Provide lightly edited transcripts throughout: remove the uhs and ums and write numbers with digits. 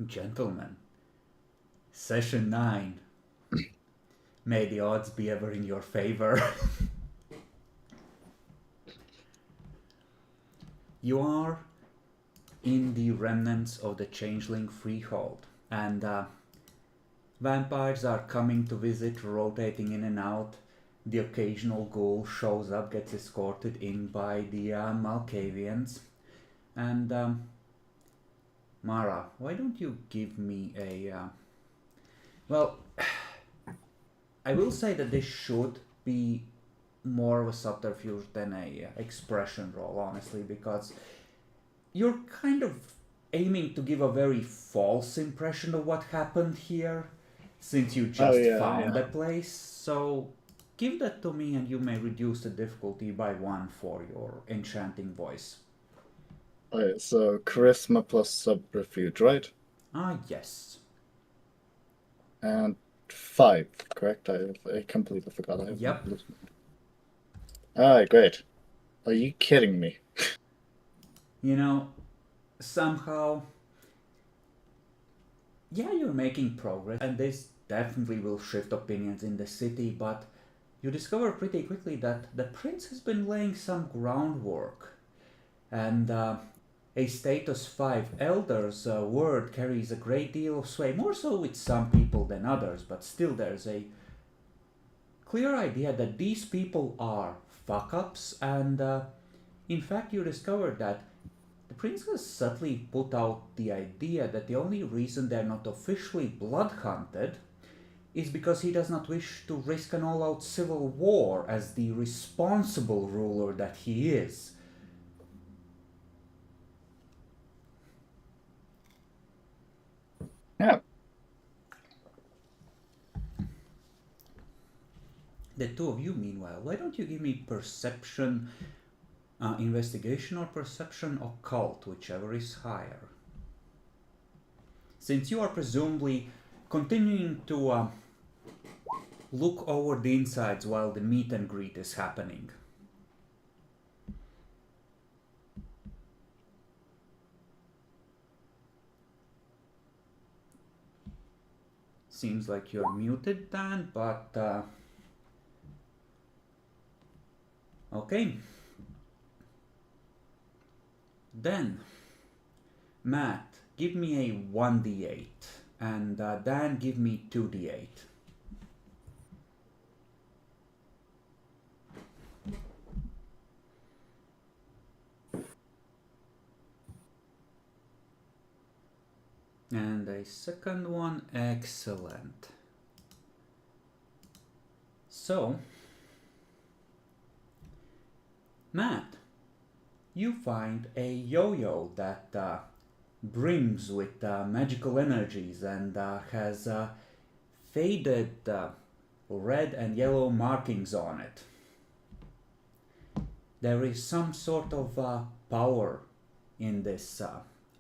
Gentlemen, Session 9. May the odds be ever in your favor. You are in the remnants of the Changeling Freehold, and vampires are coming to visit, rotating in and out. The occasional ghoul shows up, gets escorted in by the Malkavians. And Mara, why don't you give me a... Well, I will say that this should be more of a subterfuge than a expression roll, honestly, because you're kind of aiming to give a very false impression of what happened here, since you just found the place. So give that to me and you may reduce the difficulty by 1 for your enchanting voice. Alright, so charisma plus subterfuge, right? Yes. And 5, correct? I completely forgot. Yep. Alright, great. Are you kidding me? You know, somehow, yeah, you're making progress, and this definitely will shift opinions in the city, but you discover pretty quickly that the prince has been laying some groundwork, and a status 5 elder's word carries a great deal of sway, more so with some people than others, but still there's a clear idea that these people are fuck-ups, and in fact you discover that the prince has subtly put out the idea that the only reason they're not officially blood-hunted is because he does not wish to risk an all-out civil war as the responsible ruler that he is. Yeah. The two of you, meanwhile, why don't you give me perception investigation or perception occult, whichever is higher. Since you are presumably continuing to look over the insides while the meet and greet is happening. Seems like you're muted, Dan, but okay. Then, Matt, give me a 1d8, and Dan, give me 2d8. And a second one, excellent. So, Matt, you find a yo-yo that brims with magical energies and has faded red and yellow markings on it. There is some sort of power in this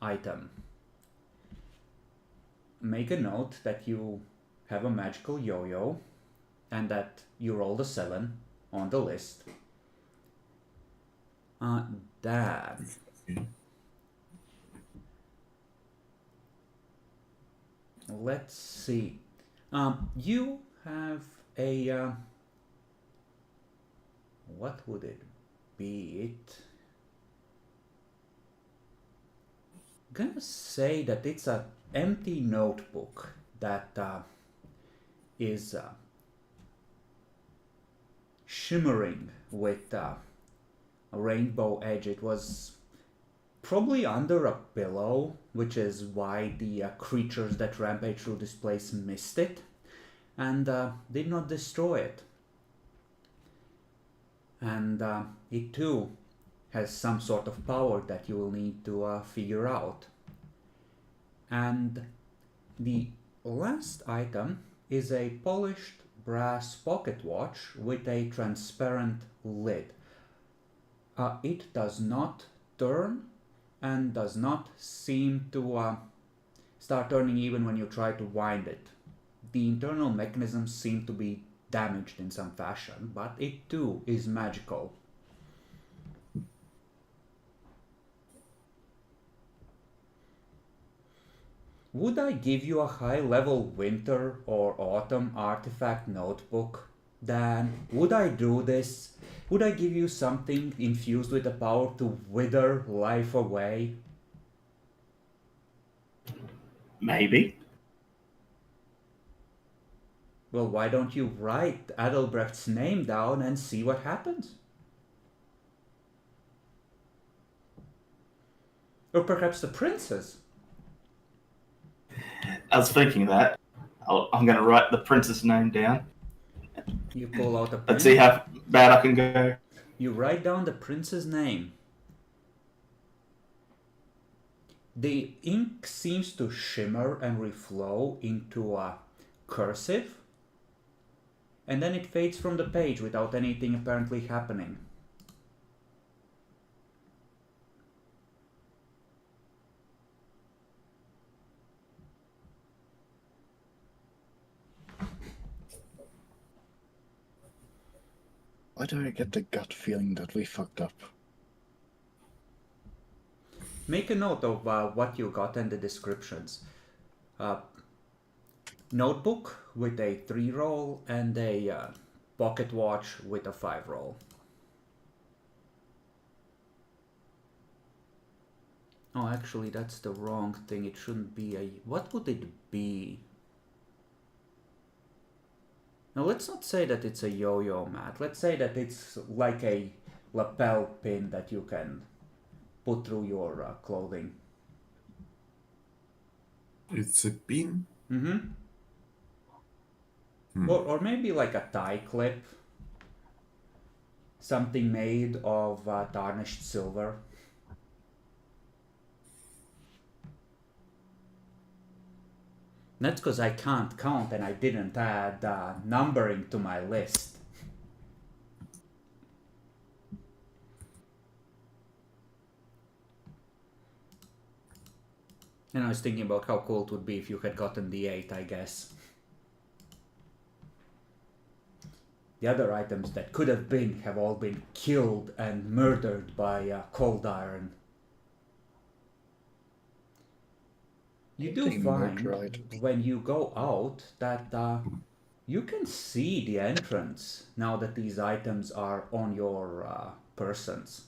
item. Make a note that you have a magical yo-yo and that you rolled a 7 on the list. Dan. Let's see. You have a... what would it be? I'm gonna say that it's an empty notebook that is shimmering with a rainbow edge. It was probably under a pillow, which is why the creatures that rampage through this place missed it and did not destroy it. And it too has some sort of power that you will need to figure out. And the last item is a polished brass pocket watch with a transparent lid. It does not turn and does not seem to start turning even when you try to wind it. The internal mechanisms seem to be damaged in some fashion, but it too is magical. Would I give you a high-level winter or autumn artifact notebook? Dan, would I do this? Would I give you something infused with the power to wither life away? Maybe. Well, why don't you write Adelbrecht's name down and see what happens? Or perhaps the prince's? I was thinking that. I'm going to write the prince's name down. You pull out a pen. Let's see how bad I can go. You write down the prince's name. The ink seems to shimmer and reflow into a cursive, and then it fades from the page without anything apparently happening. Why do I get the gut feeling that we fucked up? Make a note of what you got and the descriptions. Notebook with a 3 roll and a pocket watch with a 5 roll. Oh, actually, that's the wrong thing. It shouldn't be a... What would it be? Now, let's not say that it's a yo-yo mat. Let's say that it's like a lapel pin that you can put through your clothing. It's a pin? Mm-hmm. Or maybe like a tie clip. Something made of tarnished silver. That's because I can't count and I didn't add numbering to my list. And I was thinking about how cool it would be if you had gotten the 8, I guess. The other items that could have been have all been killed and murdered by cold iron. You do find when you go out that you can see the entrance now that these items are on your persons.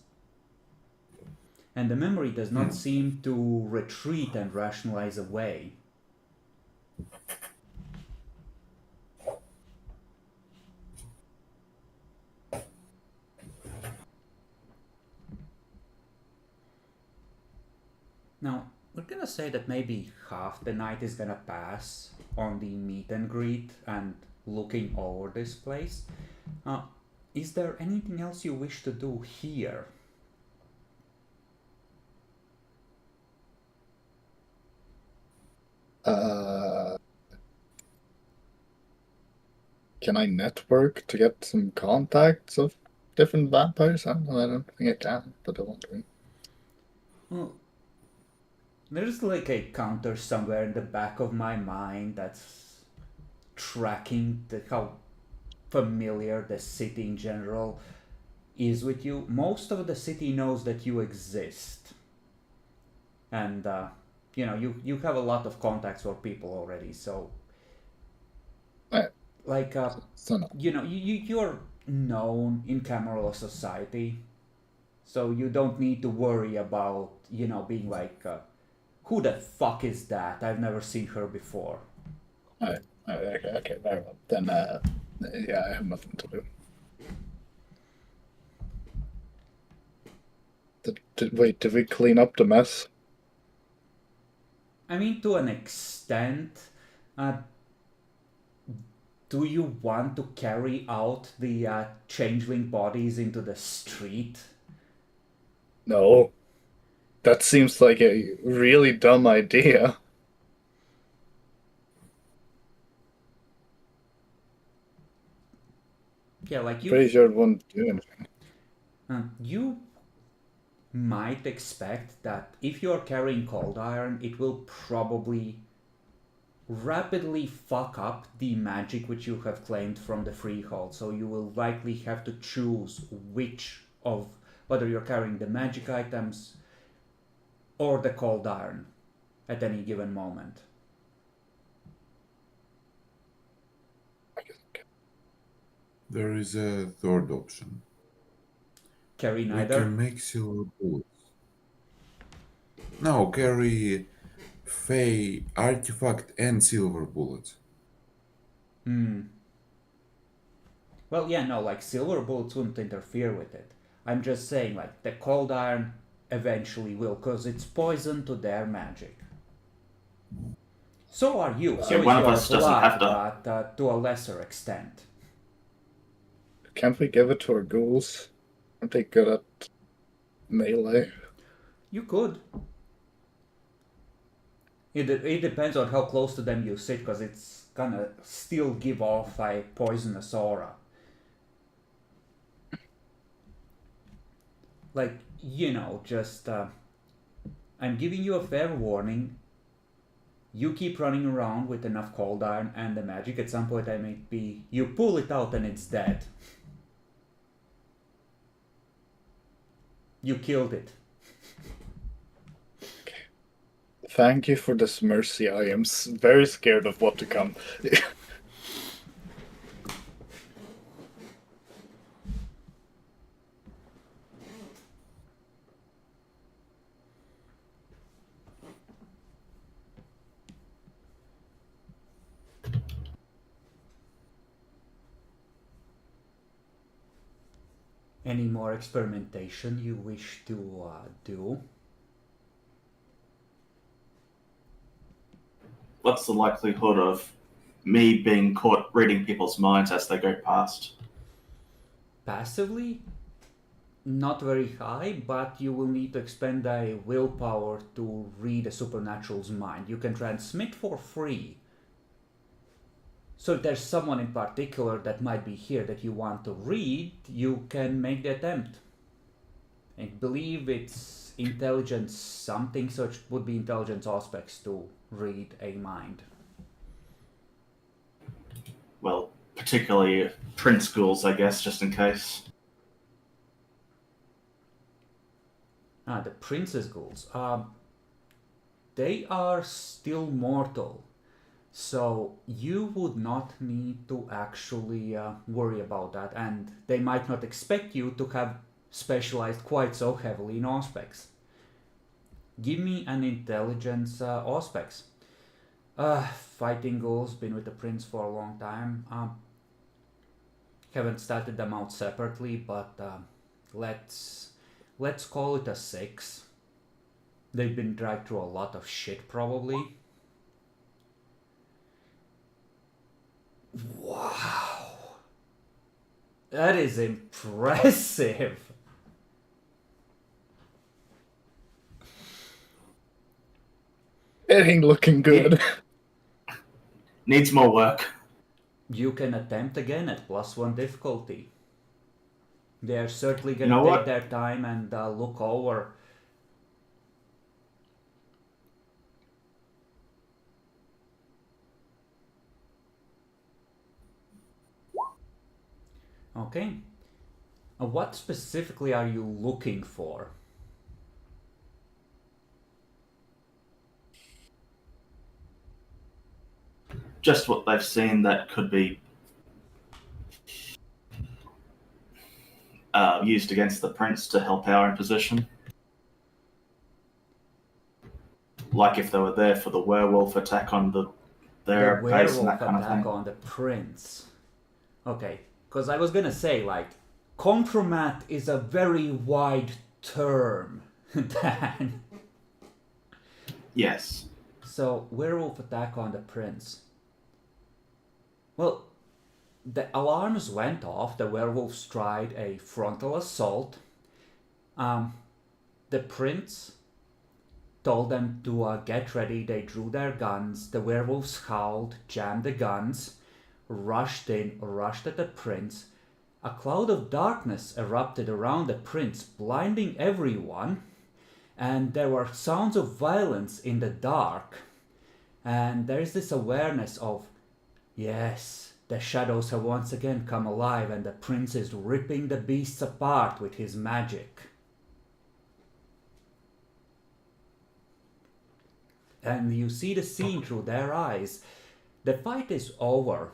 And the memory does not seem to retreat and rationalize away. Now, we're gonna say that maybe half the night is gonna pass on the meet and greet and looking over this place. Is there anything else you wish to do here? Can I network to get some contacts of different vampires? I don't think I can, but I want to. Well, there's like a counter somewhere in the back of my mind that's tracking how familiar the city in general is with you. Most of the city knows that you exist. And, you know, you have a lot of contacts for people already, so... Like, you know, you're known in Camarilla society, so you don't need to worry about, you know, being like, who the fuck is that? I've never seen her before. Okay, very well. Then, yeah, I have nothing to do. Wait, did we clean up the mess? I mean, to an extent. Do you want to carry out the changeling bodies into the street? No. That seems like a really dumb idea. Yeah, like you... Pretty sure it wouldn't do anything. You might expect that if you're carrying cold iron, it will probably rapidly fuck up the magic which you have claimed from the freehold. So you will likely have to choose which of, whether you're carrying the magic items or the cold iron at any given moment. There is a third option. Carry We neither? can make silver bullets. No, carry Fey artifact and silver bullets. Well, yeah, no, like silver bullets wouldn't interfere with it. I'm just saying, like, the cold iron eventually will, because it's poison to their magic. So are you, so Yeah, is one of your us doesn't have blood, to. but to a lesser extent. Can't we give it to our ghouls? Aren't they good at melee? You could. It depends on how close to them you sit, because it's gonna still give off a poisonous aura. Like, just I'm giving you a fair warning. You keep running around with enough cold iron and the magic, at some point I may be you pull it out and it's dead. You killed it. Thank you for this mercy. I am very scared of what to come. Any more experimentation you wish to do? What's the likelihood of me being caught reading people's minds as they go past? Passively? Not very high, but you will need to expend a willpower to read a supernatural's mind. You can transmit for free. So if there's someone in particular that might be here that you want to read, you can make the attempt. I believe it's intelligence something, so it would be intelligence aspects to read a mind. Well, particularly Prince schools, I guess, just in case. The princess ghouls. They are still mortal. So you would not need to actually worry about that, and they might not expect you to have specialized quite so heavily in aspects. Give me an intelligence aspects. Fighting ghouls, been with the prince for a long time. Haven't started them out separately, but let's call it a 6. They've been dragged through a lot of shit probably. Wow. That is impressive. It ain't looking good. Needs more work. You can attempt again at +1 difficulty. They're certainly You gonna know take what? their time and look over. Okay. What specifically are you looking for? Just what they've seen that could be used against the prince to help our imposition. Like if they were there for the werewolf attack on their The base and werewolf that kind of attack thing. on the prince. Okay, because I was gonna say, like, compromat is a very wide term, Dan. Yes. So, werewolf attack on the prince. Well, the alarms went off, the werewolves tried a frontal assault. The prince told them to get ready, they drew their guns, the werewolves howled, jammed the guns, rushed in, rushed at the prince. A cloud of darkness erupted around the prince, blinding everyone, and there were sounds of violence in the dark. And there is this awareness of, yes, the shadows have once again come alive, and the prince is ripping the beasts apart with his magic. And you see the scene through their eyes. The fight is over.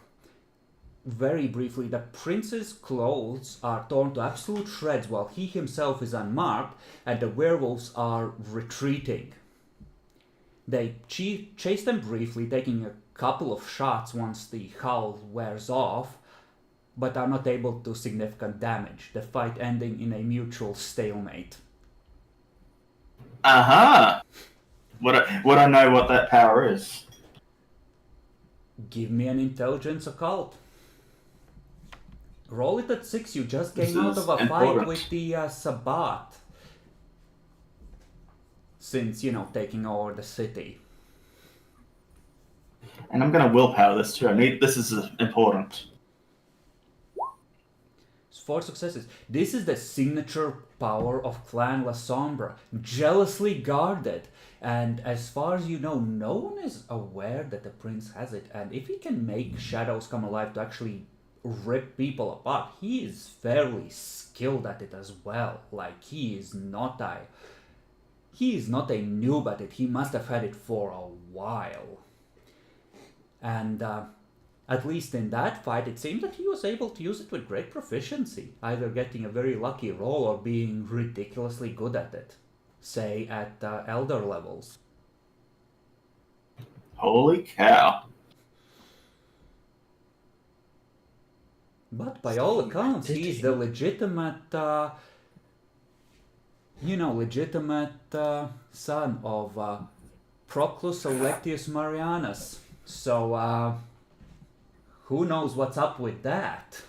very briefly, the prince's clothes are torn to absolute shreds while he himself is unmarked, and the werewolves are retreating. They chase them briefly, taking a couple of shots once the howl wears off, but are not able to significant damage, the fight ending in a mutual stalemate. Aha! Would I know what that power is? Give me an intelligence occult. Roll it at 6, you just came This out is of a fight important. with the Sabbat. Since, taking over the city. And I'm gonna willpower this too. This is important. 4 successes. This is the signature power of Clan La Sombra, jealously guarded. And as far as you know, no one is aware that the prince has it. And if he can make shadows come alive to actually rip people apart, he is fairly skilled at it as well. Like, he is not a noob at it. He must have had it for a while. And at least in that fight, it seemed that he was able to use it with great proficiency, either getting a very lucky roll or being ridiculously good at it, say at elder levels. Holy cow. But by all accounts, he's the legitimate, son of Proclus Electius Marianus. So, who knows what's up with that?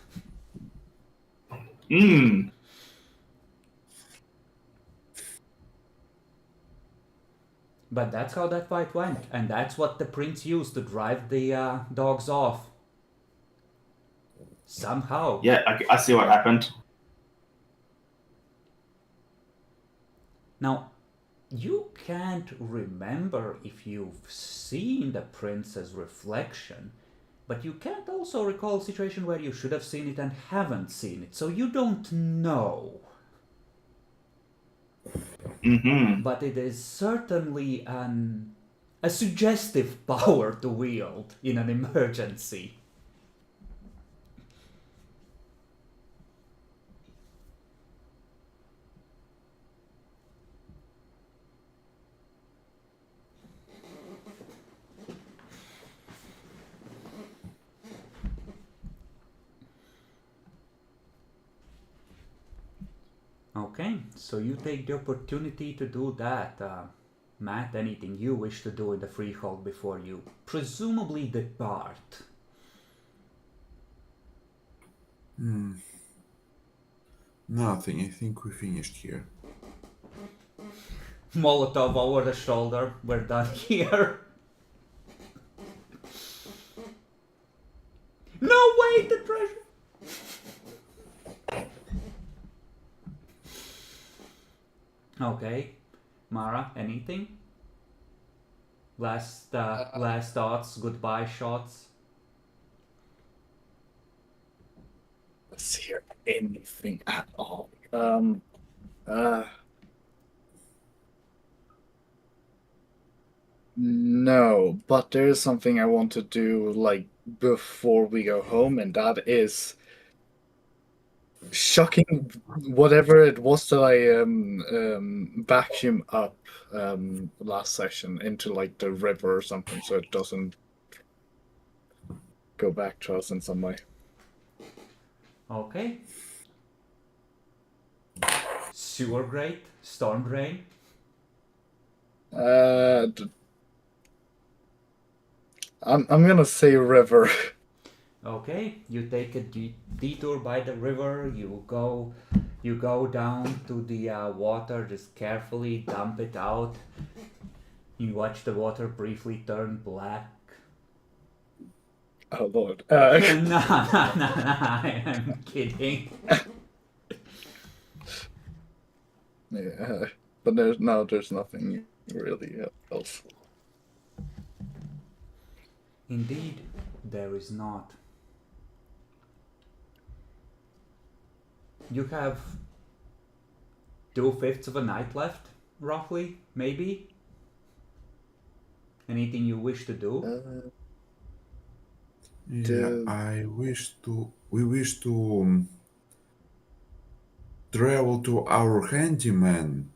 But that's how that fight went, and that's what the prince used to drive the dogs off. Somehow. Yeah, I see what happened. Now, you can't remember if you've seen the prince's reflection, but you can't also recall a situation where you should have seen it and haven't seen it, so you don't know. But it is certainly a suggestive power to wield in an emergency. Okay, so you take the opportunity to do that. Matt, anything you wish to do in the freehold before you presumably depart? Nothing. I think we finished here. Molotov over the shoulder. We're done here. No, wait, the treasure! Okay, Mara, anything? Last thoughts, goodbye shots. Let's hear anything at all. No, but there is something I want to do like before we go home, and that is shocking whatever it was that I vacuum up last session into like the river or something, so it doesn't go back to us in some way. Okay. Sewer grate, storm drain. I'm gonna say river. Okay, you take a detour by the river. You go down to the water. Just carefully dump it out. You watch the water briefly turn black. Oh Lord. No, I'm kidding. Yeah, but there's nothing really else. Indeed, there is not. You have 2/5 of a night left, roughly, maybe? Anything you wish to do? Yeah, we wish to travel to our handyman,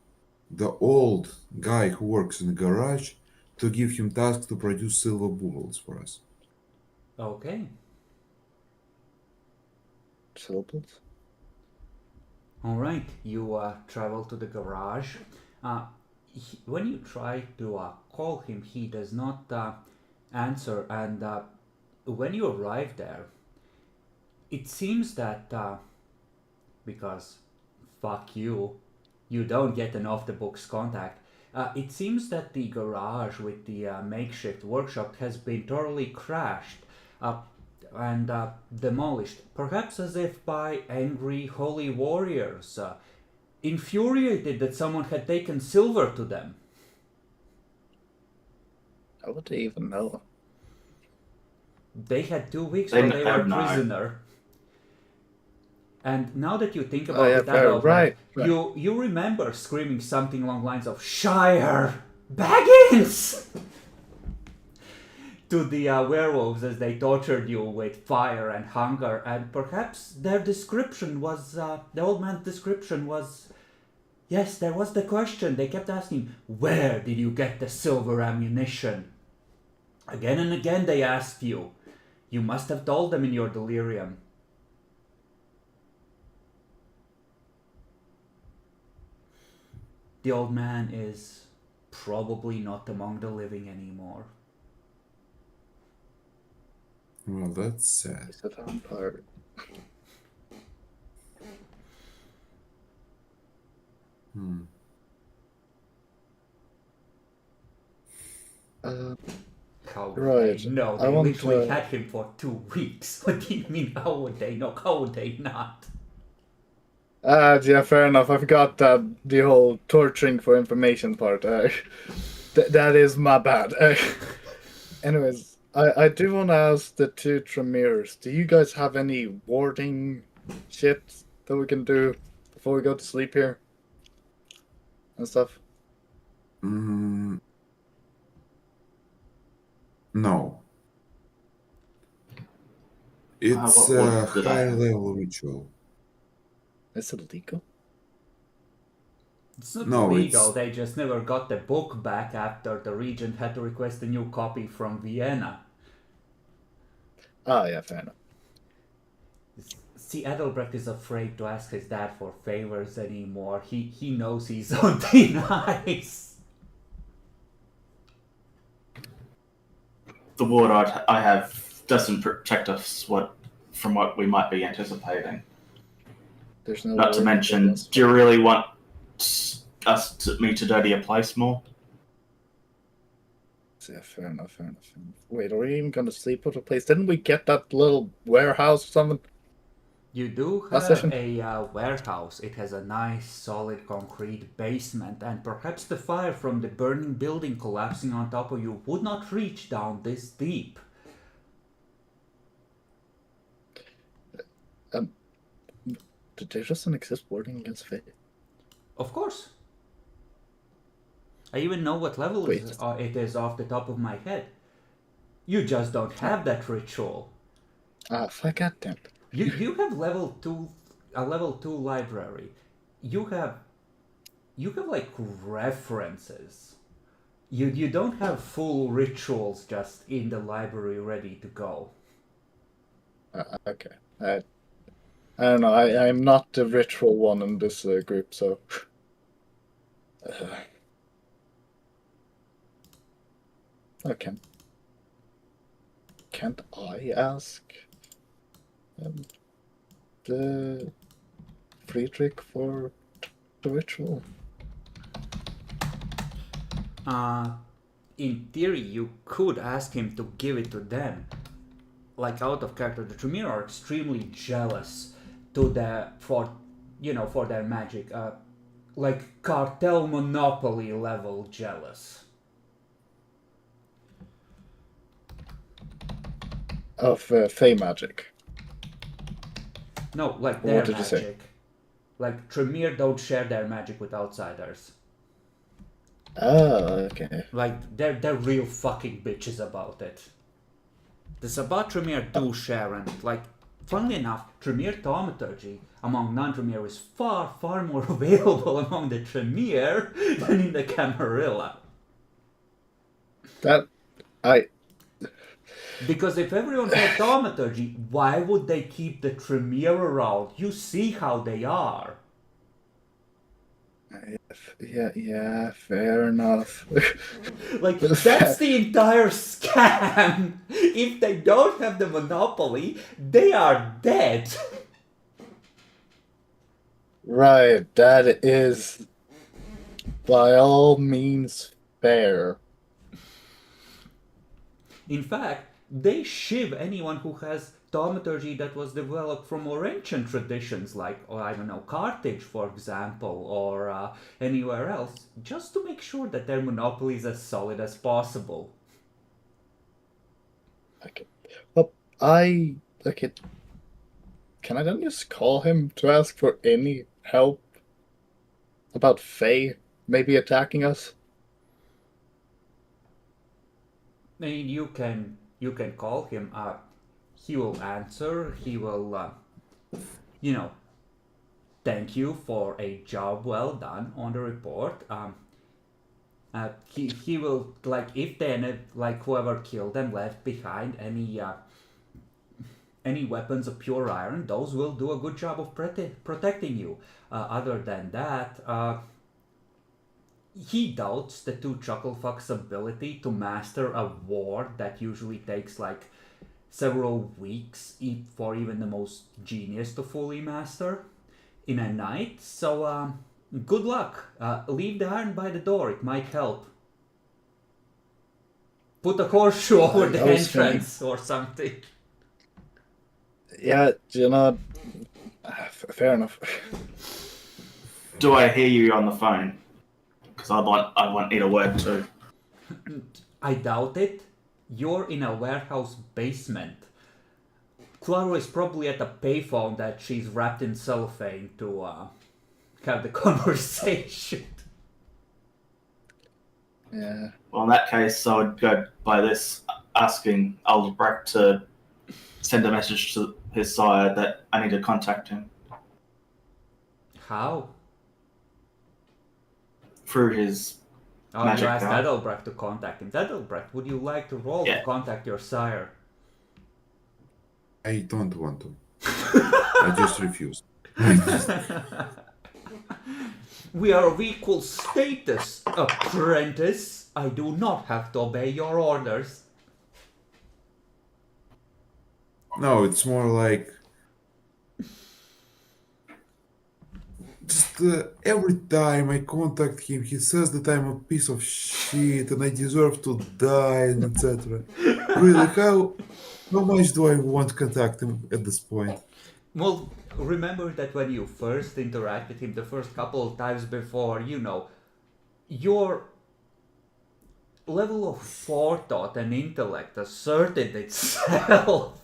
the old guy who works in the garage, to give him task to produce silver bullets for us. Okay. Syllables? All right. You travel to the garage. When you try to call him, he does not answer. And when you arrive there, it seems that because fuck you, you don't get an off the books contact. It seems that the garage with the makeshift workshop has been thoroughly crashed and demolished, perhaps as if by angry holy warriors, infuriated that someone had taken silver to them. How would they even know? They had 2 weeks They while they were have no. prisoner. And now that you think Oh, about yeah, it, fair, Adolf, right. you remember screaming something along lines of "Shire Baggins" to the werewolves as they tortured you with fire and hunger, and perhaps their description was the old man's description was. Yes, there was the question. They kept asking, "Where did you get the silver ammunition?" Again and again they asked you. You must have told them in your delirium. The old man is probably not among the living anymore. Well, that's sad. He's a vampire. How would Right. they know? I They want literally to- had him for 2 weeks. What do you mean, how would they know? How would they not? Yeah, fair enough. I forgot that the whole torturing for information part. That is my bad. Anyways, I do want to ask the two Tremeres, do you guys have any warding shit that we can do before we go to sleep here? And stuff? Mm, no. It's what a did I- high level ritual. Is it legal? It's not No, illegal, it's- they just never got the book back after the regent had to request a new copy from Vienna. Ah, yeah, fair enough. See, Adelbrecht is afraid to ask his dad for favors anymore. He knows he's on thin ice. The ward I have doesn't protect us from what we might be anticipating. There's no Not to warding mention, for us. do you really want me to dirty a place more? Yeah, fair enough, fair enough, fair enough. Wait, are we even gonna sleep at a place? Didn't we get that little warehouse or something? You do Last have session? a warehouse. It has a nice solid concrete basement, and perhaps the fire from the burning building collapsing on top of you would not reach down this deep. Did there just an exist warding against fate? Of course. I even know what level Wait. it is off the top of my head. You just don't have that ritual. Ah, fuck, goddamn. You have a level 2 library. You have like references. You don't have full rituals just in the library ready to go. Okay. I don't know. I'm not the ritual one in this group, so. Okay. Can't I ask the Friedrich for the ritual? In theory, you could ask him to give it to them. Like out of character, the Tremere are extremely jealous for their magic. Like cartel monopoly level jealous. Of Fey magic. No, like What their did you say? magic. Like Tremere don't share their magic with outsiders. Oh, okay. Like they're real fucking bitches about it. The Sabbat Tremere do share, and funnily enough, Tremere thaumaturgy among non-Tremere is far, far more available among the Tremere than in the Camarilla. Because if everyone had thaumaturgy, why would they keep the Tremere around? You see how they are. Yeah, fair enough. That's the entire scam. If they don't have the monopoly, they are dead. Right, that is by all means fair. In fact, they shiv anyone who has thaumaturgy that was developed from more ancient traditions, Carthage, for example, or anywhere else, just to make sure that their monopoly is as solid as possible. Okay. Well, can I then just call him to ask for any help about Faye maybe attacking us? I mean, you can call him. He will answer. He will, thank you for a job well done on the report. He will, if they whoever killed them left behind any weapons of pure iron, those will do a good job of protecting you. Other than that, he doubts the two Chucklefuck's ability to master a war that usually takes several weeks for even the most genius to fully master in a night. So good luck. Leave the iron by the door, it might help. Put a horseshoe over the entrance or something. Yeah, fair enough. Do I hear you on the phone? Because I want you to work too. I doubt it. You're in a warehouse basement. Clara is probably at a payphone that she's wrapped in cellophane to have the conversation. Yeah. Well, in that case, I would go by this, asking Albrecht to send a message to his sire that I need to contact him. How? Through his magic you asked card. Adelbrecht to contact him. Adelbrecht, would you like to roll to contact your sire? I don't want to. I just refuse. We are of equal status, apprentice. I do not have to obey your orders. No, it's more like just every time I contact him, he says that I'm a piece of shit and I deserve to die, and etc. Really, how much do I want to contact him at this point? Well, remember that when you first interact with him the first couple of times before, your level of forethought and intellect asserted itself.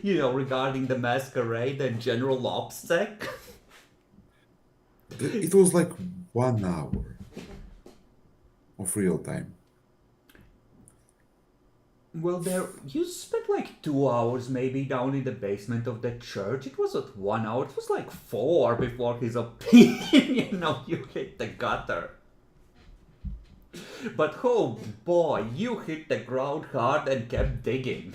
Regarding the Masquerade and General OPSEC. It was like 1 hour of real time. Well, you spent 2 hours maybe down in the basement of the church. It wasn't 1 hour, it was 4 before his opinion you hit the gutter. But oh boy, you hit the ground hard and kept digging.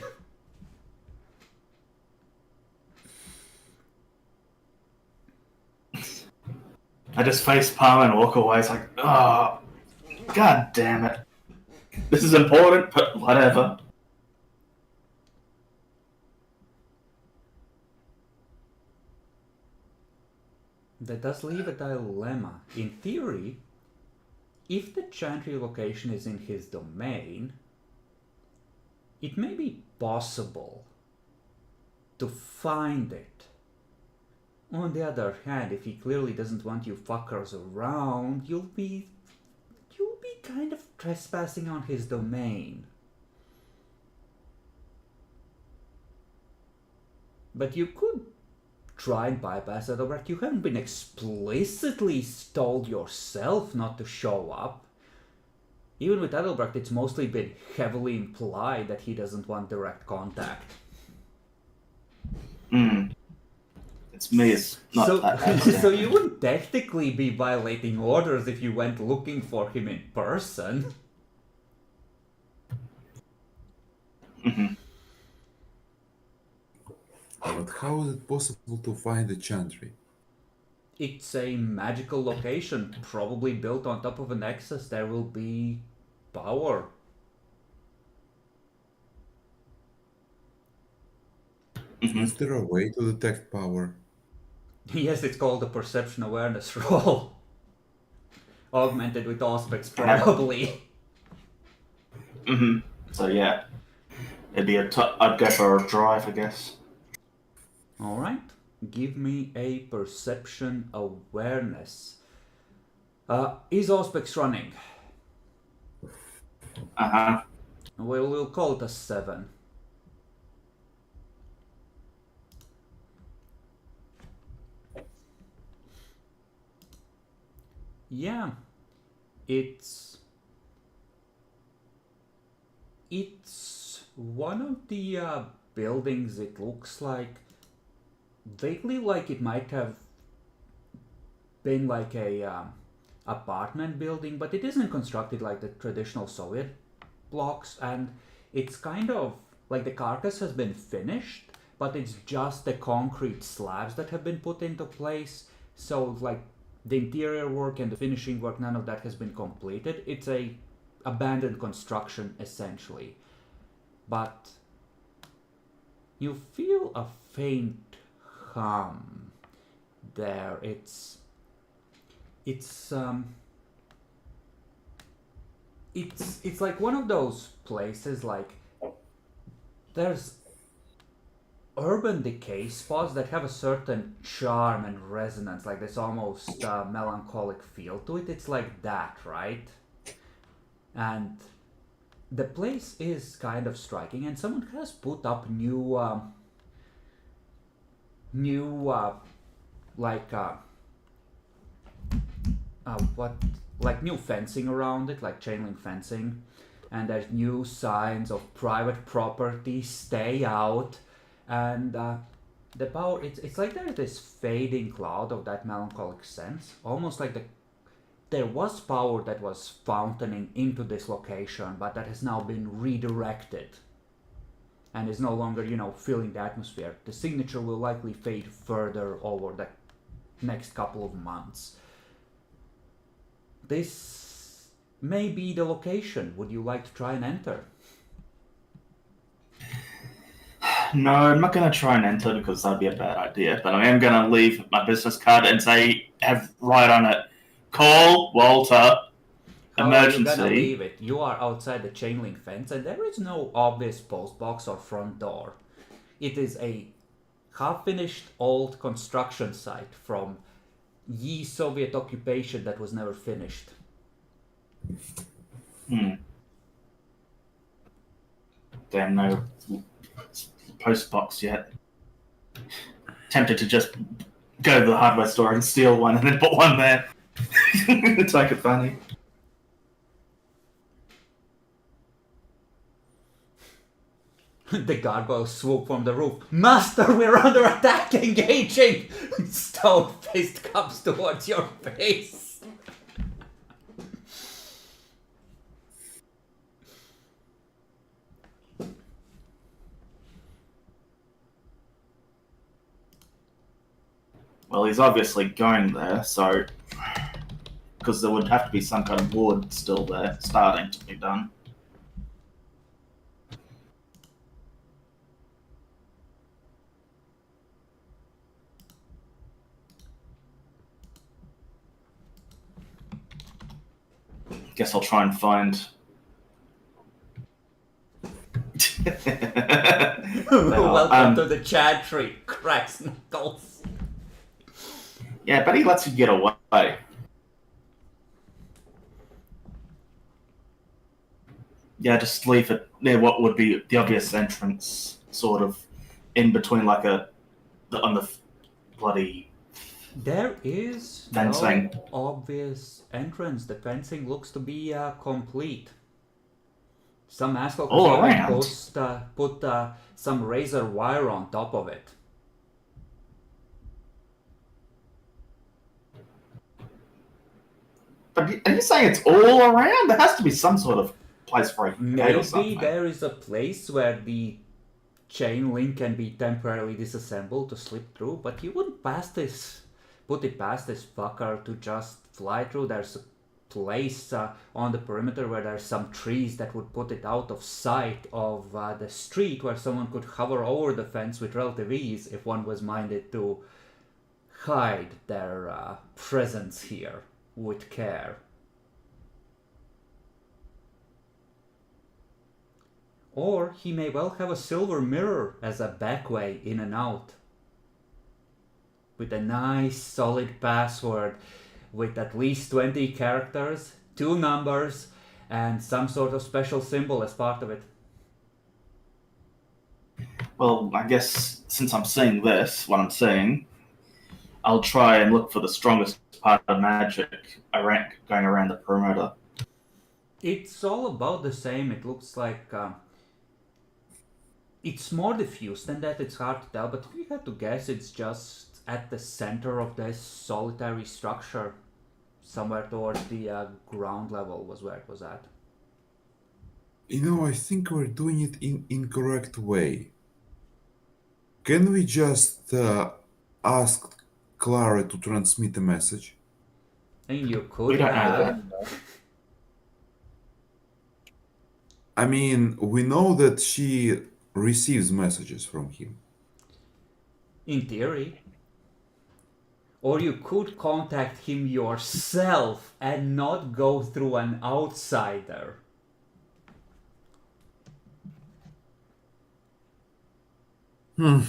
I just face palm and walk away. It's like, oh, god damn it. This is important, but whatever. That does leave a dilemma. In theory, if the chantry location is in his domain, it may be possible to find it. On the other hand, if he clearly doesn't want you fuckers around, you'll be kind of trespassing on his domain. But you could try and bypass it, Albrecht. You haven't been explicitly told yourself not to show up. even with Adelbrecht, it's mostly been heavily implied that he doesn't want direct contact. It's me, it's not So, that bad. so you wouldn't technically be violating orders if you went looking for him in person. But how is it possible to find the Chantry? It's a magical location, probably built on top of a nexus. There will be power. Is there a way to detect power? Yes, it's called the perception awareness roll. Augmented with aspects, probably. So yeah, it'd be I'd go for a drive, I guess. Alright, give me a perception awareness. Is Auspex running? We'll call it a 7. Yeah, it's one of the buildings. It looks like vaguely like it might have been like a apartment building, but it isn't constructed like the traditional Soviet blocks, and it's kind of like the carcass has been finished, but it's just the concrete slabs that have been put into place. So like the interior work and the finishing work, none of that has been completed. It's a abandoned construction essentially, but you feel a faint hum there. It's like one of those places, like there's urban decay spots that have a certain charm and resonance, like this almost melancholic feel to it. It's like that, right? And the place is kind of striking, and someone has put up new new fencing around it, like chain link fencing, and there's new signs of private property, stay out, and the power. It's like there's this fading cloud of that melancholic sense, almost like there was power that was fountaining into this location, but that has now been redirected and is no longer, filling the atmosphere. The signature will likely fade further over the next couple of months. This may be the location. Would you like to try and enter? No, I'm not going to try and enter because that'd be a bad idea, but I am going to leave my business card and write on it, call Walter, emergency. How are you gonna leave it? You are outside the chain link fence, and there is no obvious post box or front door. It is a half-finished old construction site from ye Soviet occupation that was never finished. Damn, no post box yet. Tempted to just go to the hardware store and steal one and then put one there. To make it funny. The gargoyles swoop from the roof. Master, we're under attack! Engaging! Stone fist comes towards your face. Well, he's obviously going there, so... Because there would have to be some kind of wood still there, starting to be done. Guess I'll try and find... Welcome to the Chantry, cracks knuckles. Yeah, but he lets you get away. Yeah, just leave it near what would be the obvious entrance, sort of in between, like on the bloody There is Fencing. no obvious entrance. The fencing looks to be complete. Some asshole could All even around? put some razor wire on top of it. But are you saying it's all around? There has to be some sort of place for a gate or Maybe something. there is a place where the chain link can be temporarily disassembled to slip through, but you wouldn't put it past this fucker to just fly through. There's a place on the perimeter where there's some trees that would put it out of sight of the street, where someone could hover over the fence with relative ease if one was minded to hide their presence here with care. Or he may well have a silver mirror as a back way in and out, with a nice solid password with at least 20 characters, 2 numbers, and some sort of special symbol as part of it. Well, I guess since I'm seeing this, what I'm seeing, I'll try and look for the strongest part of magic going around the perimeter. It's all about the same. It looks like it's more diffused than that. It's hard to tell, but if you had to guess, it's just at the center of this solitary structure, somewhere towards the ground level was where it was at. I think we're doing it in incorrect way. Can we just ask Clara to transmit a message? I mean, you We could don't know have. I mean, we know that she receives messages from him. In theory. Or you could contact him yourself and not go through an outsider. Hmm.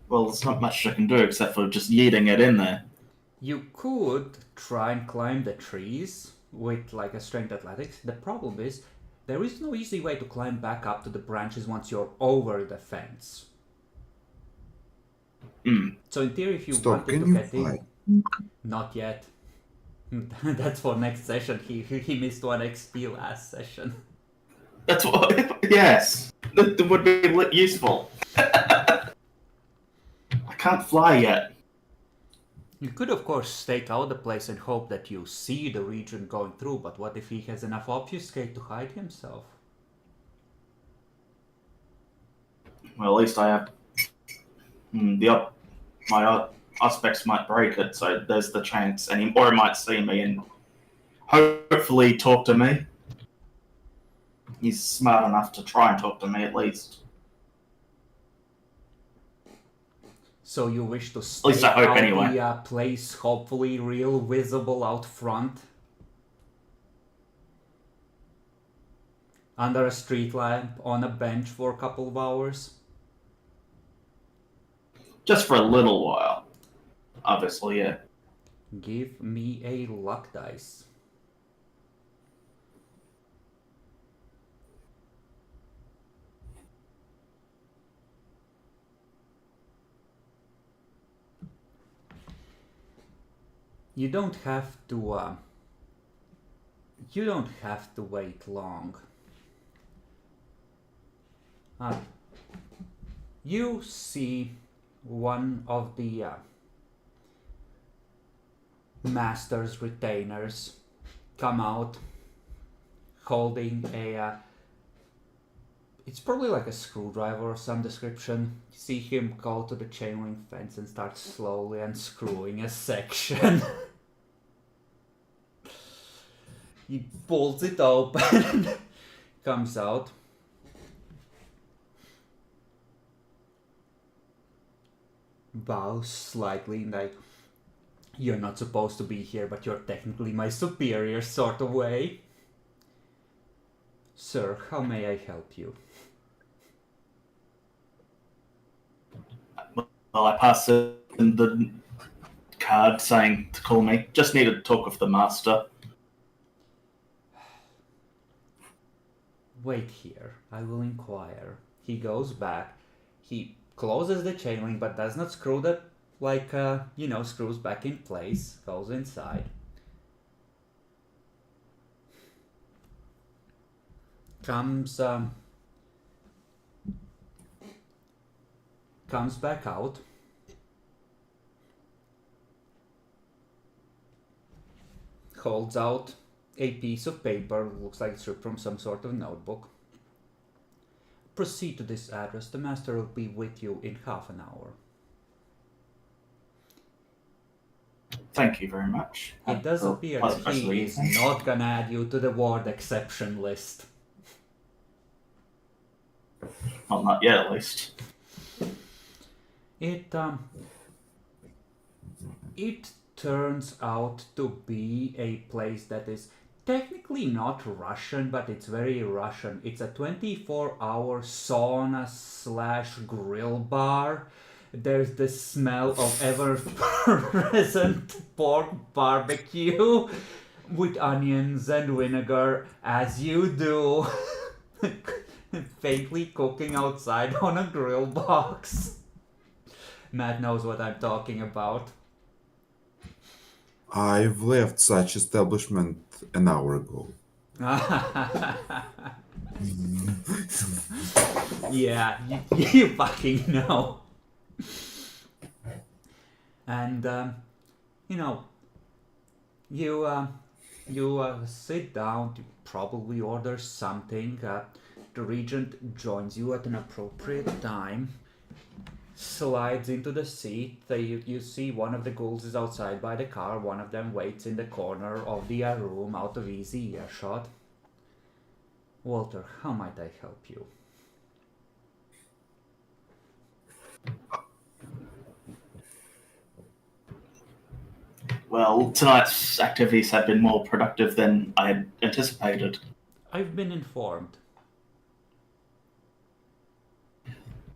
Well, there's not much I can do except for just yeeting it in there. You could try and climb the trees with like a strength athletics. The problem is there is no easy way to climb back up to the branches once you're over the fence. So in theory, if you Stop, wanted can to you get fly? in, not yet. That's for next session. He missed 1 XP last session. That's what. Yes, that would be useful. I can't fly yet. You could, of course, stake out the place and hope that you see the region going through, but what if he has enough obfuscate to hide himself? Well, at least I have my aspects might break it, so there's the chance, and he might see me and hopefully talk to me. He's smart enough to try and talk to me at least. So you wish to least I stake hope out anyway. the place, hopefully real visible out front? Under a street lamp, on a bench for a couple of hours? Just for a little while. Obviously, yeah. Give me a luck dice. You don't have to wait long. You see one of the master's retainers come out holding a it's probably like a screwdriver of some description. You see him go to the chain link fence and start slowly unscrewing a section. He pulls it open, comes out. Bows slightly, like, you're not supposed to be here, but you're technically my superior sort of way. Sir, how may I help you? Well, I pass in the card saying to call me. Just need to talk with the master. Wait here, I will inquire. He goes back. He closes the chain link but does not screw the, screws back in place. Goes inside. Comes back out. Holds out a piece of paper, looks like it's ripped from some sort of notebook. Proceed to this address. The master will be with you in half an hour. Thank you very much. It does appear that he is not gonna add you to the ward exception list. Well, not yet, at least. It turns out to be a place that is technically not Russian, but it's very Russian. It's a 24-hour sauna / grill bar. There's the smell of ever-present pork barbecue with onions and vinegar, as you do. Faintly cooking outside on a grill box. Matt knows what I'm talking about. I've left such establishment an hour ago. Yeah, you fucking know. And you sit down to probably order something. The regent joins you at an appropriate time. Slides into the seat. You see one of the ghouls is outside by the car. One of them waits in the corner of the room out of easy earshot. Walter, how might I help you? Well, tonight's activities have been more productive than I had anticipated. I've been informed.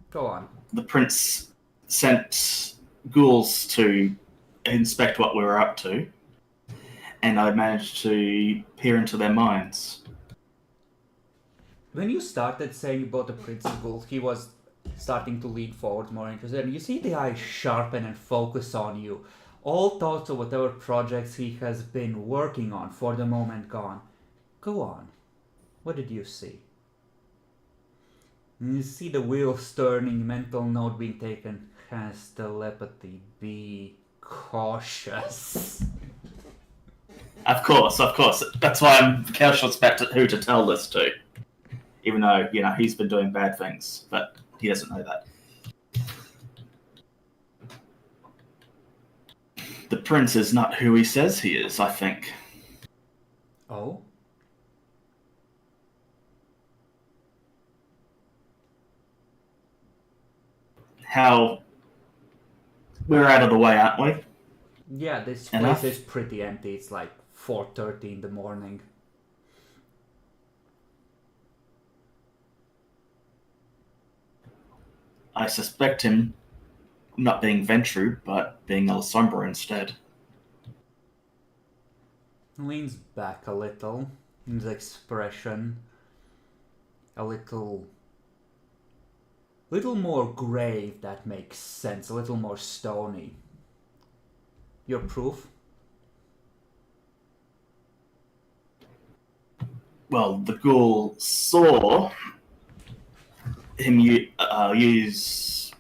Go on. The prince sent ghouls to inspect what we were up to, and I managed to peer into their minds. When you started saying about the prince's ghouls, he was starting to lean forward more interested, and you see the eyes sharpen and focus on you. All thoughts of whatever projects he has been working on for the moment gone. Go on. What did you see? You see the wheels turning, mental note being taken. Has telepathy. Be cautious. Of course. That's why I'm cautious about who to tell this to. Even though, he's been doing bad things, but he doesn't know that. The prince is not who he says he is, I think. Oh? How... We're out of the way, aren't we? Yeah, this Enough? place is pretty empty. It's like 4:30 in the morning. I suspect him not being Ventru, but being El Sombra instead. Leans back a little. His expression a little more grave, that makes sense. A little more stony. Your proof? Well, the ghoul saw him use...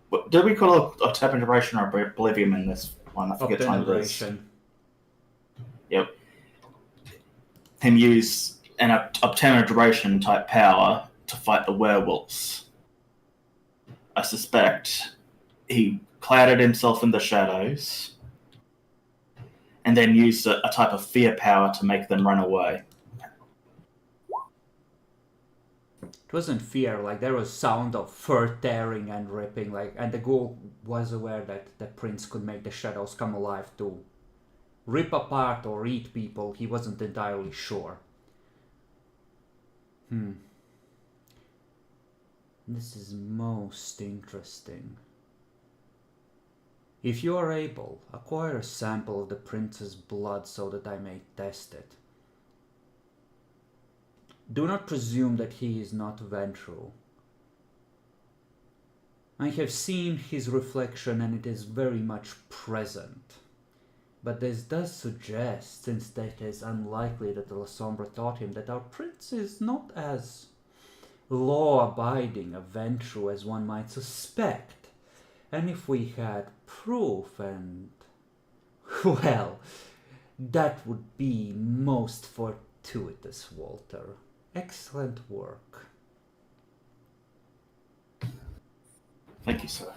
What, did we call it obtemperation or oblivion in this one? I forget which one it is. Yep. Him use an obtemperation type power to fight the werewolves. I suspect he clouded himself in the shadows and then used a type of fear power to make them run away. It wasn't fear, like there was sound of fur tearing and ripping, and the ghoul was aware that the prince could make the shadows come alive to rip apart or eat people. He wasn't entirely sure. This is most interesting. If you are able, acquire a sample of the prince's blood so that I may test it. Do not presume that he is not vengeful. I have seen his reflection and it is very much present. But this does suggest, since it is unlikely that the La Sombre taught him, that our prince is not as law-abiding a vengeful as one might suspect. And if we had proof and... well, that would be most fortuitous, Walter. Excellent work. Thank you, sir.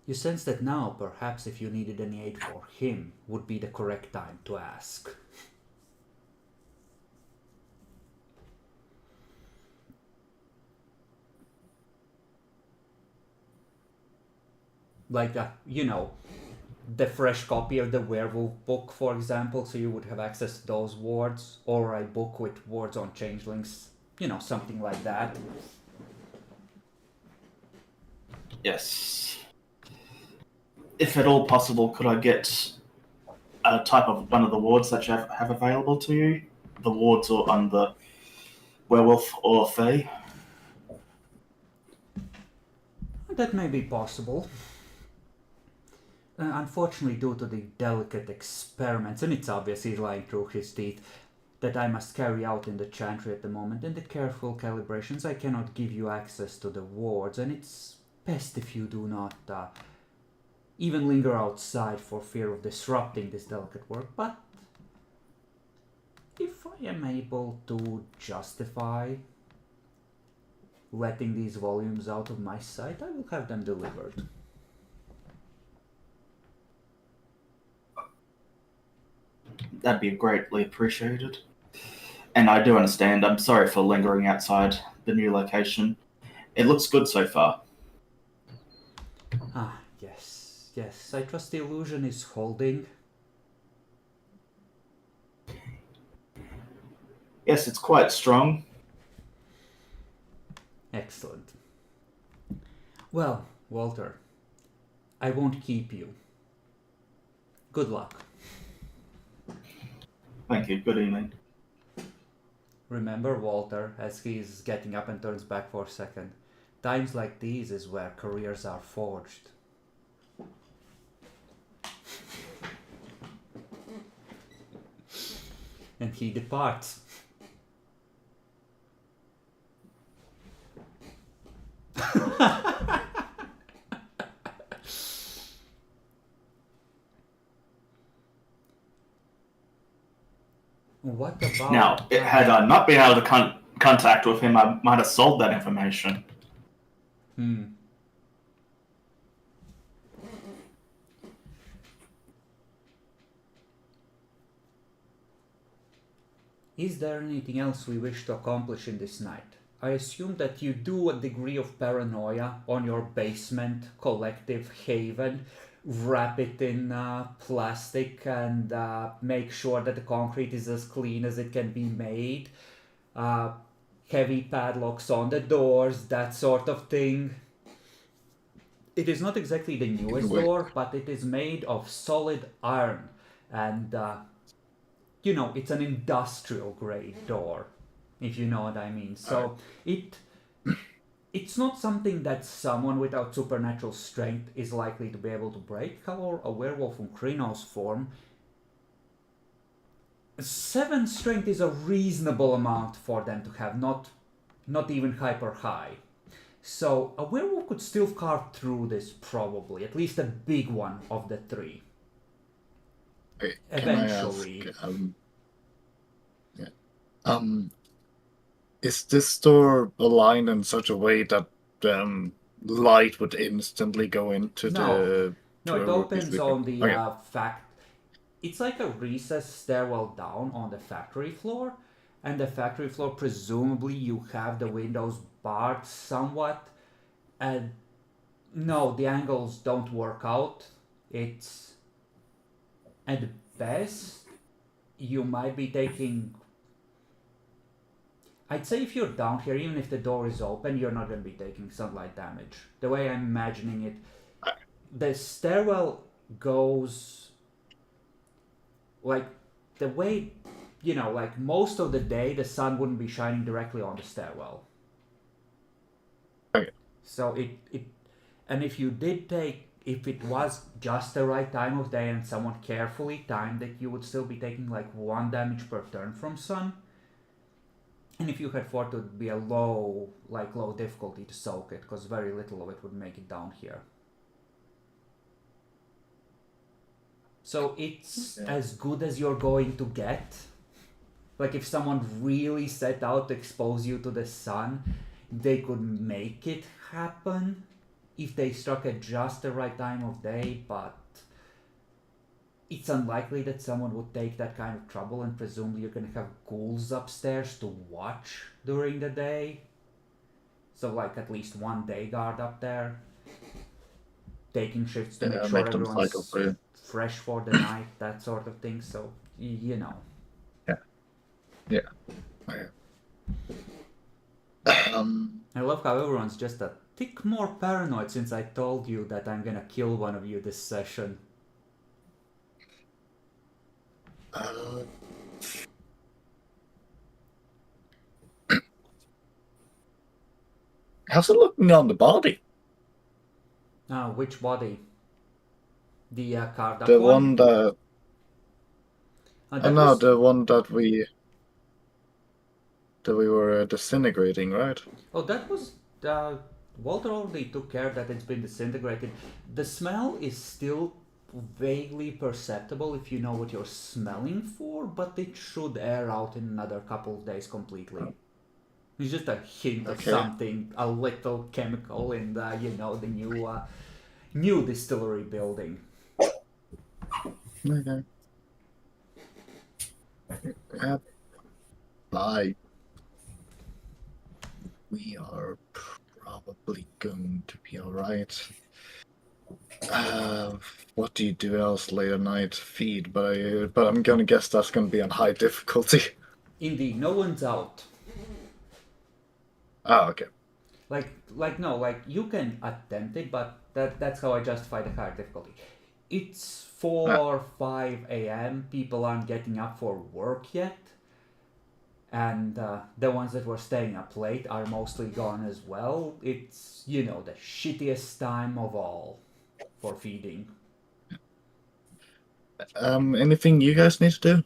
You sense that now, perhaps if you needed any aid for him, would be the correct time to ask. Like, the fresh copy of the werewolf book, for example, so you would have access to those wards, or a book with wards on changelings, something like that. Yes. If at all possible, could I get a type of one of the wards that you have available to you? The wards or on the werewolf or fae? That may be possible. Unfortunately, due to the delicate experiments, and it's obvious he's lying through his teeth, that I must carry out in the chantry at the moment, and the careful calibrations, I cannot give you access to the wards, and it's best if you do not even linger outside for fear of disrupting this delicate work. But if I am able to justify letting these volumes out of my sight, I will have them delivered. That'd be greatly appreciated. And I do understand. I'm sorry for lingering outside the new location. It looks good so far. Ah, yes. I trust the illusion is holding. Yes, it's quite strong. Excellent. Well, Walter, I won't keep you. Good luck. Thank you. Good evening. Remember, Walter, as he's getting up and turns back for a second, times like these is where careers are forged. And he departs. What about... Now, had I not been able to contact with him, I might have sold that information. Is there anything else we wish to accomplish in this night? I assume that you do a degree of paranoia on your basement collective haven, wrap it in plastic and make sure that the concrete is as clean as it can be made, heavy padlocks on the doors, that sort of thing. It is not exactly the newest door, but it is made of solid iron, and it's an industrial grade door, if you know what I mean. So it's not something that someone without supernatural strength is likely to be able to break. However, a werewolf in Krino's form, 7 strength is a reasonable amount for them to have, not even hyper high. So a werewolf could still carve through this, probably, at least a big one of the 3. Eventually. Is this door aligned in such a way that light would instantly go into the... No, it opens on the it's like a recessed stairwell down on the factory floor, and the factory floor, presumably you have the windows barred somewhat, and no, the angles don't work out. It's, at best, you might be taking... I'd say if you're down here, even if the door is open, you're not going to be taking sunlight damage. The way I'm imagining it, the stairwell goes like the way, like most of the day the sun wouldn't be shining directly on the stairwell. Okay. So and if it was just the right time of day and someone carefully timed it, you would still be taking like 1 damage per turn from sun. And if you had fought, it would be a low difficulty to soak it, because very little of it would make it down here. So it's as good as you're going to get. Like if someone really set out to expose you to the sun, they could make it happen if they struck at just the right time of day, but it's unlikely that someone would take that kind of trouble, and presumably you're going to have ghouls upstairs to watch during the day. So like at least 1 day guard up there, taking shifts to make sure everyone's fresh for the night, that sort of thing. So, Yeah. I love how everyone's just a tick more paranoid since I told you that I'm gonna kill one of you this session. How's it looking on the body? Which body? The Kardak The one? one that... no, was... the one that we were disintegrating, right? Oh, that was... Walter already took care that it's been disintegrated. The smell is still vaguely perceptible if you know what you're smelling for, but it should air out in another couple of days completely. It's just a hint of something, a little chemical in the, the new distillery building. Okay. Bye. We are probably going to be alright. What do you do else late at night? Feed, but I'm gonna guess that's gonna be on high difficulty. Indeed, no one's out. Oh, okay. You can attempt it, but that's how I justify the higher difficulty. It's 4 or 5 a.m. People aren't getting up for work yet. And the ones that were staying up late are mostly gone as well. It's, the shittiest time of all for feeding. Anything you guys need to do?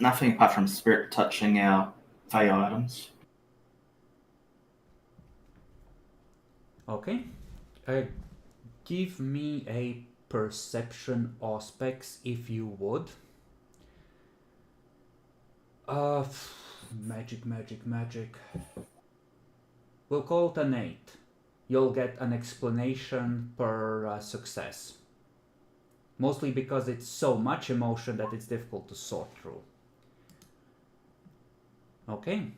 Nothing apart from spirit touching our Fey items. Okay. Give me a perception aspects if you would. Magic. We'll call it an 8. You'll get an explanation per success. Mostly because it's so much emotion that it's difficult to sort through. Okay.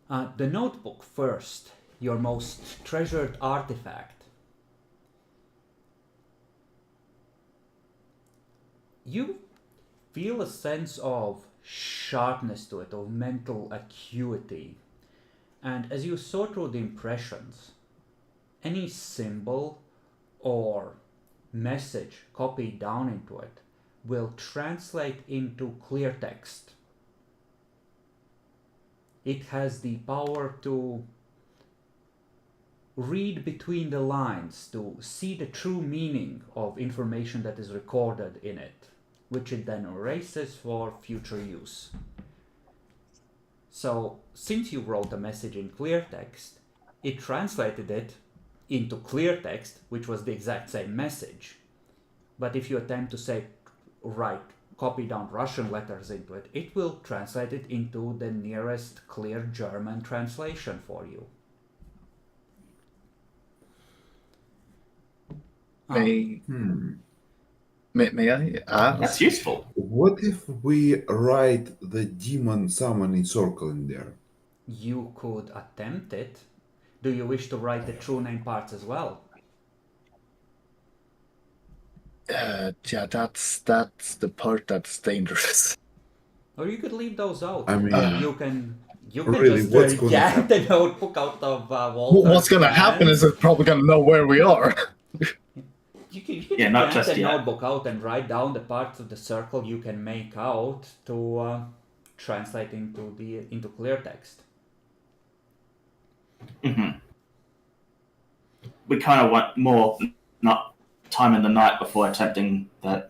The notebook first, your most treasured artifact. You feel a sense of sharpness to it, of mental acuity. And as you sort through the impressions, any symbol or message copied down into it will translate into clear text. It has the power to read between the lines, to see the true meaning of information that is recorded in it, which it then erases for future use. So, since you wrote a message in clear text, it translated it into clear text, which was the exact same message. But if you attempt to copy down Russian letters into it, it will translate it into the nearest clear German translation for you. May I ask? That's useful. What if we write the demon summoning circle in there? You could attempt it. Do you wish to write the true name parts as well? Yeah, that's the part that's dangerous. Or you could leave those out. I mean, You can really, just what's gonna yank happen? the notebook out of Walter's What's gonna happen is hands. it's probably gonna know where we are. You can Yeah, just not yank just the yet. notebook out and write down the parts of the circle you can make out to translate into clear text. We kind of want more not time in the night before attempting that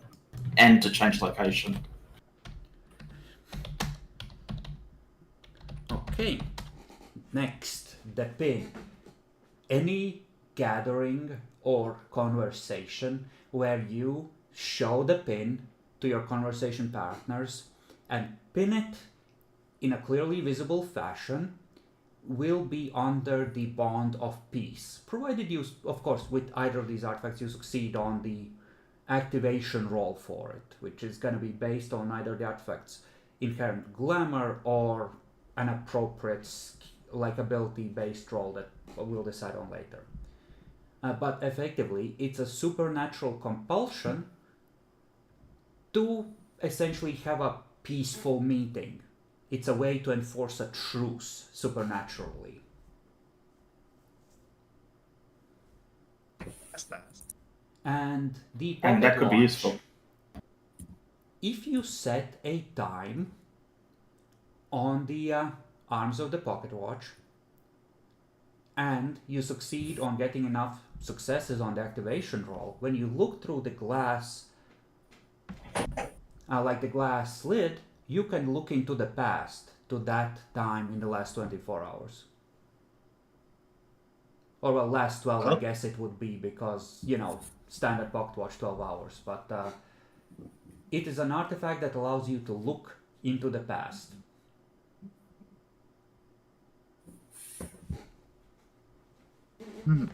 and to change location. Okay. Next, the pin. Any gathering or conversation where you show the pin to your conversation partners and pin it in a clearly visible fashion will be under the bond of peace, provided you, of course, with either of these artifacts you succeed on the activation roll for it, which is going to be based on either the artifact's inherent glamour or an appropriate like ability based roll that we'll decide on later. But effectively, it's a supernatural compulsion to essentially have a peaceful meeting. It's a way to enforce a truce supernaturally. That's nice. And the And that pocket could be watch, useful. if you set a time on the arms of the pocket watch and you succeed on getting enough successes on the activation roll, when you look through the glass, like the glass lid, you can look into the past to that time in the last 24 hours. Or well, last 12 I guess it would be, because, you know, standard pocket watch 12 hours. But it is an artifact that allows you to look into the past. I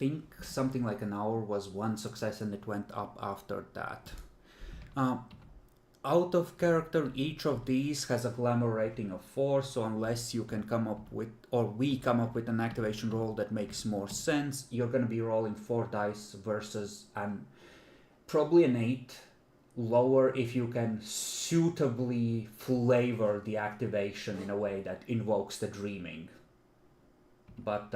think something like an hour was one success and it went up after that. Out of character, each of these has a glamour rating of 4, so unless you can come up with, or we come up with an activation roll that makes more sense, you're going to be rolling 4 dice versus probably an 8, lower if you can suitably flavor the activation in a way that invokes the dreaming. But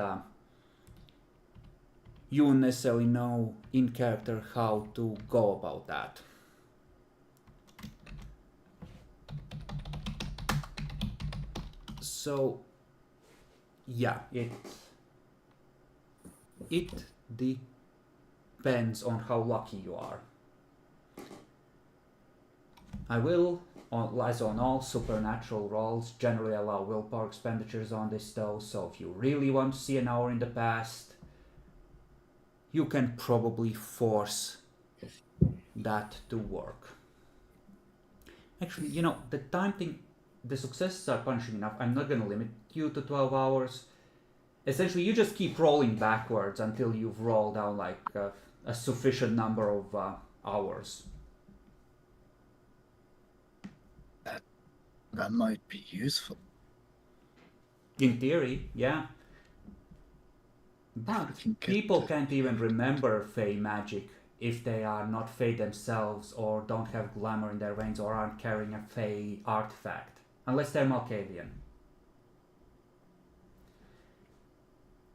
you won't necessarily know in character how to go about that. So, yeah, it depends on how lucky you are. I will, as on all supernatural rolls, generally allow willpower expenditures on this though, so if you really want to see an hour in the past, you can probably force that to work. Actually, you know, the time thing, the successes are punishing enough. I'm not going to limit you to 12 hours. Essentially, you just keep rolling backwards until you've rolled down like a sufficient number of hours. That might be useful. In theory, yeah. But people can't even remember Fey magic if they are not Fey themselves or don't have glamour in their veins or aren't carrying a Fey artifact. Unless they're Malkavian.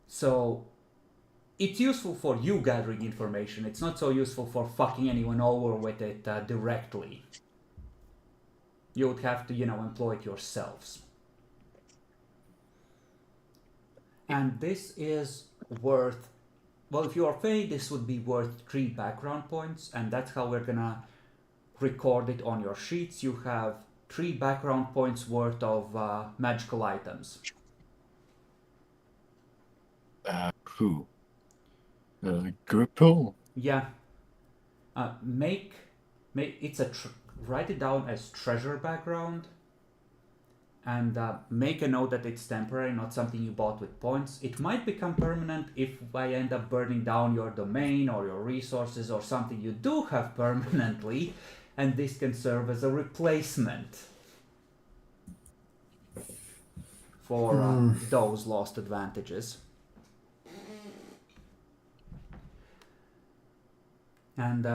So, it's useful for you gathering information. It's not so useful for fucking anyone over with it directly. You would have to, you know, employ it yourselves. And this is worth, well, if you are Fey, this would be worth 3 background points, and that's how we're gonna record it on your sheets. You have 3 background points worth of magical items. Who? Gripple? Yeah. Write it down as treasure background, and make a note that it's temporary, not something you bought with points. It might become permanent if I end up burning down your domain or your resources or something you do have permanently, and this can serve as a replacement for those lost advantages. And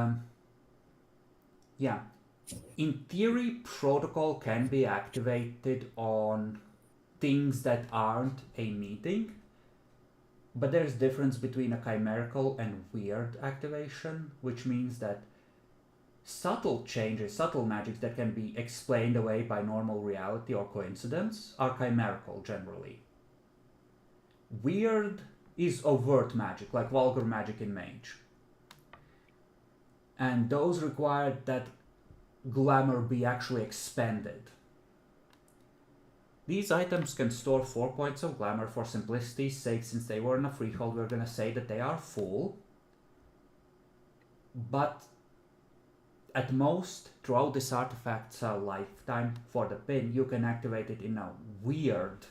yeah, in theory, protocol can be activated on things that aren't a meeting, but there's difference between a chimerical and weird activation, which means that subtle changes, subtle magics that can be explained away by normal reality or coincidence are chimerical generally. Weird is overt magic, like vulgar magic in Mage. And those require that glamour be actually expended. These items can store 4 points of glamour. For simplicity's sake, since they were in a freehold, we're gonna say that they are full. But at most, throughout this artifact's lifetime for the pin, you can activate it in a weird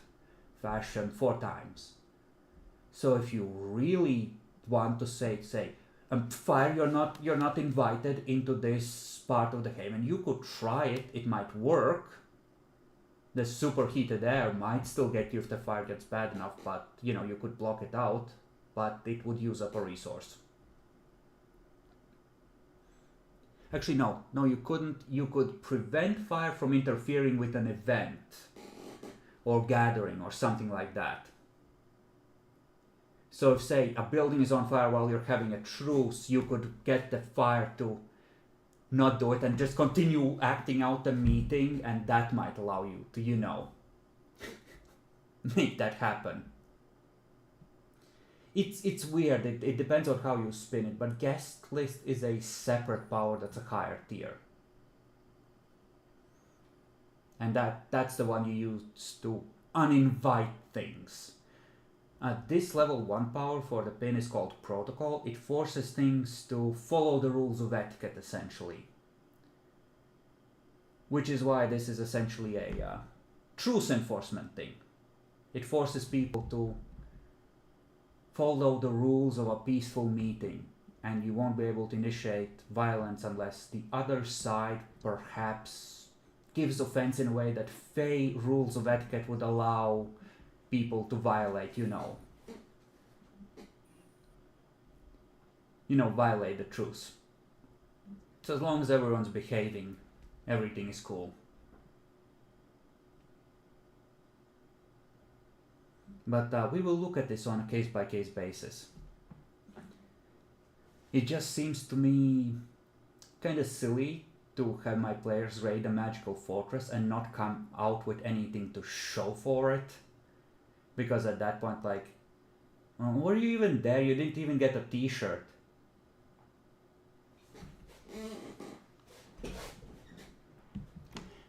fashion 4 times. So if you really want to say, Fire, you're not invited into this part of the game, and you could try it, it might work. The superheated air might still get you if the fire gets bad enough, but you could block it out, but it would use up a resource. Actually, no, you couldn't. You could prevent fire from interfering with an event or gathering or something like that. So if, say, a building is on fire while you're having a truce, you could get the fire to not do it and just continue acting out the meeting, and that might allow you to, make that happen. It's weird, it depends on how you spin it, but guest list is a separate power that's a higher tier. And that's the one you use to uninvite things. This level 1 power for the pin is called Protocol. It forces things to follow the rules of etiquette, essentially. Which is why this is essentially a truce enforcement thing. It forces people to follow the rules of a peaceful meeting, and you won't be able to initiate violence unless the other side perhaps gives offense in a way that Fey rules of etiquette would allow people to violate, violate the truce. So as long as everyone's behaving, everything is cool. But we will look at this on a case-by-case basis. It just seems to me kind of silly to have my players raid a magical fortress and not come out with anything to show for it. Because at that point, were you even there? You didn't even get a t-shirt.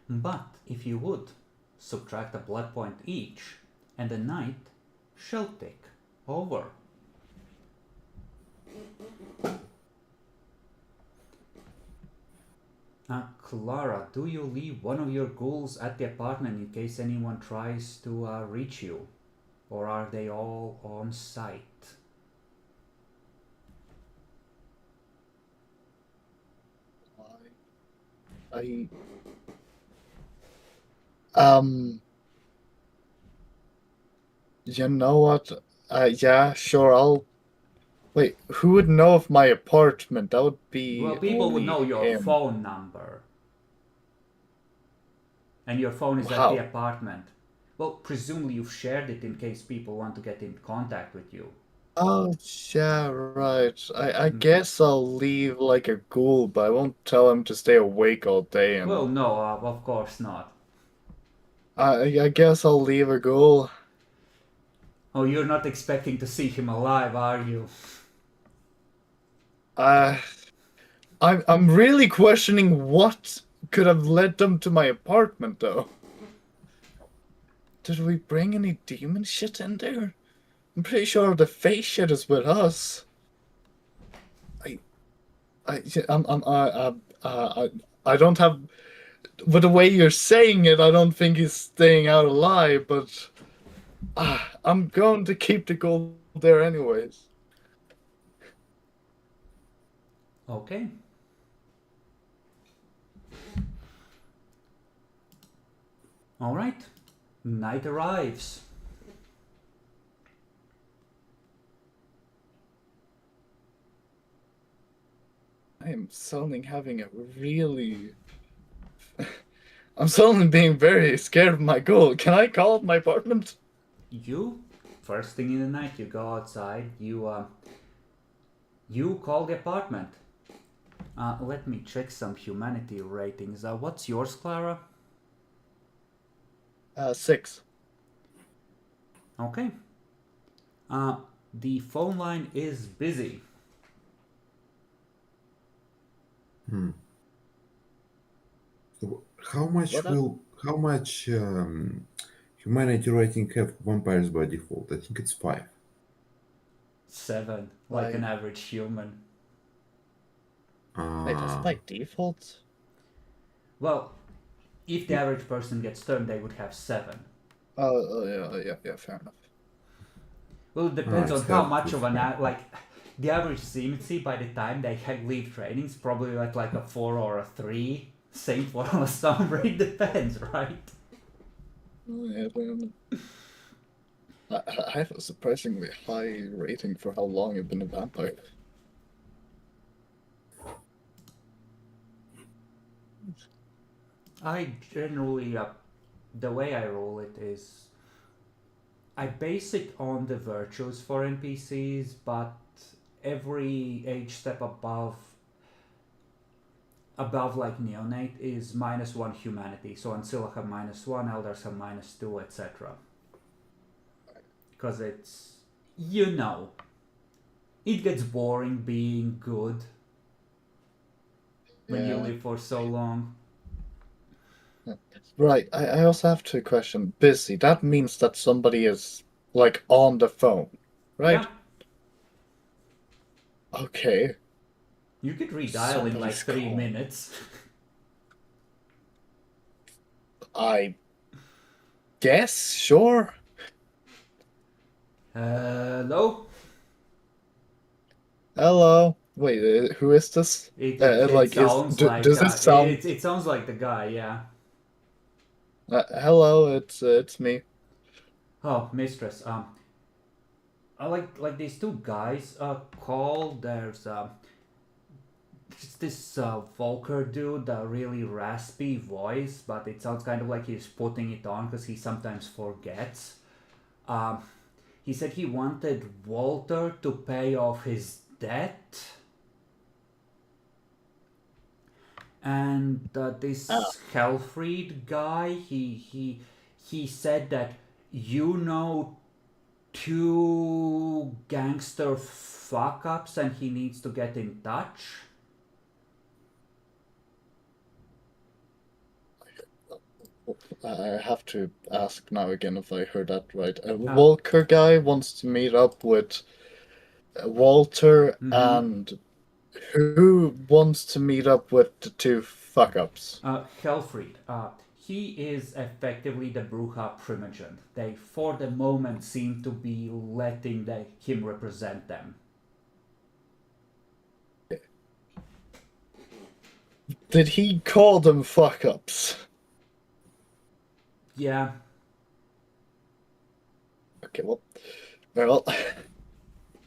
But if you would, subtract a blood point each, and the night shall take over. Clara, do you leave one of your ghouls at the apartment in case anyone tries to reach you? Or are they all on site? You know what? Yeah, sure, I'll... Wait, who would know of my apartment? That would be... Well, people would know your him. phone number. And your phone is How? at the apartment. Well, presumably you've shared it in case people want to get in contact with you. Oh, yeah, right. I guess I'll leave like a ghoul, but I won't tell him to stay awake all day. And Well, no, of course not. I guess I'll leave a ghoul. Oh, you're not expecting to see him alive, are you? I'm really questioning what could have led them to my apartment, though. Did we bring any demon shit in there? I'm pretty sure the face shit is with us. I don't have... With the way you're saying it, I don't think he's staying out alive, but... I'm going to keep the gold there anyways. Okay. Alright. Night arrives. I am suddenly having a really. I'm suddenly being very scared of my goal. Can I call up my apartment? You, first thing in the night, you go outside. You call the apartment. Let me check some humanity ratings. What's yours, Clara? 6. Okay. The phone line is busy. So how much What? humanity rating have vampires by default? I think it's 5. 7, like an Like, average human. wait, is it by default? Well, if the average person gets turned, they would have 7. Yeah, fair enough. Well, it depends It's on how hard much to of an find. like the average CMC by the time they leave trainings probably at like a 4 or a 3. Same for some rate depends, right? Yeah, fair enough. I have a surprisingly high rating for how long I've been a vampire. I generally the way I roll it is I base it on the virtues for NPCs, but every age step above like neonate is -1 humanity. So until I have -1, elders have -2, etc. Because it's it gets boring being good when you Yeah. live for so long. Right, I also have to question busy. That means that somebody is like on the phone, right? Yeah, Okay. you could redial in like Somebody's 3 minutes. I guess, sure. Hello. Hello. Wait, who is this? It sounds like Does this sound? it sounds like the guy. Yeah. Hello, it's me. Oh, mistress. I like these two guys. Call. There's this Volker dude, a really raspy voice, but it sounds kind of like he's putting it on because he sometimes forgets. Um, he said he wanted Walter to pay off his debt, and Ah, this Helfried guy, he said that you know two gangster fuck ups, and he needs to get in touch. I have to ask now again if I heard that right. A Uh, Walker guy wants to meet up with Walter, mm-hmm. and who wants to meet up with the two fuck ups? Helfried. He is effectively the Bruja Primogen. They, for the moment, seem to be letting him represent them. Did he call them fuck ups? Yeah. Okay, well,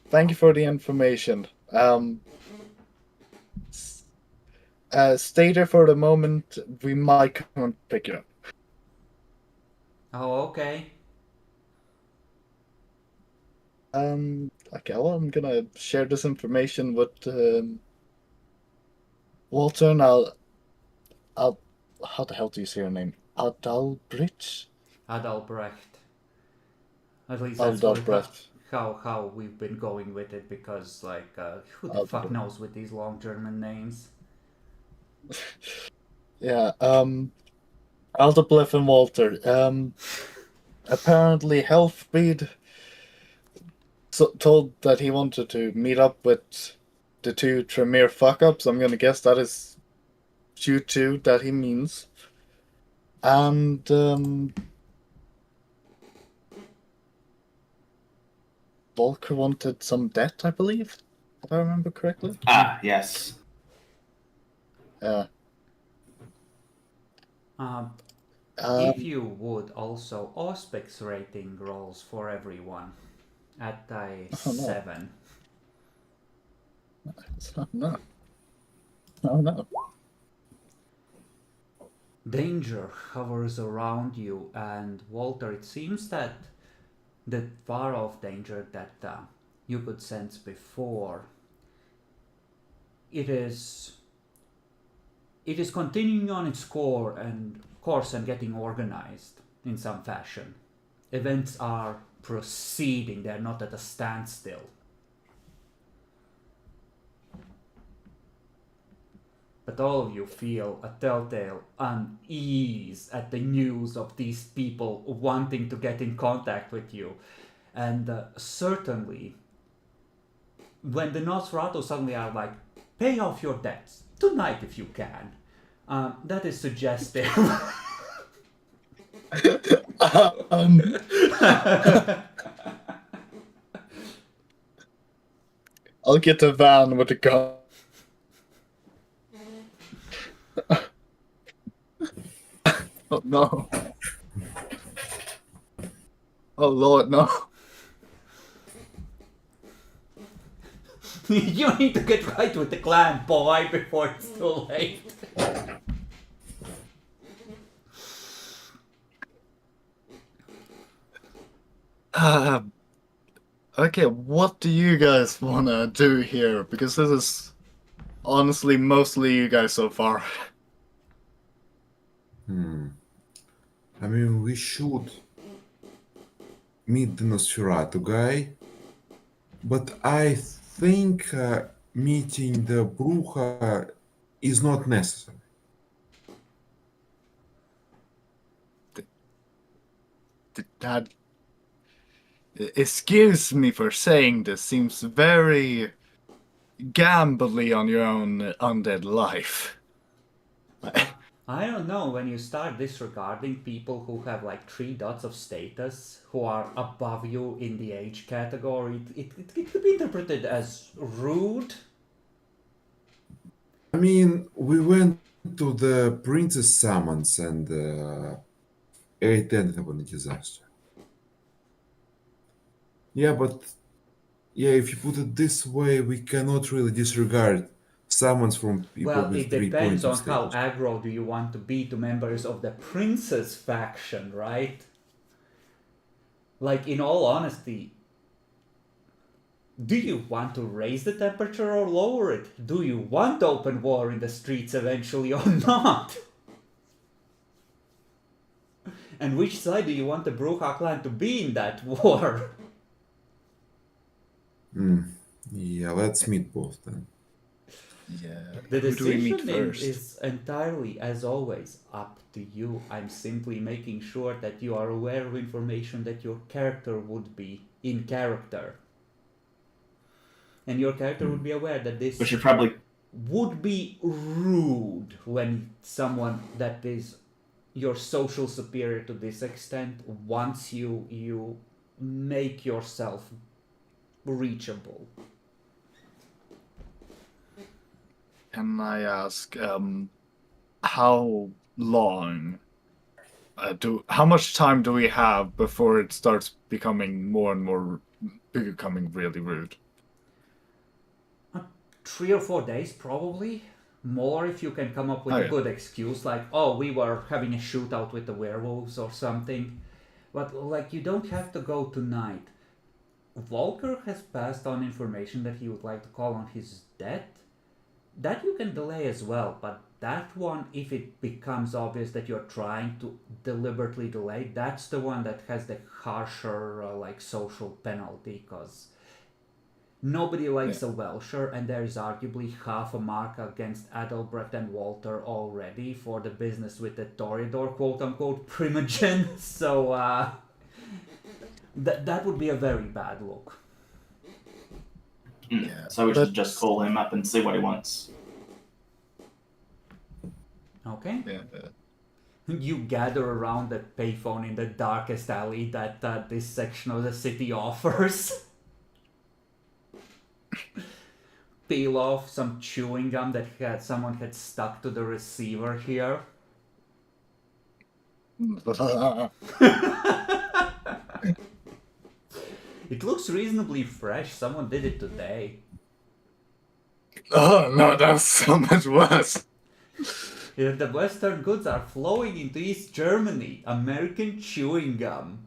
thank you for the information. Stay there for the moment. We might come and pick you up. Oh, okay. Okay, well, I'm gonna share this information with Walter, and I'll. How the hell do you say your name? Adalbrecht? Adalbrecht. At least that's what Adalbrecht. how we've been going with it, because who the fuck knows with these long German names. Yeah. Aldeblef and Walter. Apparently, Helfried told that he wanted to meet up with the two Tremere fuck-ups. I'm gonna guess that is you two that he means. And, Volker wanted some debt, I believe, if I remember correctly. Yes. Yeah. If you would also Auspex rating rolls for everyone at a 7. No. Oh no. Danger hovers around you, and Walter, it seems that the far off danger that you could sense before, it is continuing on its course and getting organized in some fashion. Events are proceeding, they're not at a standstill. But all of you feel a telltale unease at the news of these people wanting to get in contact with you. And certainly, when the Nosferatu suddenly are like, pay off your debts, tonight if you can, that is suggestive. I'll get a van with a gun. Oh no. Oh Lord, no. You need to get right with the clan, boy, before it's too late. Okay, what do you guys wanna do here? Because this is honestly mostly you guys so far. I mean, we should meet the Nosferatu guy, but I think meeting the Bruja is not necessary. That, excuse me for saying this, seems very gambly on your own undead life. I don't know, when you start disregarding people who have like 3 dots of status, who are above you in the age category, it could be interpreted as rude. I mean, we went to the Princess Summons and it ended up in a disaster. Yeah, but yeah, if you put it this way, we cannot really disregard summons from people Well, with it 3 depends points of on how status. aggro do you want to be to members of the Princess faction, right? Like, in all honesty, do you want to raise the temperature or lower it? Do you want open war in the streets eventually or not? And which side do you want the Bruja clan to be in that war? Yeah, let's meet both then. Yeah. The Who do we meet decision first? is entirely, as always, up to you. I'm simply making sure that you are aware of information that your character would be in character. And your character would be aware that this We should probably. would be rude when someone that is your social superior to this extent wants you make yourself reachable. Can I ask, how long how much time do we have before it starts becoming more and more becoming really rude? 3 or 4 days, probably. More if you can come up with Oh, a yeah. good excuse, like, oh, we were having a shootout with the werewolves or something. But, like, you don't have to go tonight. Volker has passed on information that he would like to call on his debt. That you can delay as well, but that one, if it becomes obvious that you're trying to deliberately delay, that's the one that has the harsher, like, social penalty, because nobody likes a Welsher, and there is arguably half a mark against Adalbrecht and Walter already for the business with the Toreador quote-unquote primogen, so that would be a very bad look. Yeah, So we should that's- just call him up and see what he wants. Okay? Yeah. You gather around the payphone in the darkest alley that this section of the city offers. Peel off some chewing gum that someone had stuck to the receiver here. It looks reasonably fresh. Someone did it today. Oh no, that's so much worse. If the Western goods are flowing into East Germany, American chewing gum.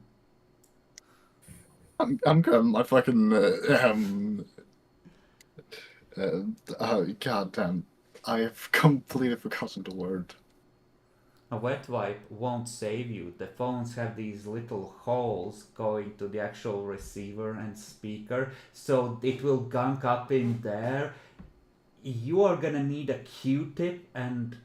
I'm going my fucking oh goddamn! I've completely forgotten the word. A wet wipe won't save you. The phones have these little holes going to the actual receiver and speaker, so it will gunk up in there. You are gonna need a Q-tip and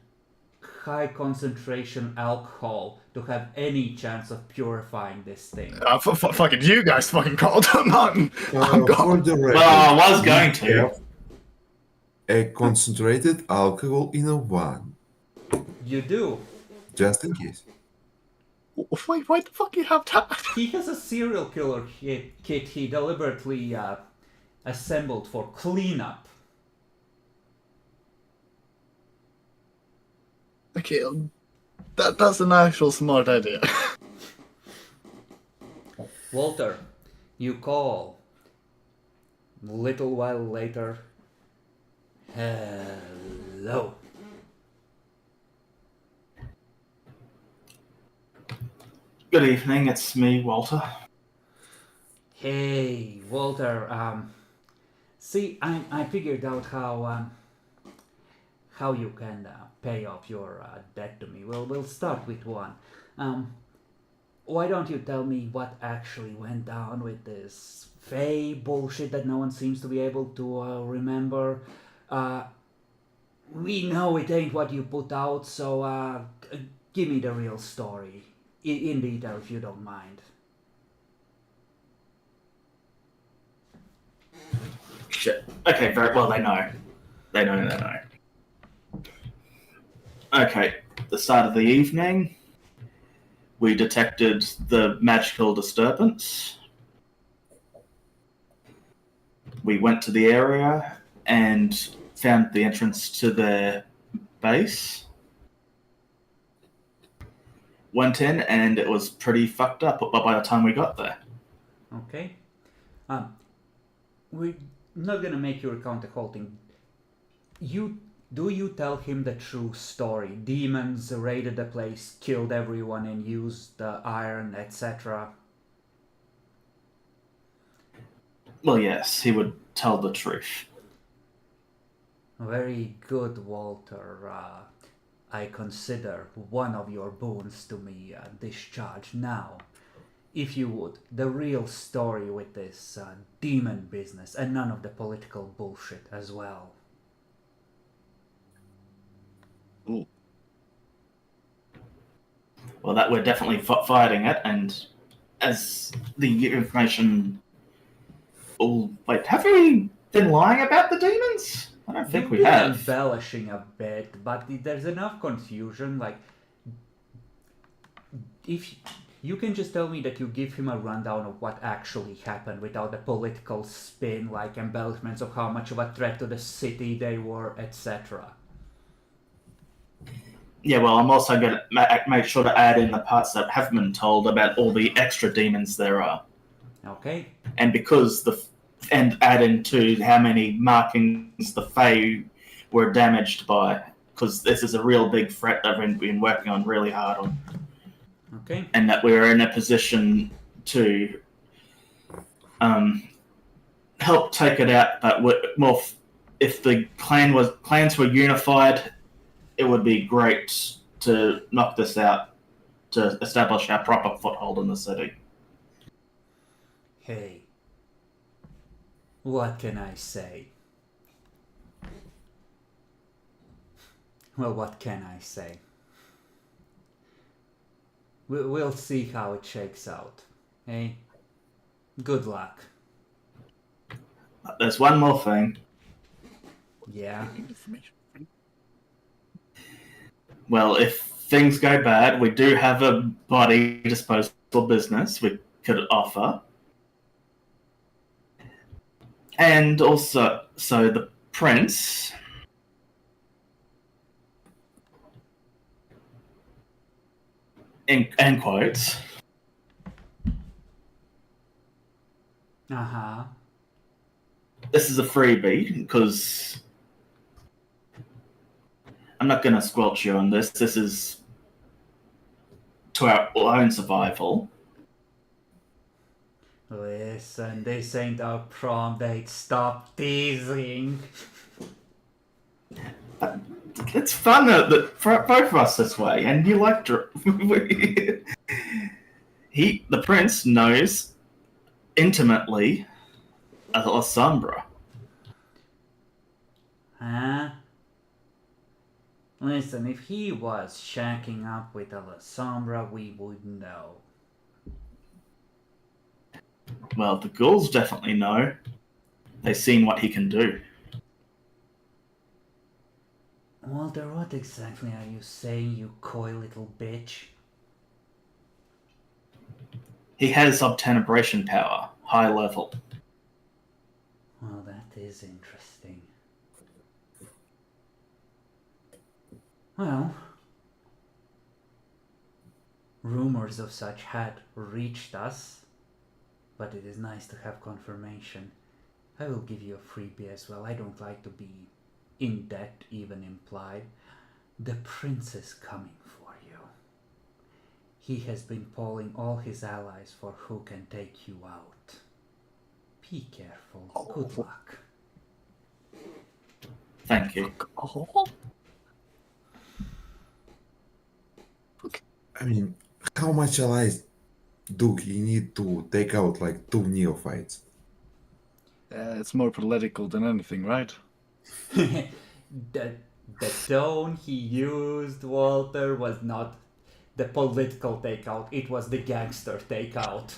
high concentration alcohol to have any chance of purifying this thing. Fucking you guys fucking called him on. I'm For gone. the record, Well, I was we going to. have a concentrated alcohol in a one, You do. just in case. Wait, why the fuck you have that? He has a serial killer kit he deliberately assembled for cleanup. Okay, that's an actual smart idea. Walter, you call. Little while later. Hello. Good evening, it's me, Walter. Hey, Walter. See, I figured out how you can pay off your debt to me. Well, we'll start with one. Why don't you tell me what actually went down with this Fae bullshit that no one seems to be able to remember? We know it ain't what you put out, so give me the real story. In detail, if you don't mind. Shit. Okay, very well, they know. They know. Okay, the start of the evening, we detected the magical disturbance. We went to the area and found the entrance to their base. Went in and it was pretty fucked up by the time we got there. Okay. We're not gonna make you recount the whole thing. Do you tell him the true story? Demons raided the place, killed everyone, and used the iron, etc. Well, yes, he would tell the truth. Very good, Walter. I consider one of your boons to me discharged now. If you would, the real story with this demon business and none of the political bullshit as well. Ooh. Well, that we're definitely fighting it, and as the information... Oh, wait, have we been lying about the demons? I don't think You've we been have. embellishing a bit, but there's enough confusion. Like, if you can just tell me that you give him a rundown of what actually happened without the political spin, like embellishments of how much of a threat to the city they were, etc. Yeah, well, I'm also going to make sure to add in the parts that haven't been told about all the extra demons there are. Okay. And and add into how many markings the Fae were damaged by, because this is a real big threat that we've been working on really hard on. Okay. And that we're in a position to help take it out, but more if the clans were unified, it would be great to knock this out to establish our proper foothold in the city. Hey. What can I say? Well, what can I say? We'll see how it shakes out. Hey? Good luck. There's one more thing. Yeah? Well, if things go bad, we do have a body disposal business we could offer. And also, so the prince... in quotes... Uh-huh. This is a freebie, because I'm not going to squelch you on this. This is to our own survival. Listen, this ain't our prom date. Stop teasing. It's fun for both of us this way, and you like the prince knows intimately Alessandra. Huh? Listen, if he was shacking up with Alessandra, we would know. Well, the ghouls definitely know. They've seen what he can do. Walter, what exactly are you saying, you coy little bitch? He has obtenebration power, high level. Well, that is interesting. Well, rumors of such had reached us, but it is nice to have confirmation. I will give you a freebie as well. I don't like to be in debt, even implied. The prince is coming for you. He has been polling all his allies for who can take you out. Be careful. Good luck. Thank you. I mean, how much allies do he need to take out like 2 neophytes? It's more political than anything, right? the, the tone he used, Walter, was not the political takeout, it was the gangster takeout.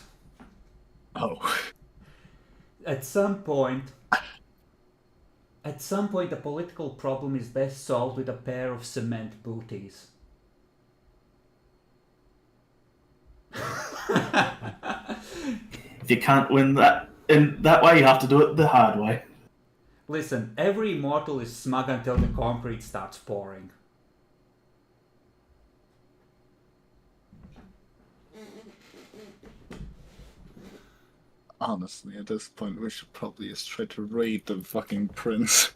Oh. At some point, the political problem is best solved with a pair of cement booties. If you can't win that in that way, you have to do it the hard way. Listen, every mortal is smug until the concrete starts pouring. Honestly, at this point, we should probably just try to raid the fucking prince.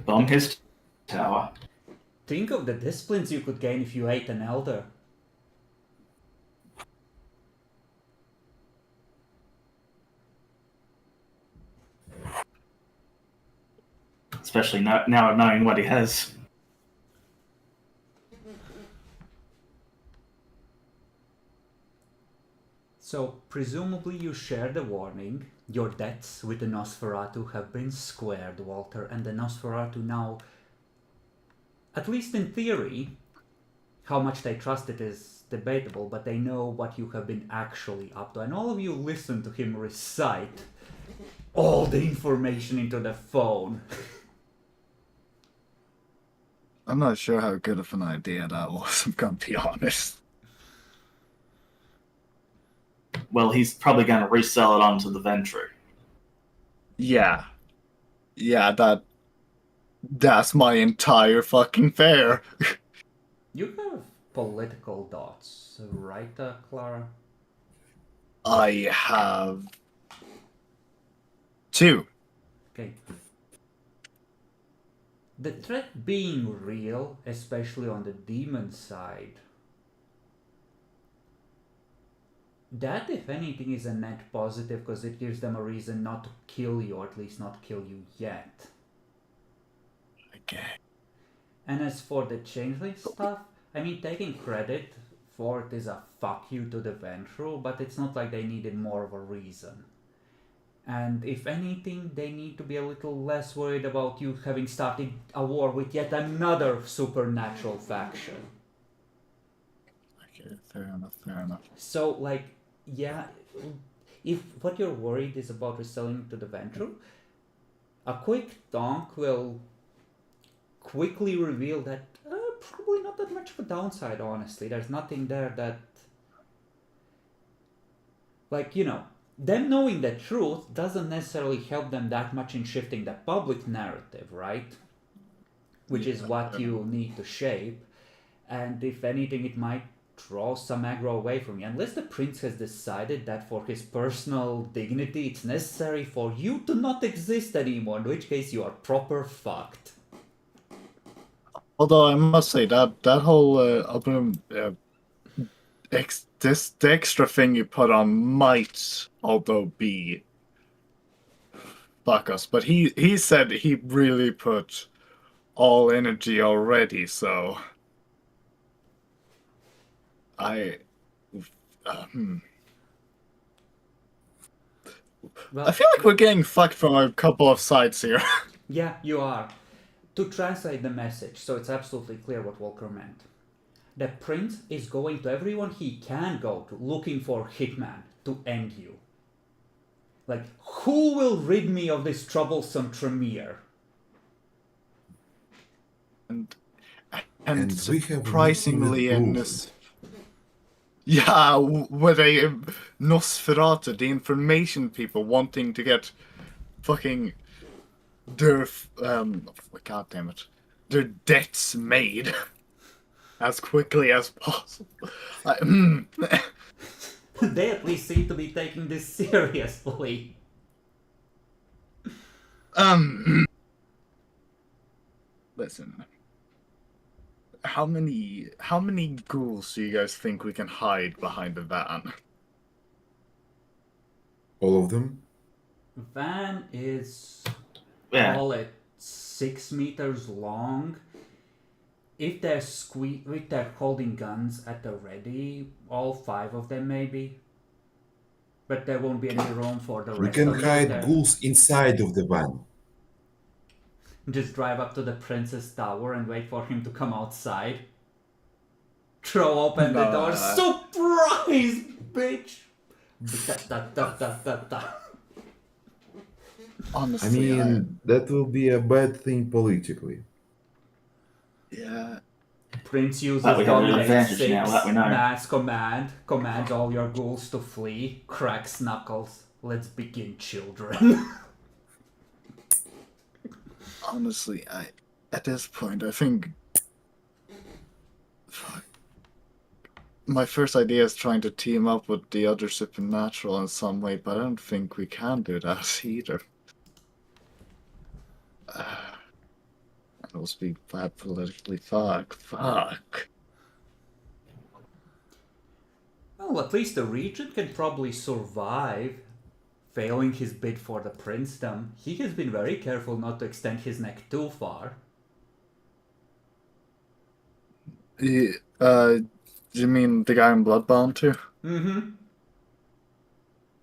Bomb his tower. Think of the disciplines you could gain if you ate an elder. Especially now knowing what he has. So, presumably you share the warning. Your debts with the Nosferatu have been squared, Walter, and the Nosferatu now, at least in theory, how much they trust it is debatable, but they know what you have been actually up to. And all of you listen to him recite all the information into the phone. I'm not sure how good of an idea that was, I'm gonna be honest. Well, he's probably going to resell it onto the Ventru. Yeah. Yeah, that's my entire fucking fare. You have political dots, right, Clara? I have 2. Okay. The threat being real, especially on the demon side, that, if anything, is a net positive because it gives them a reason not to kill you, or at least not kill you yet. Okay. And as for the changeling stuff, I mean, taking credit for it is a fuck you to the Ventral, but it's not like they needed more of a reason. And if anything, they need to be a little less worried about you having started a war with yet another supernatural faction. Okay, fair enough. So, like, yeah, if what you're worried is about reselling to the Ventral, a quick donk will quickly reveal that probably not that much of a downside, honestly. There's nothing there that, like, you know, them knowing the truth doesn't necessarily help them that much in shifting the public narrative, right? Which is what you need to shape. And if anything, it might draw some aggro away from you. Unless the prince has decided that for his personal dignity it's necessary for you to not exist anymore, in which case you are proper fucked. Although I must say that whole the extra thing you put on might, although be fuck us, but he said he really put all energy already, so I Well, I feel like we're getting fucked from a couple of sides here. yeah, you are. To translate the message, so it's absolutely clear what Walker meant. The prince is going to everyone he can go to, looking for hitman to end you. Like, who will rid me of this troublesome Tremere? and And we have surprisingly a meeting in with this, yeah, with a Nosferatu, the information people wanting to get fucking their god damn it, their debts made as quickly as possible. They at least seem to be taking this seriously. Listen. How many ghouls do you guys think we can hide behind the van? all of them. Van is, Yeah. call it 6 meters long. If they're holding guns at the ready, all 5 of them maybe. But there won't be any room for the We rest can of hide them. ghouls inside of the van. Just drive up to the prince's tower and wait for him to come outside. Throw open the door. Surprise, bitch! Honestly, That will be a bad thing politically. yeah. Prince uses But we have a real Dominate advantage 6, now, that we know. mass command, commands all your ghouls to flee, cracks knuckles. Let's begin, children. Honestly, at this point, I think my first idea is trying to team up with the other supernatural in some way, but I don't think we can do that either. It'll be bad politically. Fuck. Well, at least the regent can probably survive. Failing his bid for the princedom, he has been very careful not to extend his neck too far. You mean the guy in Bloodbound too? Mm-hmm.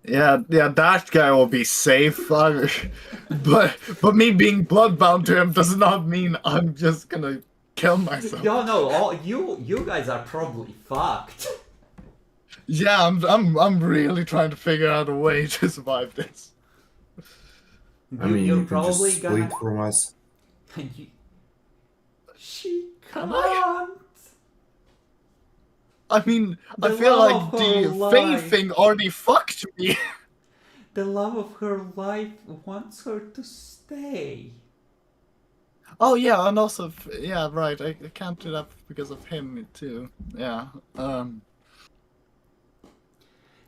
Yeah, that guy will be safe. But me being bloodbound to him does not mean I'm just gonna kill myself. No, you guys are probably fucked. Yeah, I'm really trying to figure out a way to survive this. You're you can probably just gonna. split from us. She Am can't. I mean, I The feel love like of her the life. faith thing already fucked me. The love of her life wants her to stay. Oh yeah, and also yeah, right. I can't do that because of him too. Yeah.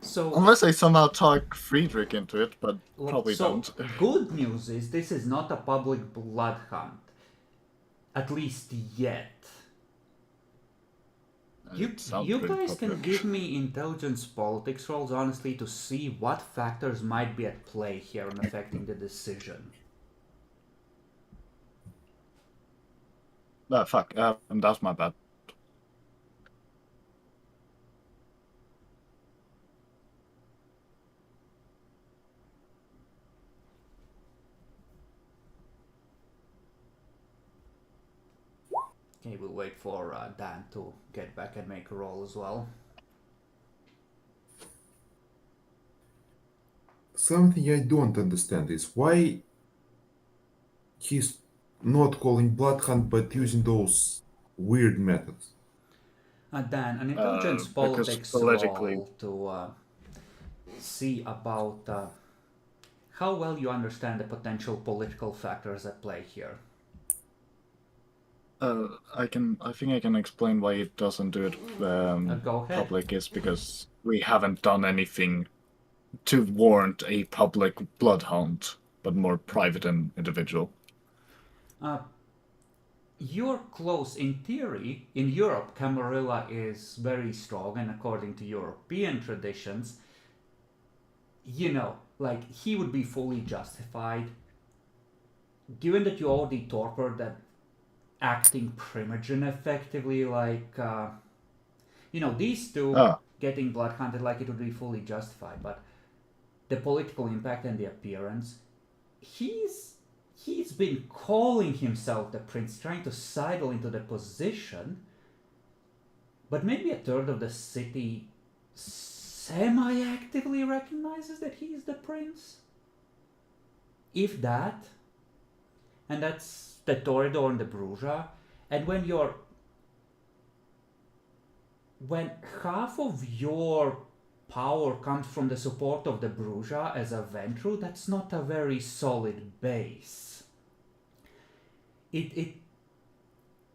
So Unless I somehow talk Friedrich into it, but probably so don't. good news is this is not a public blood hunt. At least yet. You Sounds guys pretty can public. give me intelligence politics rolls, honestly, to see what factors might be at play here and affecting the decision. Fuck. That's my bad. Okay, we'll wait for Dan to get back and make a roll as well. Something I don't understand is why he's not calling blood hunt but using those weird methods. Dan, an intelligence Because politics politically- roll to see about how well you understand the potential political factors at play here. I think I can explain why it doesn't do it Go ahead. public is because we haven't done anything to warrant a public bloodhound, but more private and individual. You're close. In theory, in Europe, Camarilla is very strong, and according to European traditions, like he would be fully justified. Given that you already tortured that acting primogen effectively, like, these two getting blood hunted, like it would be fully justified, but the political impact and the appearance, he's been calling himself the prince, trying to sidle into the position, but maybe a third of the city semi-actively recognizes that he is the prince, if that, and that's the Toreador and the Bruja. And when half of your power comes from the support of the Bruja as a Ventru, that's not a very solid base. If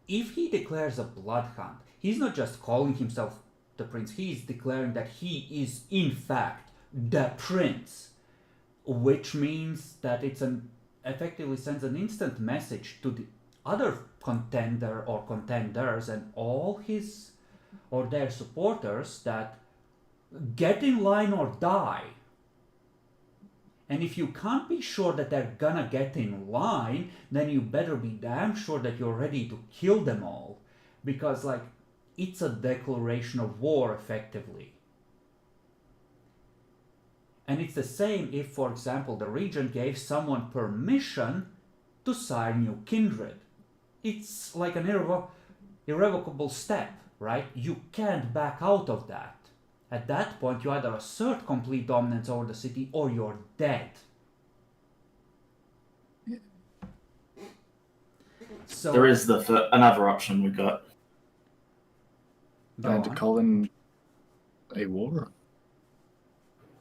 he declares a blood hunt, he's not just calling himself the prince, he's declaring that he is in fact the prince, which means that it's effectively sends an instant message to the other contender or contenders and all his or their supporters that get in line or die. And if you can't be sure that they're gonna get in line, then you better be damn sure that you're ready to kill them all, because like it's a declaration of war effectively. And it's the same if, for example, the regent gave someone permission to sire new kindred. It's like an irrevocable step, right? You can't back out of that. At that point, you either assert complete dominance over the city or you're dead. So There is another option we got. And to call in a war.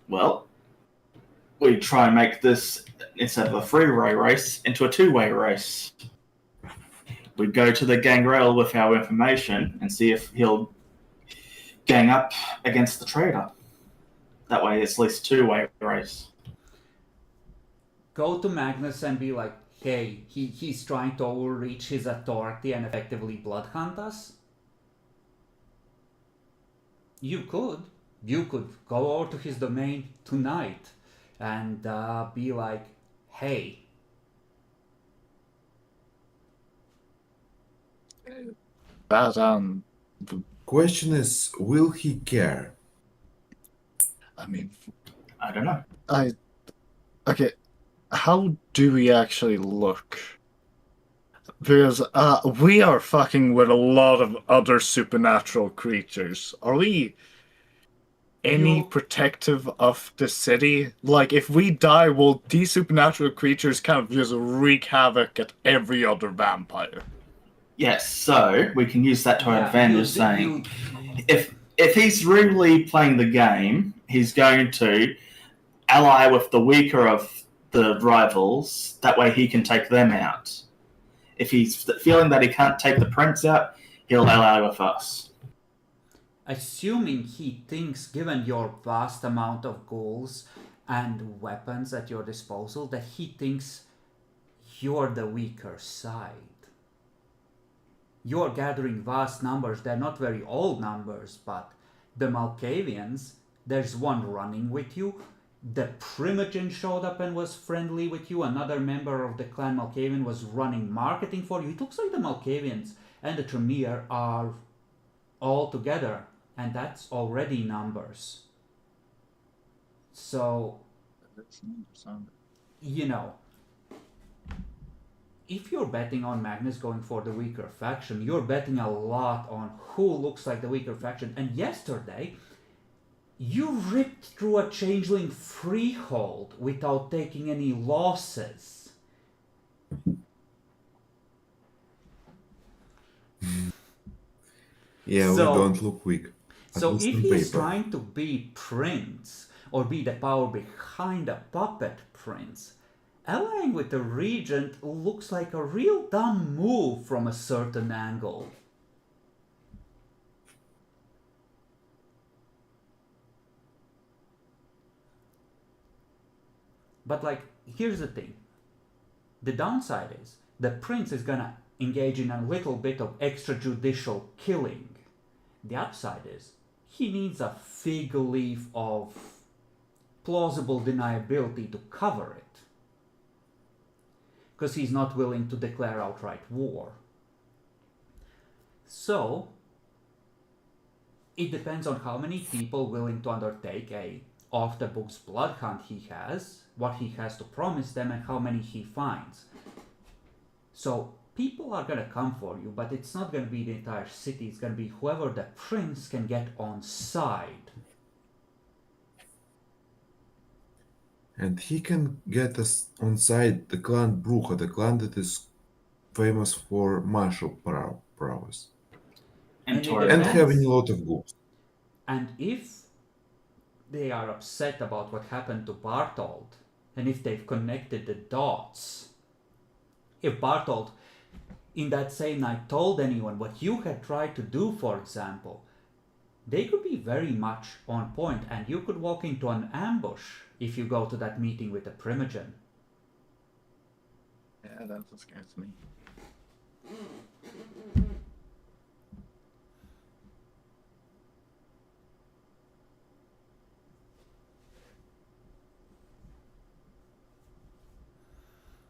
Well, we try and make this, instead of a three-way race, into a two-way race. We go to the gangrel with our information and see if he'll gang up against the traitor. That way it's at least a two-way race. Go to Magnus and be like, hey, he's trying to overreach his authority and effectively blood hunt us? You could go over to his domain tonight and be like, hey. But Question is, will he care? I mean, I don't know. Okay, how do we actually look? Because we are fucking with a lot of other supernatural creatures. Are we any protective of the city? Like, if we die, will these supernatural creatures kind of just wreak havoc at every other vampire? Yes, so we can use that to our advantage, saying if he's really playing the game, he's going to ally with the weaker of the rivals. That way he can take them out. If he's feeling that he can't take the prince out, he'll ally with us. Assuming he thinks, given your vast amount of goals and weapons at your disposal, that he thinks you're the weaker side. You're gathering vast numbers. They're not very old numbers, but the Malkavians, there's one running with you. The Primogen showed up and was friendly with you. Another member of the clan Malkavian was running marketing for you. It looks like the Malkavians and the Tremere are all together, and that's already numbers. So, if you're betting on Magnus going for the weaker faction, you're betting a lot on who looks like the weaker faction. And yesterday, you ripped through a changeling freehold without taking any losses. Yeah, we don't look weak. So if he's trying to be prince, or be the power behind a puppet prince, allying with the regent looks like a real dumb move from a certain angle. But like, here's the thing. The downside is the prince is gonna engage in a little bit of extrajudicial killing. The upside is he needs a fig leaf of plausible deniability to cover it. Because he's not willing to declare outright war. So, it depends on how many people willing to undertake a off-the-books blood hunt he has, what he has to promise them, and how many he finds. So, people are gonna come for you, but it's not gonna be the entire city, it's gonna be whoever the prince can get on side. And he can get us on side the clan Bruja, the clan that is famous for martial prowess. And And it Tori, And depends. having a lot of goods. And if they are upset about what happened to Bartold, and if they've connected the dots, if Bartold in that same night told anyone what you had tried to do, for example, they could be very much on point, and you could walk into an ambush if you go to that meeting with the Primogen. Yeah, that's what scares me.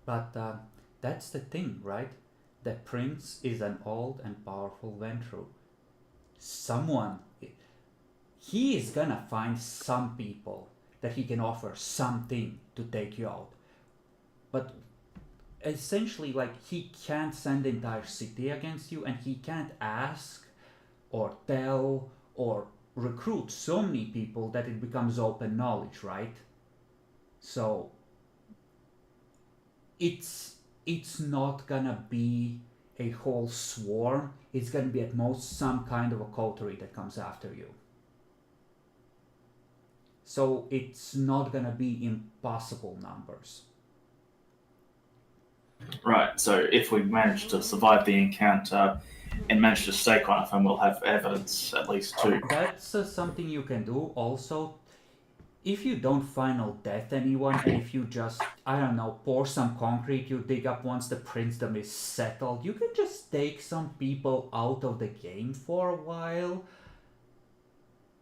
But that's the thing, right? The prince is an old and powerful Ventru. Someone, he is gonna find some people that he can offer something to take you out. But essentially, like, he can't send the entire city against you, and he can't ask or tell or recruit so many people that it becomes open knowledge, right? So it's not gonna be a whole swarm. It's gonna be at most some kind of a coterie that comes after you. So it's not gonna be impossible numbers. right, so if we manage to survive the encounter and manage to stake on it, then we'll have evidence at least too. That's something you can do also. If you don't final death anyone, and if you just, I don't know, pour some concrete you dig up once the princedom is settled, you can just take some people out of the game for a while.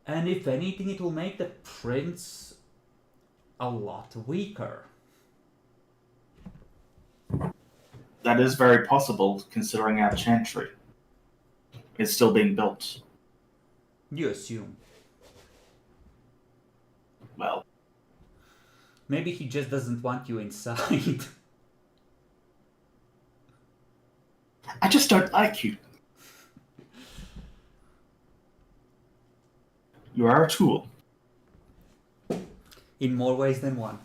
And if anything, it will make the prince a lot weaker. That is very possible, considering our chantry is still being built. You assume. Well, Maybe he just doesn't want you inside. I just don't like you. You are a tool. In more ways than one.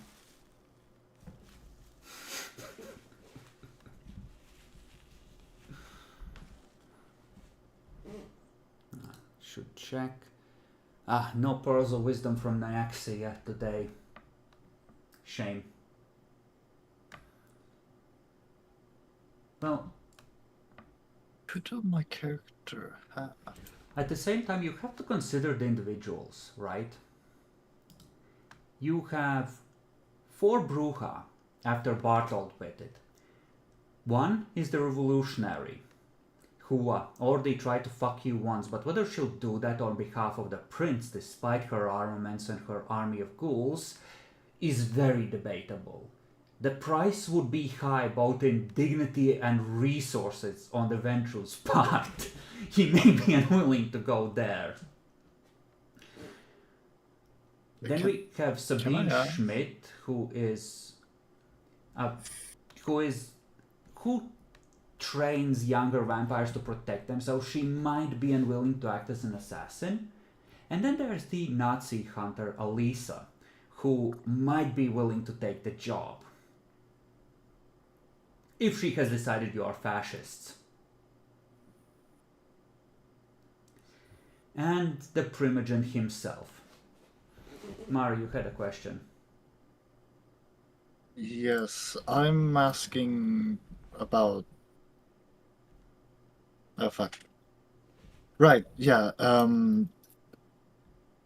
Should check. No pearls of wisdom from Nyaxia yet today. Shame. Well, Could my character have? at the same time, you have to consider the individuals, right? You have 4 Bruja after Bartold with it. One is the revolutionary, who already tried to fuck you once, but whether she'll do that on behalf of the prince, despite her armaments and her army of ghouls, is very debatable. The price would be high both in dignity and resources on the Ventru's part. He may be unwilling to go there. Then we have Sabine ask? Schmidt, who trains younger vampires to protect them, so she might be unwilling to act as an assassin. And then there's the Nazi hunter Alisa, who might be willing to take the job. If she has decided you are fascists. And the Primogen himself. Mari, you had a question. Yes, I'm asking about. Oh fuck. Right. Yeah.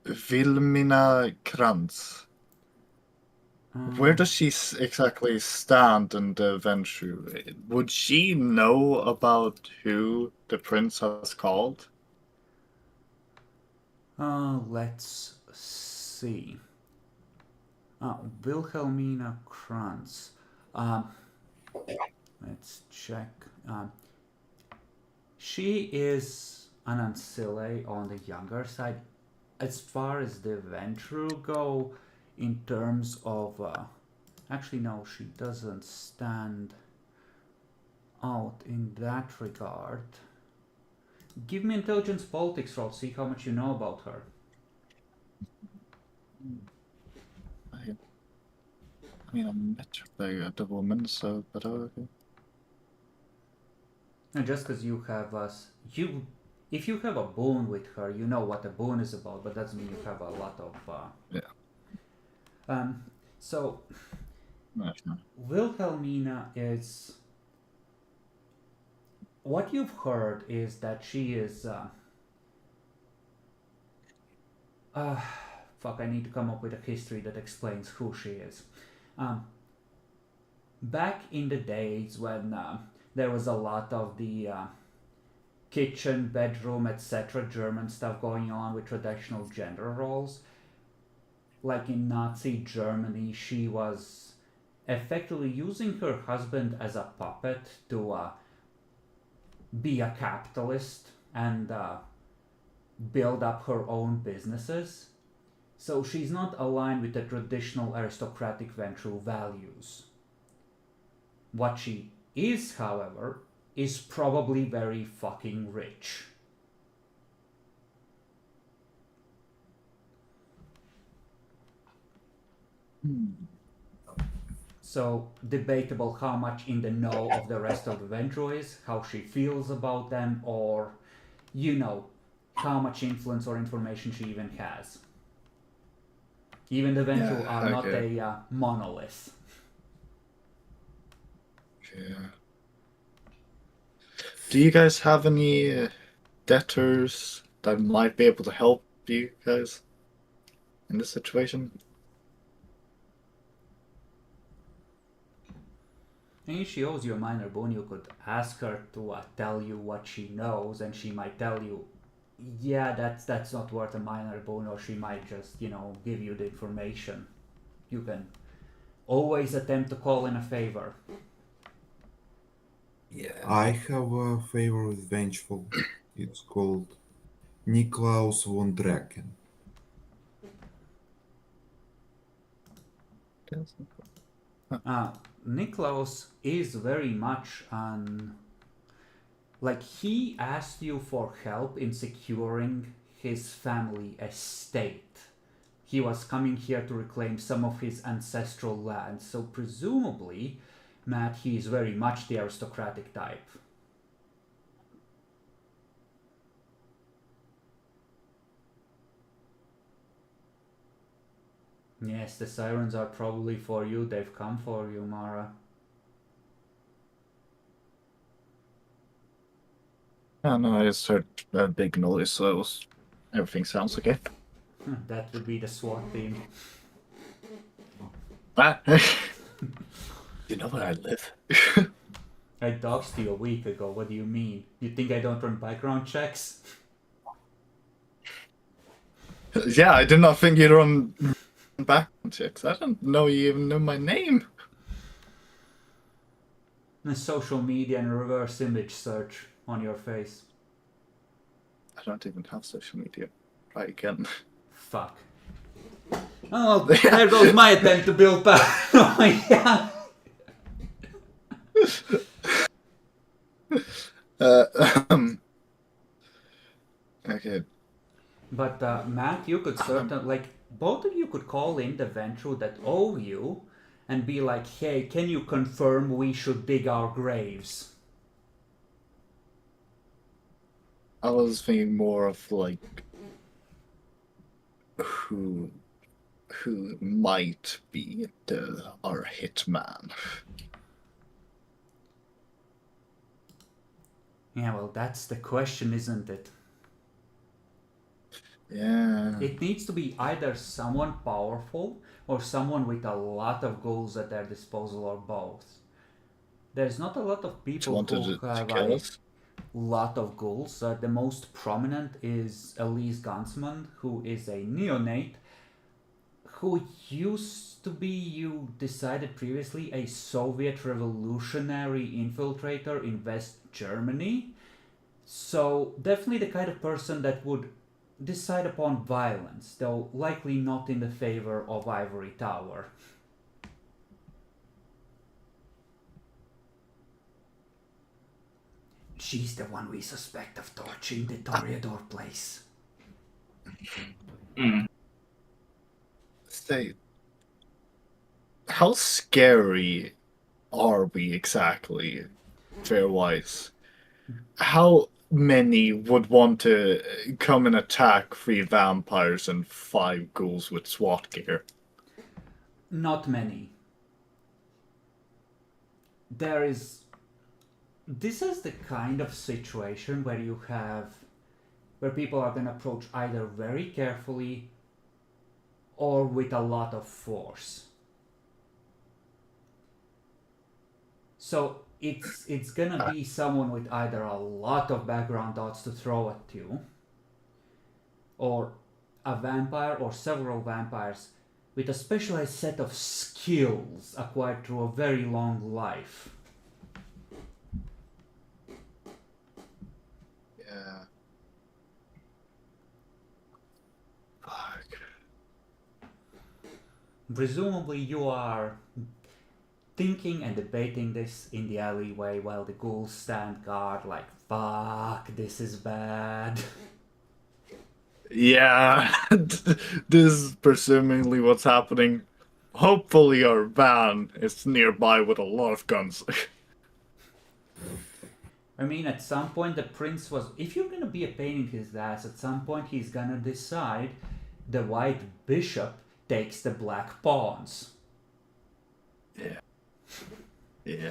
Vilmina Krantz. Where does she exactly stand in the venture? Would she know about who the prince has called? Let's see. Wilhelmina Kranz. Um, let's check. She is an ancile on the younger side. As far as the Ventru go, in terms of. Actually, no, she doesn't stand out in that regard. Give me intelligence politics roll, see how much you know about her. I mean, I met the woman, so but okay. And just because you have if you have a boon with her, you know what a boon is about, but doesn't mean you have a lot of. Yeah. So No. Wilhelmina is. What you've heard is that she is. Fuck! I need to come up with a history that explains who she is. Back in the days when there was a lot of the kitchen, bedroom, etc. German stuff going on with traditional gender roles. Like in Nazi Germany, she was effectively using her husband as a puppet to be a capitalist and build up her own businesses. So she's not aligned with the traditional aristocratic ventral values. What she is, however, is probably very fucking rich. So debatable how much in the know of the rest of the Ventru is, how she feels about them, or how much influence or information she even has. Even the Ventru are not a monolith. Yeah. Do you guys have any debtors that might be able to help you guys in this situation? And if she owes you a minor boon, you could ask her to tell you what she knows, and she might tell you, yeah, that's not worth a minor boon, or she might just, give you the information. You can always attempt to call in a favor. Yeah. I have a favor with Vengeful. It's called Niklaus von Draken. Niklaus is very much he asked you for help in securing his family estate. He was coming here to reclaim some of his ancestral land, so presumably, Matt, he is very much the aristocratic type. Yes, the sirens are probably for you. They've come for you, Mara. No, I just heard a big noise, so everything sounds okay. That would be the SWAT team. You know where I live. I doxed you a week ago. What do you mean? You think I don't run background checks? Yeah, I did not think you'd run background checks. I don't know you even know my name. A social media and reverse image search on your face. I don't even have social media. Try again. Fuck. Oh, there goes my attempt to build paranoia. Okay. But Matt, you could certainly, both of you could call in the Ventru that owe you and be like, hey, can you confirm we should dig our graves? I was thinking more of who who might be our hitman. Yeah, well, that's the question, isn't it? Yeah. It needs to be either someone powerful or someone with a lot of goals at their disposal, or both. There's not a lot of Just people wanted who to have kill a us. lot of goals. The most prominent is Elise Gansman, who is a neonate, who used to be, you decided previously, a Soviet revolutionary infiltrator in West Germany. So, definitely the kind of person that would decide upon violence, though likely not in the favor of Ivory Tower. She's the one we suspect of torching the Toreador place. Say, how scary are we exactly, fair-wise? How many would want to come and attack 3 vampires and 5 ghouls with SWAT gear? Not many. There is. This is the kind of situation where you have. Where people are going to approach either very carefully or with a lot of force. So it's gonna be someone with either a lot of background dots to throw at you, or a vampire or several vampires with a specialized set of skills acquired through a very long life. Yeah. Fuck. Presumably you are thinking and debating this in the alleyway while the ghouls stand guard like, fuck, this is bad. Yeah, this is presumably what's happening. Hopefully our van is nearby with a lot of guns. I mean, at some point the prince was, if you're gonna be a pain in his ass, at some point he's gonna decide the white bishop takes the black pawns. Yeah. Yeah.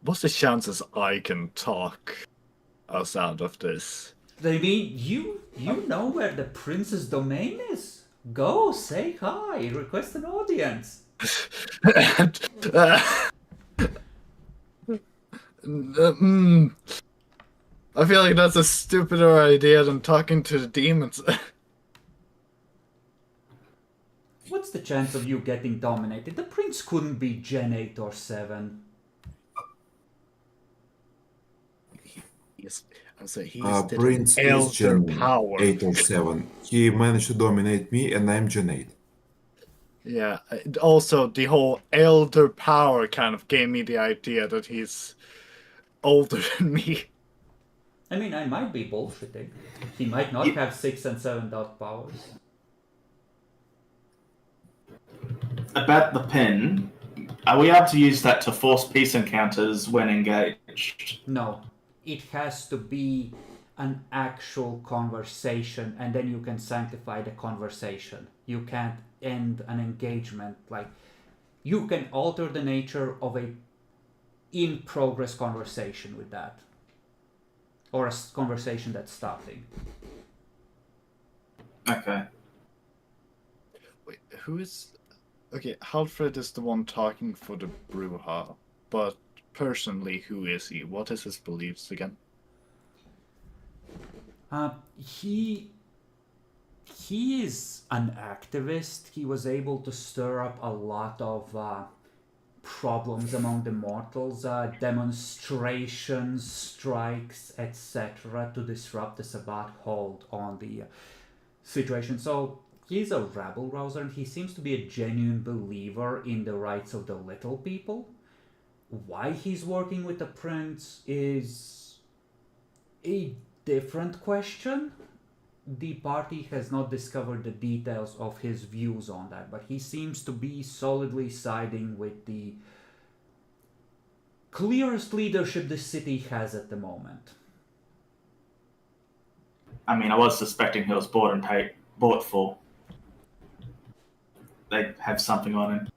What's the chances I can talk us out of this? I mean, you know where the prince's domain is. Go, say hi, request an audience. I feel like that's a stupider idea than talking to the demons. What's the chance of you getting dominated? The prince couldn't be Gen 8 or 7. Yes, I'm saying he's the Prince is elder Gen power. 8 or 7. He managed to dominate me, and I'm Gen 8. Yeah, also the whole elder power kind of gave me the idea that he's older than me. I mean, I might be bullshitting. He might not have 6 and 7 dot powers. About the pin, are we able to use that to force peace encounters when engaged? No. It has to be an actual conversation, and then you can sanctify the conversation. You can't end an engagement. Like, you can alter the nature of a in progress conversation with that, or a conversation that's starting. Okay. Wait, who is... Okay, Halfred is the one talking for the Bruja, but personally, who is he? What is his beliefs again? He is an activist. He was able to stir up a lot of problems among the mortals, demonstrations, strikes, etc., to disrupt the Sabbat hold on the situation. So he's a rabble rouser, and he seems to be a genuine believer in the rights of the little people. Why he's working with the prince is a different question. The party has not discovered the details of his views on that, but he seems to be solidly siding with the clearest leadership the city has at the moment. I mean, I was suspecting he was bought for. They have something on him.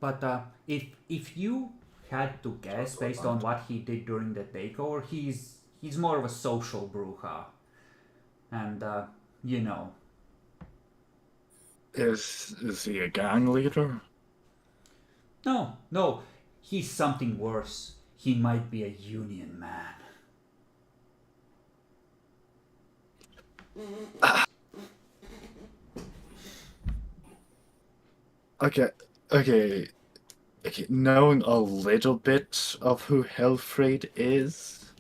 But if you had to guess based on what he did during the takeover, he's more of a social bruja, and you know. Is he a gang leader? No, he's something worse. He might be a union man. Okay. Knowing a little bit of who Hellfreight is,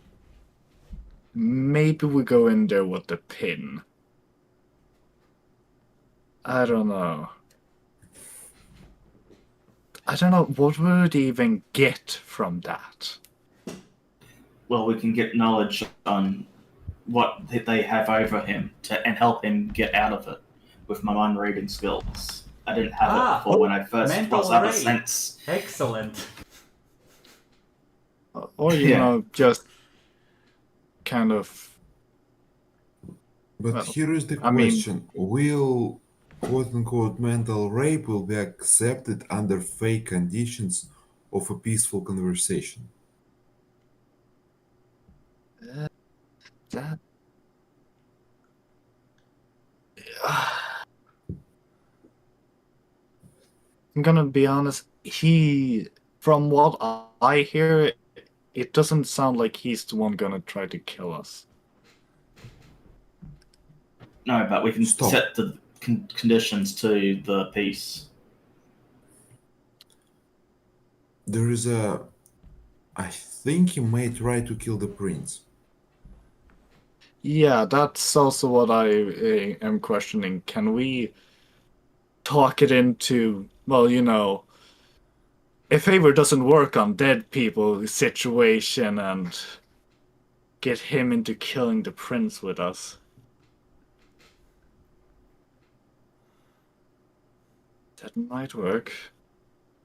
maybe we go in there with the pin. I don't know. What would we even get from that? Well, we can get knowledge on what they have over him and help him get out of it with my mind reading skills. I didn't have it before when I first was out of sense. Excellent. Or, you know, just kind of... But here is the question. Will quote-unquote mental rape will be accepted under fake conditions of a peaceful conversation? That... I'm gonna be honest, from what I hear, it doesn't sound like he's the one gonna try to kill us. No, but we can set the conditions to the peace. I think he may try to kill the prince. Yeah, that's also what I am questioning. Can we talk it into, well, you know, if favor doesn't work on dead people situation and get him into killing the prince with us? That might work.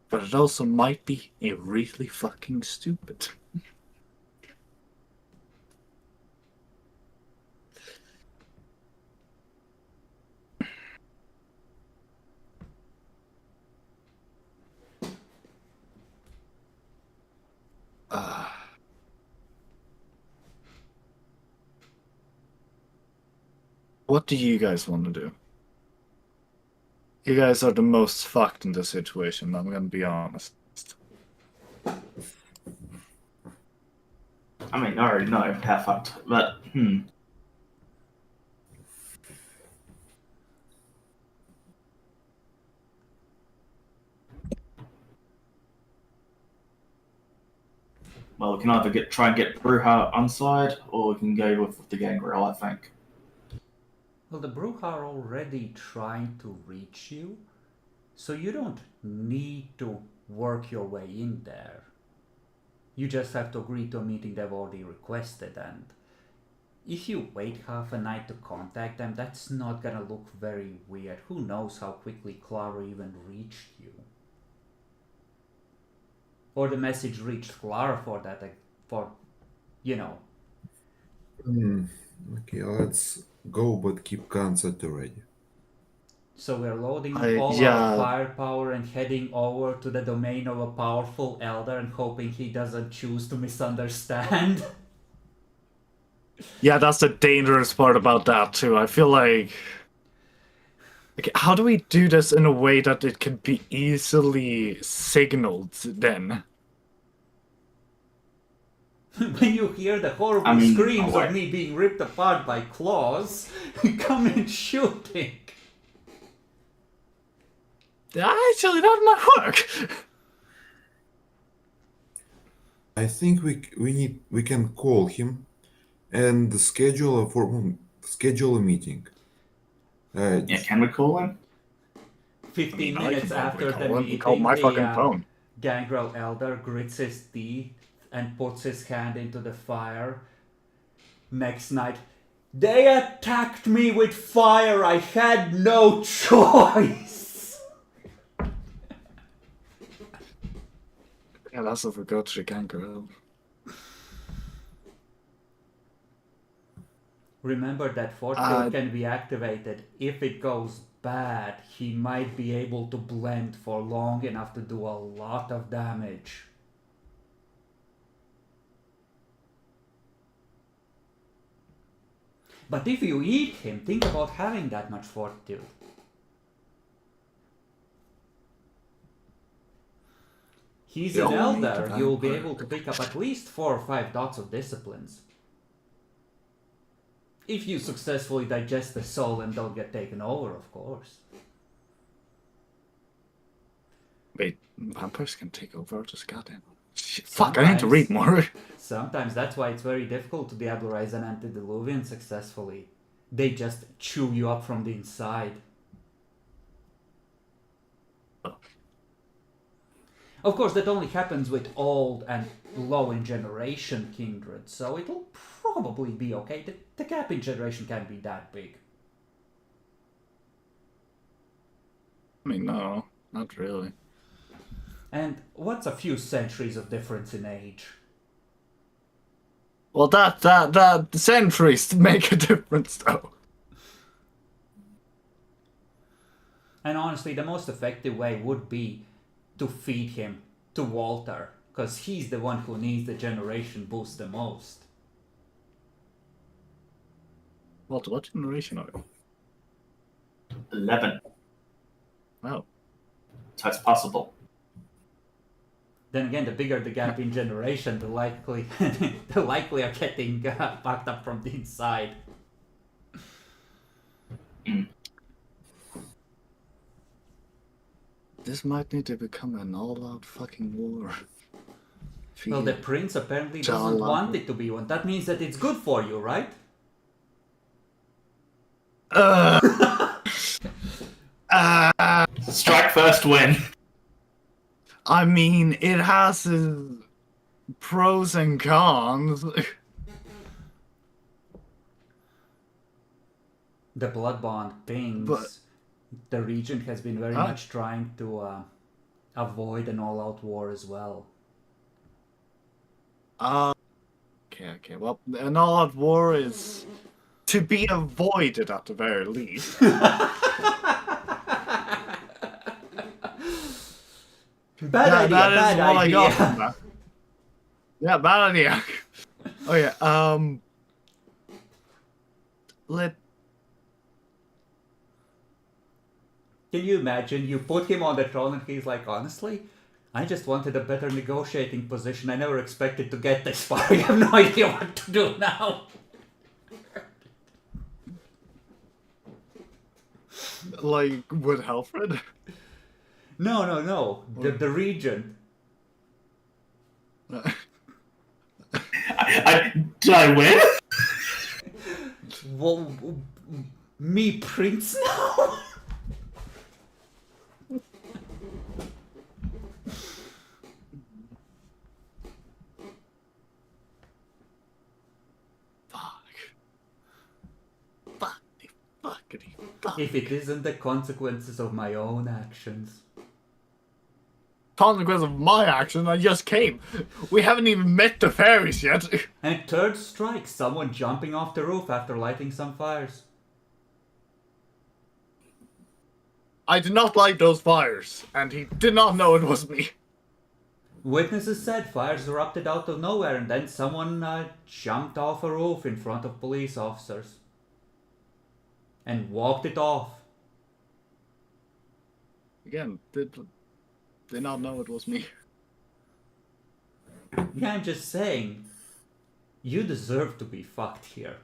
But it also might be a really fucking stupid. What do you guys want to do? You guys are the most fucked in this situation, I'm gonna be honest. I mean, I already know how fucked, but Well, we can either try and get Bruja on side, or we can go with the Gangrel, I think. Well, the Bruja are already trying to reach you, so you don't need to work your way in there. You just have to agree to a meeting they've already requested, and if you wait half a night to contact them, that's not gonna look very weird. Who knows how quickly Clara even reached you? Or the message reached Clara you know. Okay, let's go, but keep guns at the ready. So we're loading all our firepower and heading over to the domain of a powerful elder and hoping he doesn't choose to misunderstand. Yeah, that's the dangerous part about that too. I feel like... Okay, how do we do this in a way that it can be easily signaled then? When you hear the horrible screams of me being ripped apart by claws, come and shooting. Actually, that might work. I think we can call him and schedule a meeting. Yeah, can we call him? 15 minutes after the meeting, call my fucking phone. Gangrel Elder grits his teeth and puts his hand into the fire. Next night, they attacked me with fire. I had no choice. Yeah, that's what we go to the Gangrel. Remember that force field can be activated. If it goes bad, he might be able to blend for long enough to do a lot of damage. But if you eat him, think about having that much fortitude. He's an elder, you'll be able to pick up at least 4 or 5 dots of disciplines. If you successfully digest the soul and don't get taken over, of course. Wait, vampires can take over this goddamn... Shit, fuck, I need to read more. Sometimes that's why it's very difficult to diabolise an antediluvian successfully. They just chew you up from the inside. Of course, that only happens with old and low in generation kindred, so it'll probably be okay. The gap in generation can't be that big. I mean, no, not really. And what's a few centuries of difference in age? Well, that centuries make a difference, though. And honestly, the most effective way would be to feed him to Walter, because he's the one who needs the generation boost the most. Walter, what generation are you? 11. Wow. So it's possible. Then again, the bigger the gap in generation, the likely are getting fucked up from the inside. This might need to become an all-out fucking war. Well, the prince apparently doesn't want it to be one. That means that it's good for you, right? Strike first, win. I mean, it has its pros and cons. The blood bond pings. But- the region has been very much trying to avoid an all-out war as well. Okay. Well, an all-out war is to be avoided at the very least. Bad idea. I got from that. Yeah, bad idea. Okay, Can you imagine? You put him on the throne and he's like, honestly, I just wanted a better negotiating position. I never expected to get this far. I have no idea what to do now. Like, with Helfred? No. The region. Did I win? Well, me prince now? Fuck. If it isn't the consequences of my own actions. Consequence of my action, I just came. We haven't even met the fairies yet. And third strike, someone jumping off the roof after lighting some fires. I did not light those fires, and he did not know it was me. Witnesses said fires erupted out of nowhere and then someone jumped off a roof in front of police officers. And walked it off. Again, did not know it was me. Yeah, I'm just saying, you deserve to be fucked here.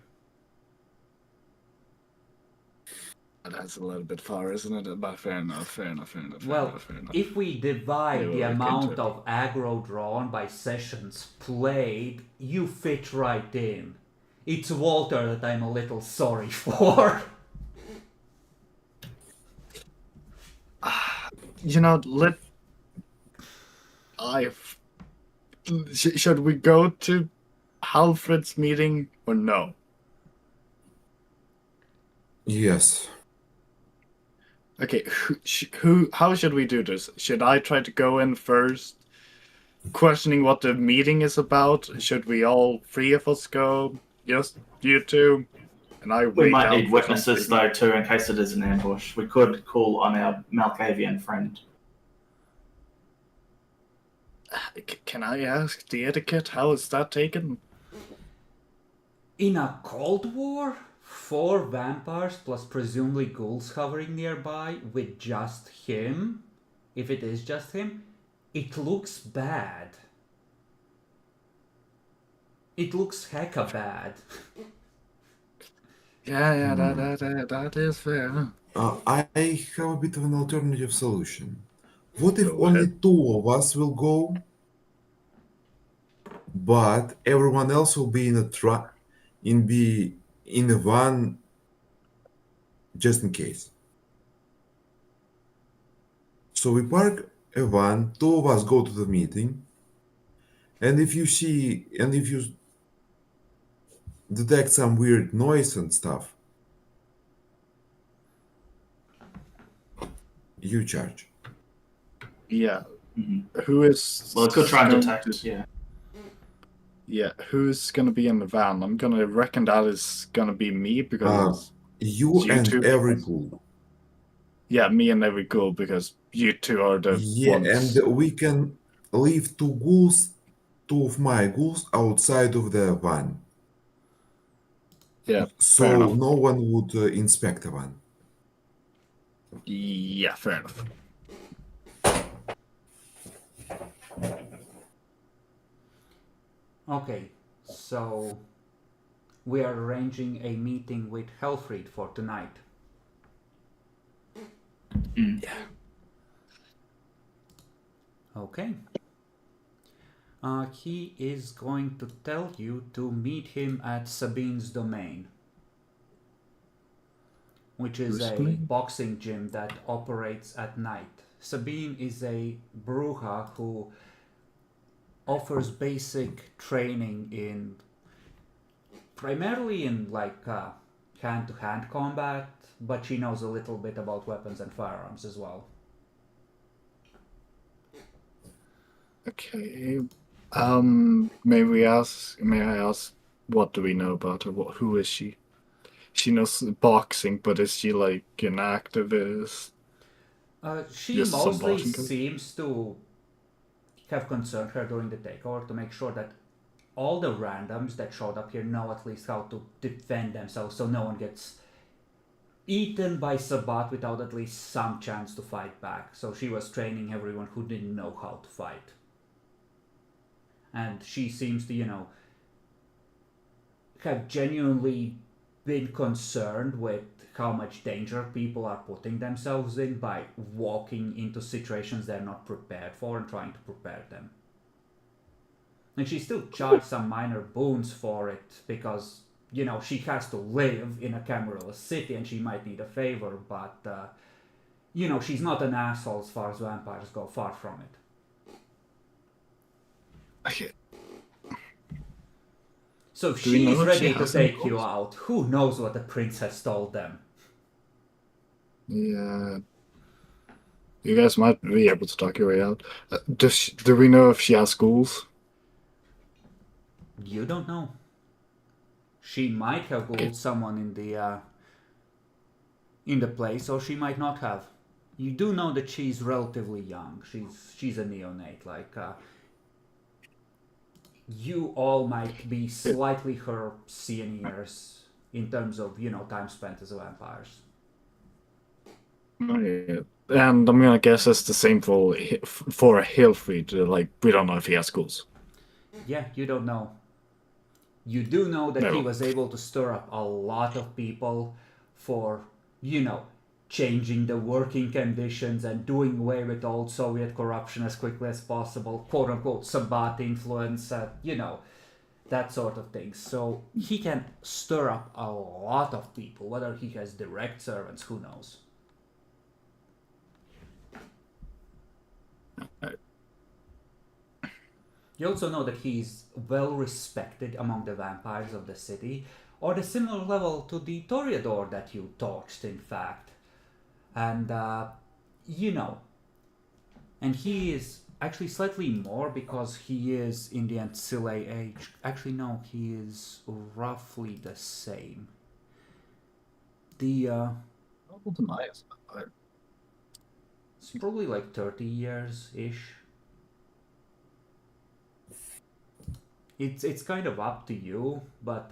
That's a little bit far, isn't it? But fair enough. Well, if we divide the Yeah, amount of aggro drawn by sessions played, you fit right in. It's Walter that I'm a little sorry for. You know, should we go to Alfred's meeting or no? Yes. Okay, how should we do this? Should I try to go in first, questioning what the meeting is about? Should we all three of us go? Just you two? And I We wait might out need for witnesses, something. though, too, in case it is an ambush. We could call on our Malkavian friend. Can I ask the etiquette? How is that taken? In a Cold War, 4 vampires plus presumably ghouls hovering nearby with just him, if it is just him, it looks bad. It looks hecka bad. Yeah, that is fair. I have a bit of an alternative solution. What if Go only ahead. 2 of us will go, but everyone else will be in a van just in case? So we park a van, 2 of us go to the meeting, and if you detect some weird noise and stuff, you charge. Yeah. Mm-hmm. Who is Well, it could try and going detect, to- yeah. Yeah, who's gonna be in the van? I'm gonna reckon that is gonna be me because You you and two. every ghoul. Yeah, me and every girl because you two are the Yeah, and ones. we can leave 2 of my ghouls outside of the van, Yeah, fair so enough. no one would inspect the van. Yeah, fair enough. Okay, so we are arranging a meeting with Helfried for tonight. Yeah. Okay. He is going to tell you to meet him at Sabine's Domain, which is Who's a domain? boxing gym that operates at night. Sabine is a bruja who offers basic training in primarily in hand-to-hand combat, but she knows a little bit about weapons and firearms as well. Okay. May I ask, what do we know about her? Who is she? She knows boxing, but is she like an activist? She Just some mostly boxing coach? seems to have concerned her during the takeover to make sure that all the randoms that showed up here know at least how to defend themselves so no one gets eaten by Sabat without at least some chance to fight back. So she was training everyone who didn't know how to fight. And she seems to, have genuinely been concerned with how much danger people are putting themselves in by walking into situations they're not prepared for and trying to prepare them. And she still charged some minor boons for it because, she has to live in a cameraless city and she might need a favor, but, she's not an asshole as far as vampires go, far from it. Okay. So if Do we know she's if she ready to has any take you goals? out, who knows what the prince has told them? Yeah. You guys might be able to talk your way out. Do we know if she has schools? You don't know. She might have Okay. ghouled someone in the place, or she might not have. You do know that she's relatively young. She's a neonate. You all might be slightly her seniors in terms of time spent as vampires. Oh, yeah. And I'm gonna guess it's the same for Hilfried. Like, we don't know if he has schools. Yeah, you don't know. You do know that he was able to stir up a lot of people for, changing the working conditions and doing away with old Soviet corruption as quickly as possible, quote unquote, Sabbat influence, that sort of thing. So he can stir up a lot of people, whether he has direct servants, who knows. You also know that he's well respected among the vampires of the city, or the similar level to the Toreador that you torched, in fact. And, and he is actually slightly more because he is in the ancillary age. Actually, no, he is roughly the same. The How old am I? it's probably like 30 years ish. It's kind of up to you, but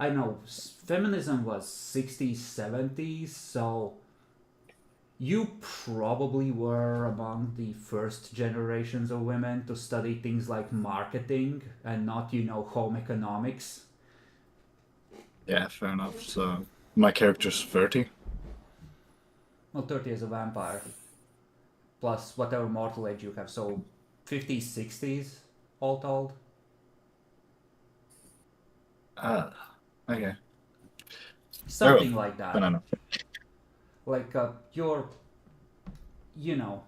I know feminism was 60s, 70s, so you probably were among the first generations of women to study things like marketing and not, home economics. Yeah, fair enough. So my character's 30. Well, 30 as a vampire, plus whatever mortal age you have, so 50s, 60s, all told. Ah, okay. Very well. Something like that. Banana. Like, you know.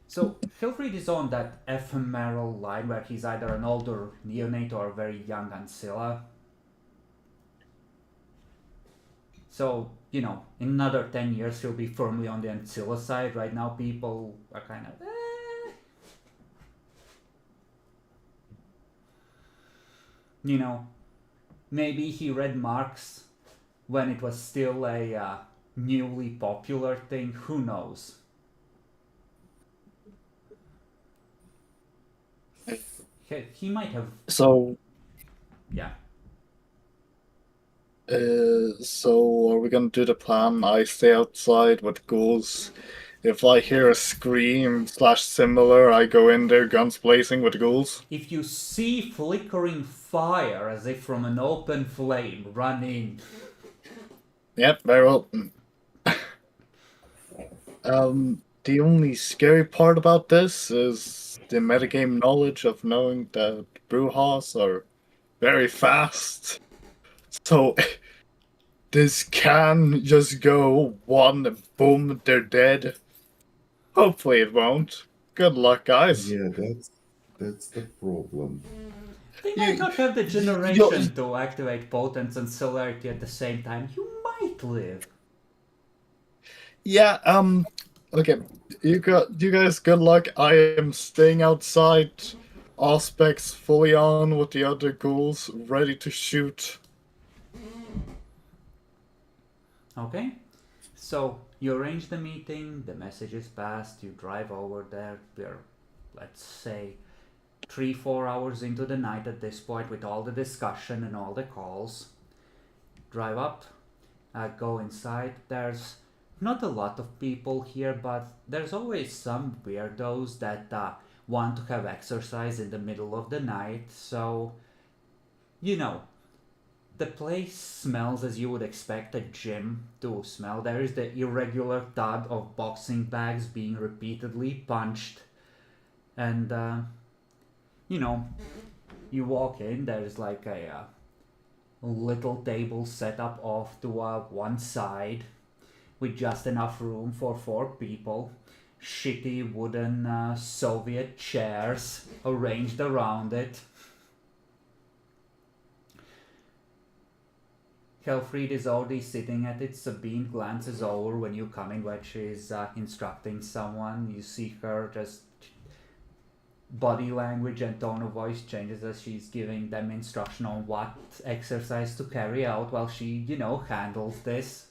So, Hilfried is on that ephemeral line where he's either an older neonate or a very young Ancilla. So, in another 10 years, he'll be firmly on the Ancilla side. Right now, people are kind of, maybe he read Marx when it was still a newly popular thing. Who knows? He might have, So, yeah. so are we gonna do the plan? I stay outside with ghouls. If I hear a scream / similar, I go in there guns blazing with the ghouls. If you see flickering fire as if from an open flame, run in. Yep, very well. The only scary part about this is the metagame knowledge of knowing that Brewhaus are very fast. So this can just go one, boom, they're dead. Hopefully it won't. Good luck, guys. Yeah, that's the problem. They might not have the generation to activate potence and celerity at the same time. You might live. Yeah, okay. You guys good luck. I am staying outside. Aspects fully on with the other ghouls, ready to shoot. Okay? So, you arrange the meeting, the message is passed, you drive over there. We're, let's say, 3-4 hours into the night at this point with all the discussion and all the calls. Drive up, go inside. There's not a lot of people here, but there's always some weirdos that want to have exercise in the middle of the night. So, the place smells as you would expect a gym to smell. There is the irregular thud of boxing bags being repeatedly punched. And, you walk in, there's like a little table set up off to one side with just enough room for 4 people. Shitty wooden Soviet chairs arranged around it. Helfried is already sitting at it. Sabine glances over when you come in when she's instructing someone. You see her just body language and tone of voice changes as she's giving them instruction on what exercise to carry out while she, handles this.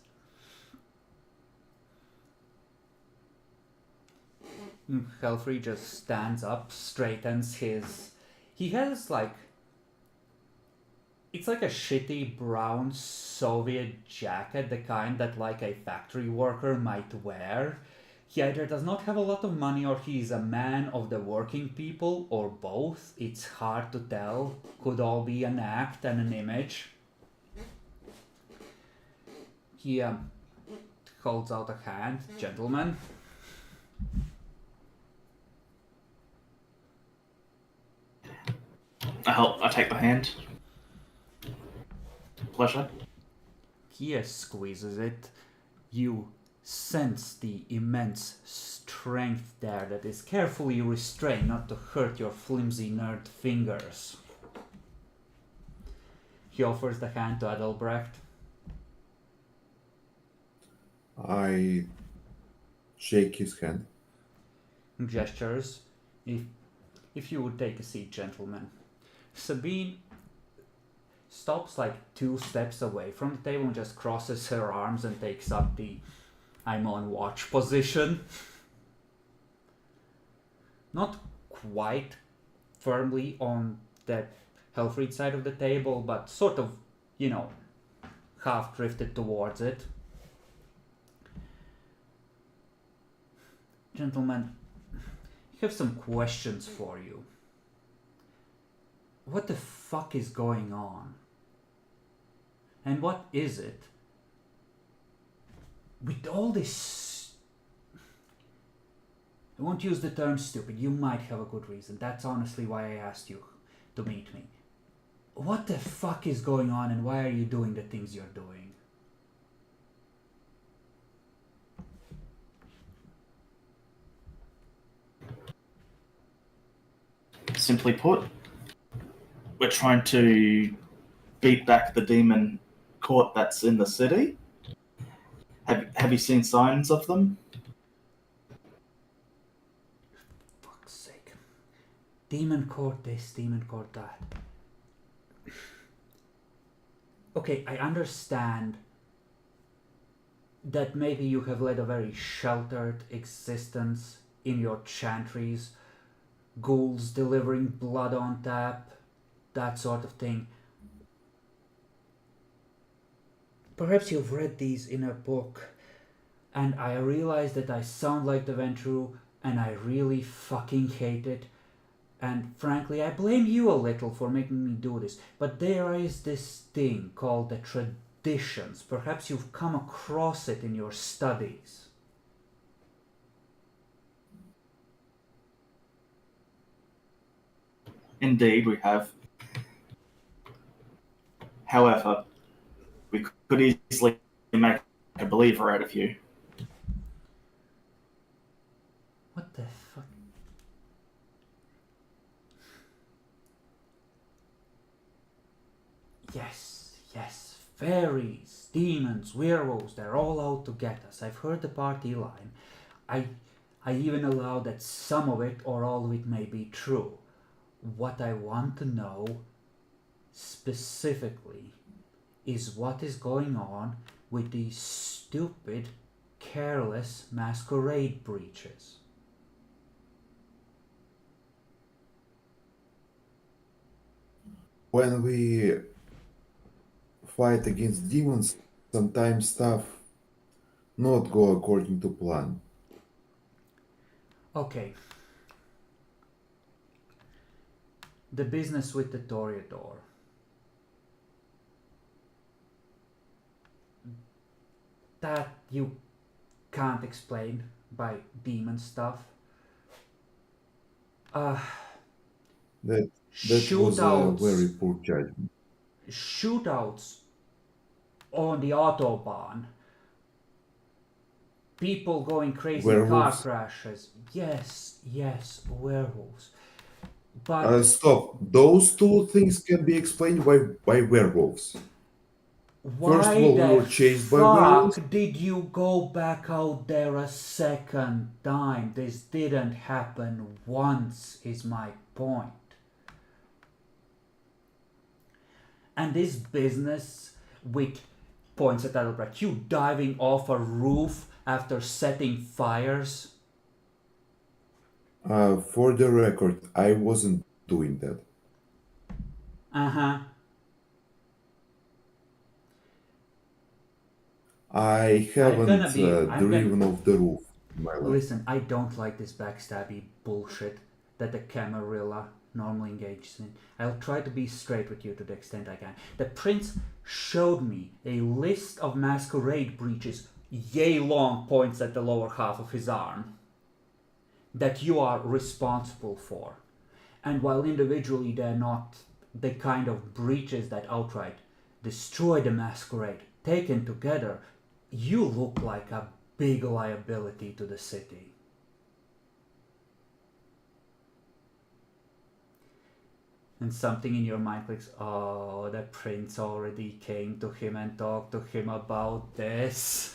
Helfried just stands up, straightens his... He has it's like a shitty brown Soviet jacket, the kind that like a factory worker might wear. He either does not have a lot of money or he's a man of the working people, or both. It's hard to tell. Could all be an act and an image. He holds out a hand. Gentlemen. I take the hand. Pleasure. He squeezes it. You sense the immense strength there that is carefully restrained not to hurt your flimsy nerd fingers. He offers the hand to Adelbrecht. I shake his hand. Gestures. If you would take a seat, gentlemen. Sabine stops like 2 steps away from the table and just crosses her arms and takes up the I'm on watch position. Not quite firmly on the Helfried side of the table, but sort of, half drifted towards it. Gentlemen, I have some questions for you. What the fuck is going on? And what is it? With all this... I won't use the term stupid, you might have a good reason. That's honestly why I asked you to meet me. What the fuck is going on and why are you doing the things you're doing? Simply put, we're trying to beat back the demon court that's in the city. Have you seen signs of them? Fuck's sake. Demon court this, demon court that. Okay, I understand that maybe you have led a very sheltered existence in your chantries, ghouls delivering blood on tap, that sort of thing. Perhaps you've read these in a book, and I realize that I sound like the Ventru, and I really fucking hate it. And frankly, I blame you a little for making me do this. But there is this thing called the traditions. Perhaps you've come across it in your studies. Indeed, we have. However, we could easily make a believer out of you. What the fuck? Yes, fairies, demons, werewolves, they're all out to get us. I've heard the party line. I even allow that some of it or all of it may be true. What I want to know specifically is what is going on with these stupid, careless masquerade breaches. When we fight against demons, sometimes stuff not go according to plan. Okay. The business with the Toreador. That you can't explain by demon stuff. That was a Shootouts. very poor judgment. Shootouts on the Autobahn. People going crazy, Werewolves. car crashes. Yes, werewolves. But Stop. Those two things can be explained by werewolves. why First of all, we the were chased by werewolves. fuck did you go back out there a second time? This didn't happen once, is my point. And this business with points at Adelbrecht, you diving off a roof after setting fires. For the record, I wasn't doing that. Uh-huh. I haven't driven off the roof in my life. Listen, I don't like this backstabby bullshit that the Camarilla normally engages in. I'll try to be straight with you to the extent I can. The prince showed me a list of masquerade breaches, yay long, points at the lower half of his arm, that you are responsible for. And while individually they're not the kind of breaches that outright destroy the masquerade, taken together, you look like a big liability to the city. And something in your mind clicks, oh, the prince already came to him and talked to him about this.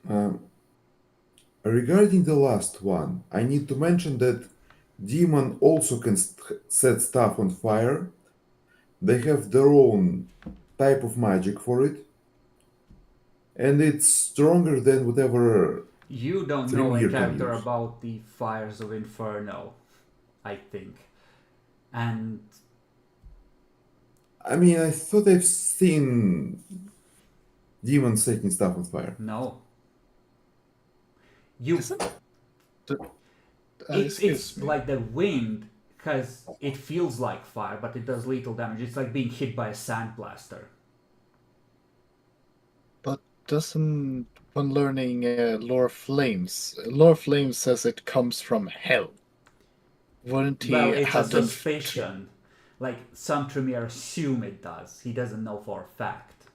Um, Regarding the last one, I need to mention that demon also can set stuff on fire. They have their own type of magic for it, and it's stronger than whatever You don't know a Tremere can character use. about the Fires of Inferno, I think. And I mean, I thought I've seen demons setting stuff on fire. no, you. Isn't the, excuse It's me, like the wind, because it feels like fire, but it does little damage. It's like being hit by a sandblaster. but doesn't when learning Lore of Flames says it comes from hell. Wouldn't Well, he it's a have been? suspicion. Like some Tremere assume it does. He doesn't know for a fact.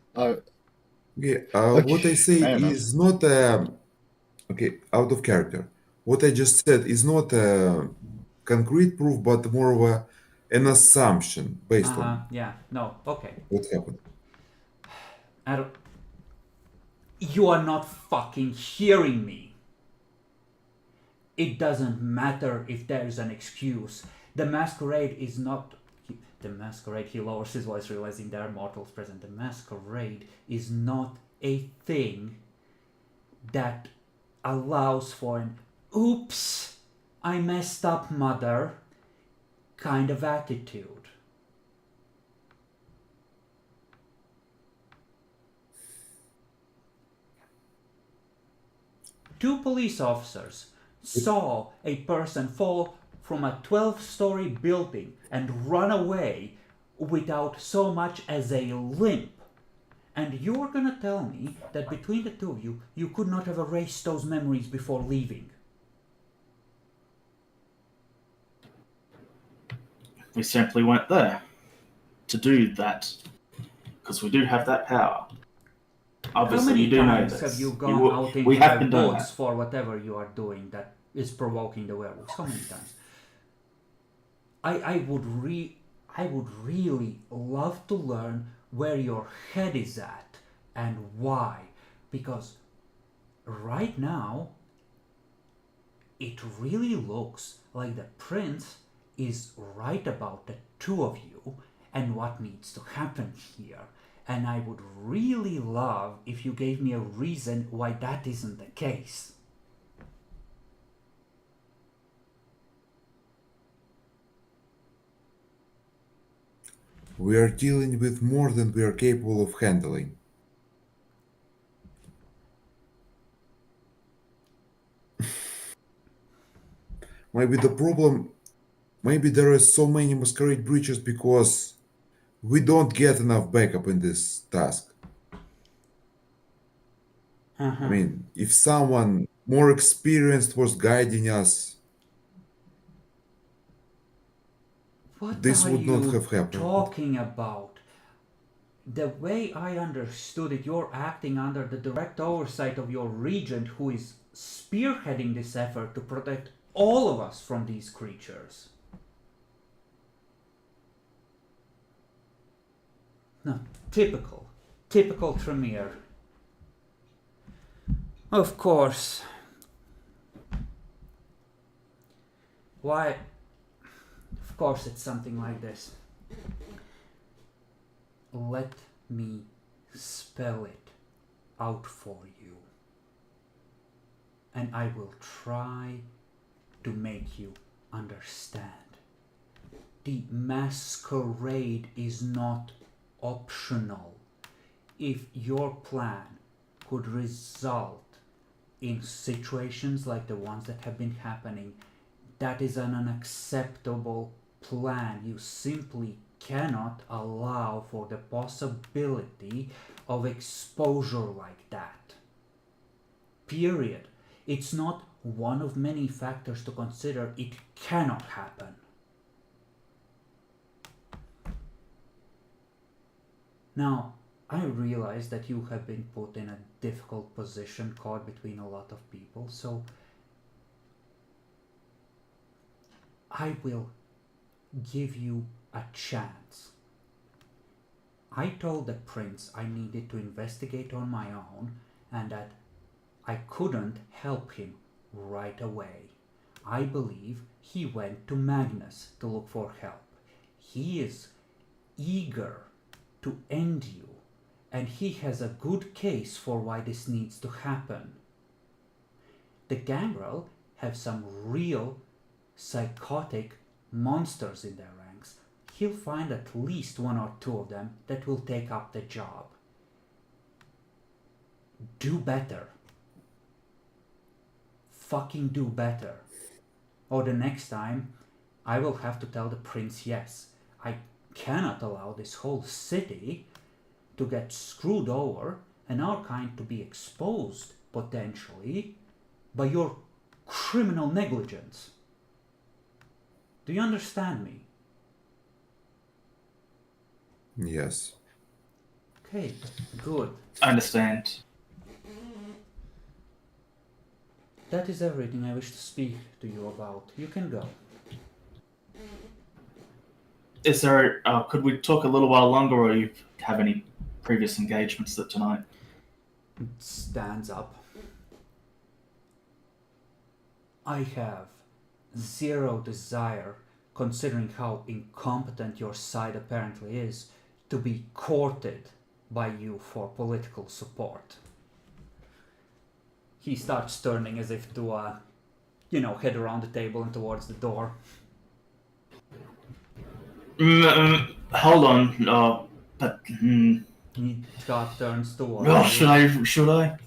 Okay, Okay, what I said fair enough. is not okay, out of character. What I just said is not concrete proof, but more of an assumption based on Yeah. No. Okay. what happened. I don't. You are not fucking hearing me. It doesn't matter if there's an excuse. The Masquerade is not. The Masquerade, he lowers his voice, realizing there are mortals present. The Masquerade is not a thing that allows for an oops, I messed up, mother kind of attitude. Two police officers saw a person fall from a 12-story building and run away without so much as a limp. And you're gonna tell me that between the two of you, you could not have erased those memories before leaving? We simply weren't there to do that because we do have that power. How Obviously, many you do know times this. have you gone out into we have the been doing woods that. for whatever you are doing that is provoking the werewolves? How many times? I would really love to learn where your head is at and why, because right now it really looks like the prince is right about the two of you and what needs to happen here. And I would really love if you gave me a reason why that isn't the case. We are dealing with more than we are capable of handling. Maybe the problem, maybe there are so many masquerade breaches because we don't get enough backup in this task. I mean, if someone more experienced was guiding us, What this are would not you have happened. talking about? The way I understood it, you're acting under the direct oversight of your regent, who is spearheading this effort to protect all of us from these creatures. No, typical Tremere. Of course. Why? Of course it's something like this. Let me spell it out for you. And I will try to make you understand. The masquerade is not optional. If your plan could result in situations like the ones that have been happening, that is an unacceptable plan. You simply cannot allow for the possibility of exposure like that. Period. It's not one of many factors to consider. It cannot happen. Now, I realize that you have been put in a difficult position, caught between a lot of people, so I will give you a chance. I told the prince I needed to investigate on my own and that I couldn't help him right away. I believe he went to Magnus to look for help. He is eager to end you, and he has a good case for why this needs to happen. The Gangrel have some real psychotic monsters in their ranks. He'll find at least one or two of them that will take up the job. Do better. Fucking do better. Or the next time, I will have to tell the prince yes. I cannot allow this whole city to get screwed over and our kind to be exposed, potentially, by your criminal negligence. Do you understand me? Yes. Okay, good. I understand. That is everything I wish to speak to you about. You can go. Is there? Could we talk a little while longer, or you have any previous engagements that tonight? Stands up. I have zero desire, considering how incompetent your side apparently is, to be courted by you for political support. He starts turning as if to, head around the table and towards the door. Hold on. But He turns towards you. should I?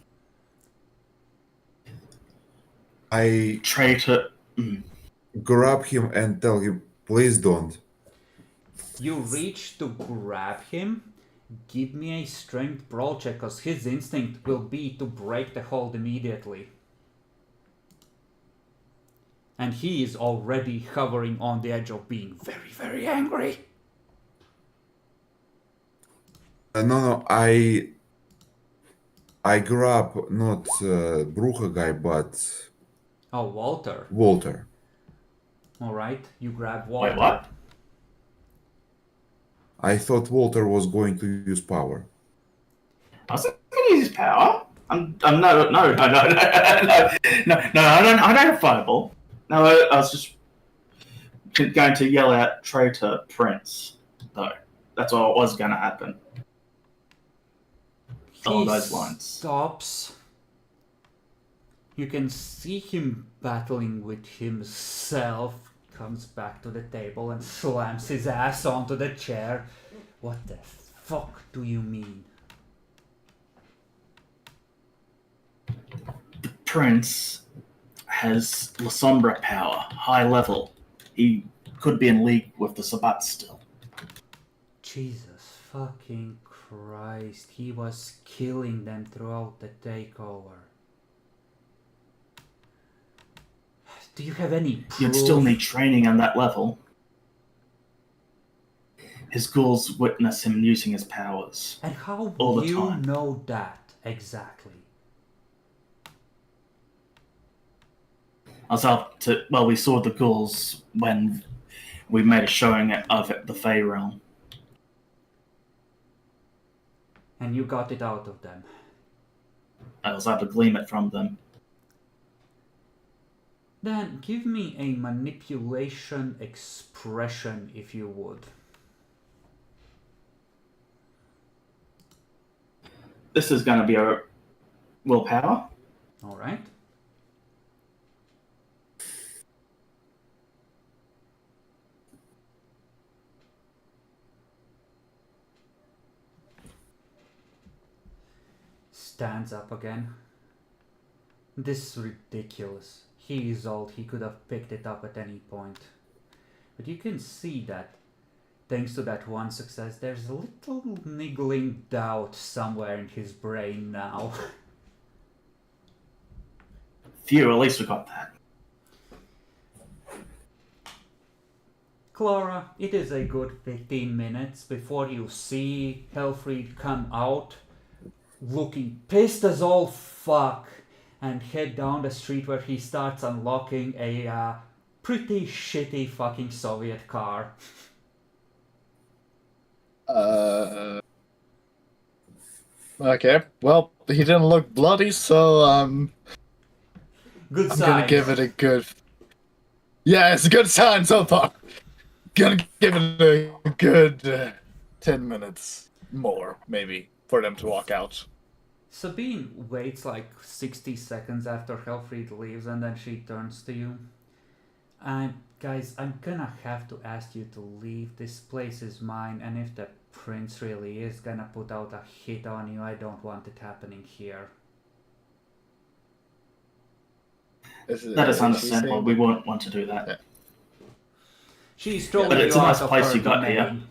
I Traitor. grab him and tell him, please don't. You reach to grab him. Give me a strength brawl check, cause his instinct will be to break the hold immediately. And he is already hovering on the edge of being very, very angry. No, I grab not Bruja guy, but Oh, Walter. Walter. Alright, you grab Walter. Wait, what? I thought Walter was going to use power. I was going to use his power. I'm no. I don't have fireball. No, I was just going to yell out traitor prince, though. That's what was going to happen. Along those lines. Stops. You can see him battling with himself. Comes back to the table and slams his ass onto the chair. What the fuck do you mean? The prince has La Sombra power, high level. He could be in league with the Sabat still. Jesus fucking Christ. He was killing them throughout the takeover. Do you have any proof? You'd still need training on that level. His ghouls witness him using his powers. And how all do the you time. know that exactly? I was up to, well, we saw the ghouls when we made a showing of it, the Fey Realm. And you got it out of them. I was able to glean it from them. Then give me a manipulation expression if you would. This is going to be a willpower. Alright. Stands up again. This is ridiculous. He is old, he could have picked it up at any point. But you can see that, thanks to that one success, there's a little niggling doubt somewhere in his brain now. Phew, at least we got that. Clara, it is a good 15 minutes before you see Helfried come out, looking pissed as all fuck, and head down the street where he starts unlocking a pretty shitty fucking Soviet car. Okay, well, he didn't look bloody, so Good I'm sign. gonna give it a good. Yeah, it's a good sign so far. Gonna give it a good 10 minutes more, maybe, for them to walk out. Sabine waits like 60 seconds after Helfried leaves and then she turns to you. Guys, I'm gonna have to ask you to leave. This place is mine, and if the prince really is gonna put out a hit on you, I don't want it happening here. That is understandable. We won't want to do that. Yeah. She's throwing But you it's a out nice of place her you got here. domain.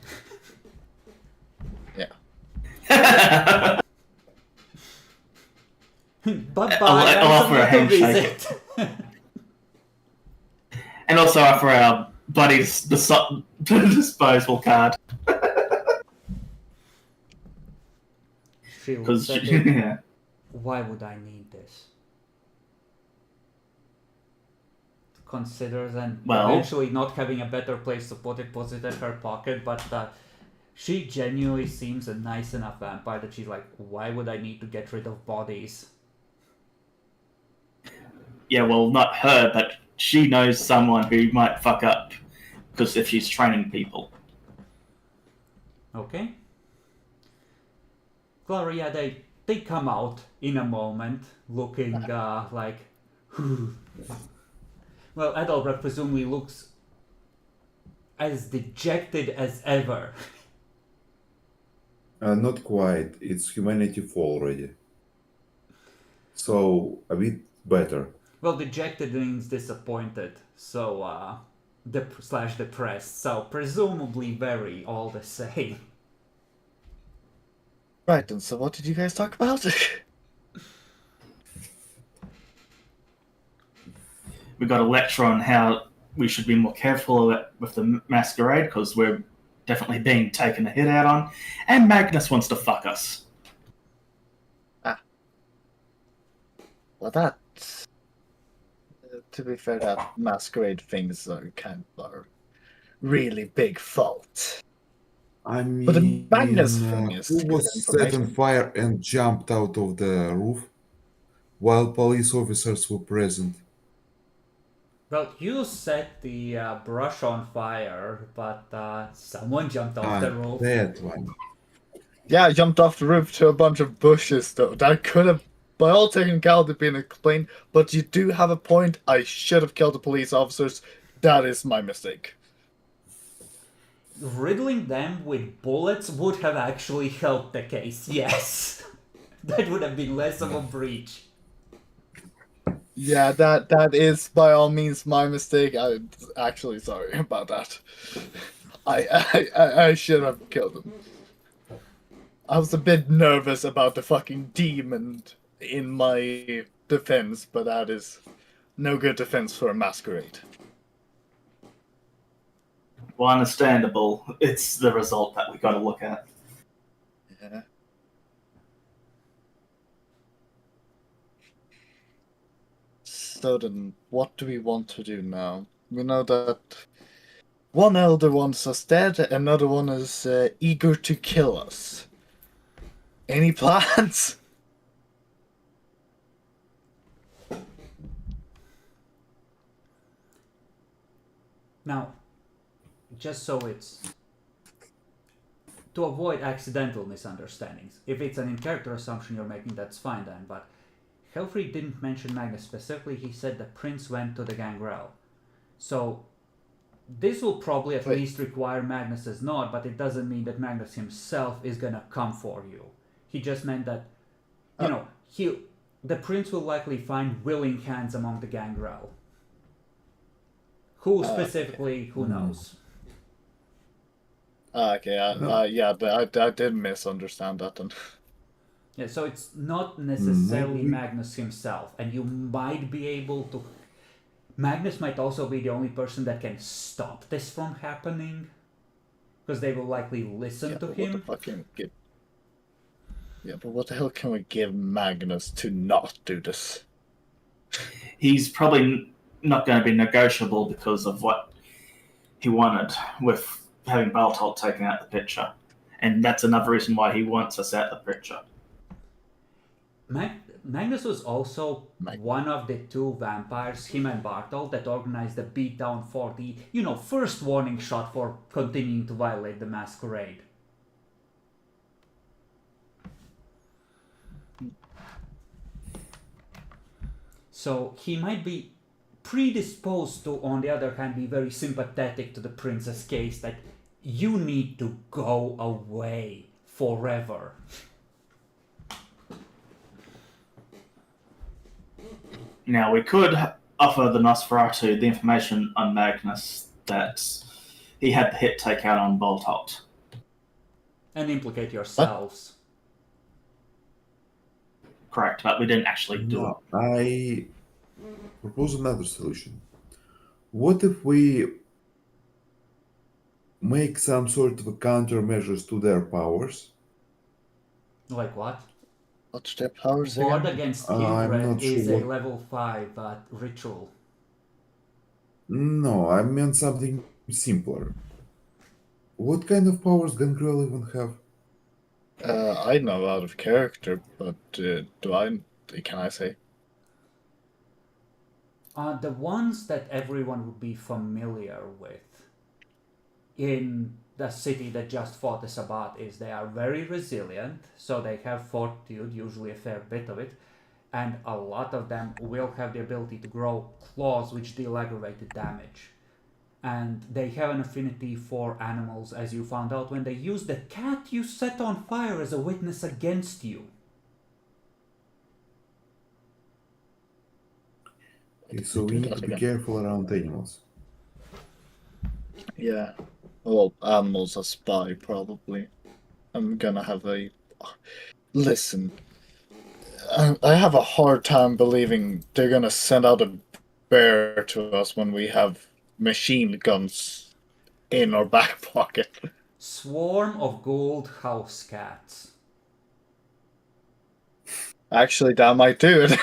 Yeah. Bye-bye, I'll nice offer a of you to handshake. visit. And also offer our buddies the disposable card. She will Because, say to you, yeah. why would I need this? Considers and Well- eventually not having a better place to put it in her pocket, but she genuinely seems a nice enough vampire that she's like, why would I need to get rid of bodies? Yeah, well, not her, but she knows someone who might fuck up. Because if she's training people. Okay. Gloria, they come out in a moment, looking like... Well, Adalbert presumably looks as dejected as ever. Not quite. It's humanity 4 already. So, a bit better. Well, dejected means disappointed, so, slash depressed, so presumably very all the same. Right, and so what did you guys talk about? We got a lecture on how we should be more careful with the Masquerade, because we're definitely being taken a hit out on. And Magnus wants to fuck us. Well, that... to be fair, that Masquerade things are kind of a really big fault. I mean, But the Magnus thing is who good was set on information. fire and jumped out of the roof while police officers were present? Well, you set the brush on fire, but someone jumped off the roof. That one. Yeah, I jumped off the roof to a bunch of bushes, though. That could have, by all technicality, been explained. But you do have a point. I should have killed the police officers. That is my mistake. Riddling them with bullets would have actually helped the case, yes. That would have been less of a breach. Yeah, that is by all means my mistake. I'm actually sorry about that. I should have killed him. I was a bit nervous about the fucking demon in my defense, but that is no good defense for a masquerade. Well, understandable. It's the result that we got to look at. Yeah. So then, what do we want to do now? We know that one elder wants us dead, another one is eager to kill us. Any plans? Now, just so it's... to avoid accidental misunderstandings. If it's an in-character assumption you're making, that's fine then, but Helfried didn't mention Magnus specifically. He said the prince went to the gangrel. So, this will probably at least require Magnus's nod, but it doesn't mean that Magnus himself is gonna come for you. He just meant that, you know, the prince will likely find willing hands among the gangrel. Who specifically, who knows? Okay, yeah, but I did misunderstand that then. Yeah, so it's not necessarily Magnus himself, and you might be able to... Magnus might also be the only person that can stop this from happening, because they will likely listen to him. Yeah, but what the hell can we give Magnus to not do this? He's probably not going to be negotiable because of what he wanted with having Baltolt taken out the picture. And that's another reason why he wants us out of the picture. Magnus was also Mag- one of the two vampires, him and Bartol, that organized the beatdown for the, first warning shot for continuing to violate the Masquerade. So he might be predisposed to, on the other hand, be very sympathetic to the prince's case that you need to go away forever. Now, we could offer the Nosferatu the information on Magnus that he had the hit take out on Boltholt. And implicate yourselves. Correct, but we didn't actually do it. No, I propose another solution. What if we make some sort of countermeasures to their powers? Like what? What's their powers Ward again? against I'm Kindred not is sure a what- level 5 ritual. No, I meant something simpler. What kind of powers Gangrel even have? I know out of character, but can I say? The ones that everyone would be familiar with in the city that just fought the Sabbat is they are very resilient, so they have fortitude, usually a fair bit of it, and a lot of them will have the ability to grow claws which deal aggravated damage. And they have an affinity for animals, as you found out when they used the cat you set on fire as a witness against you. Okay, so we need to be careful around animals. Yeah. Well, animals are spy, probably. I'm gonna have a... Listen. I have a hard time believing they're gonna send out a bear to us when we have machine guns in our back pocket. Swarm of gold house cats. Actually, that might do it.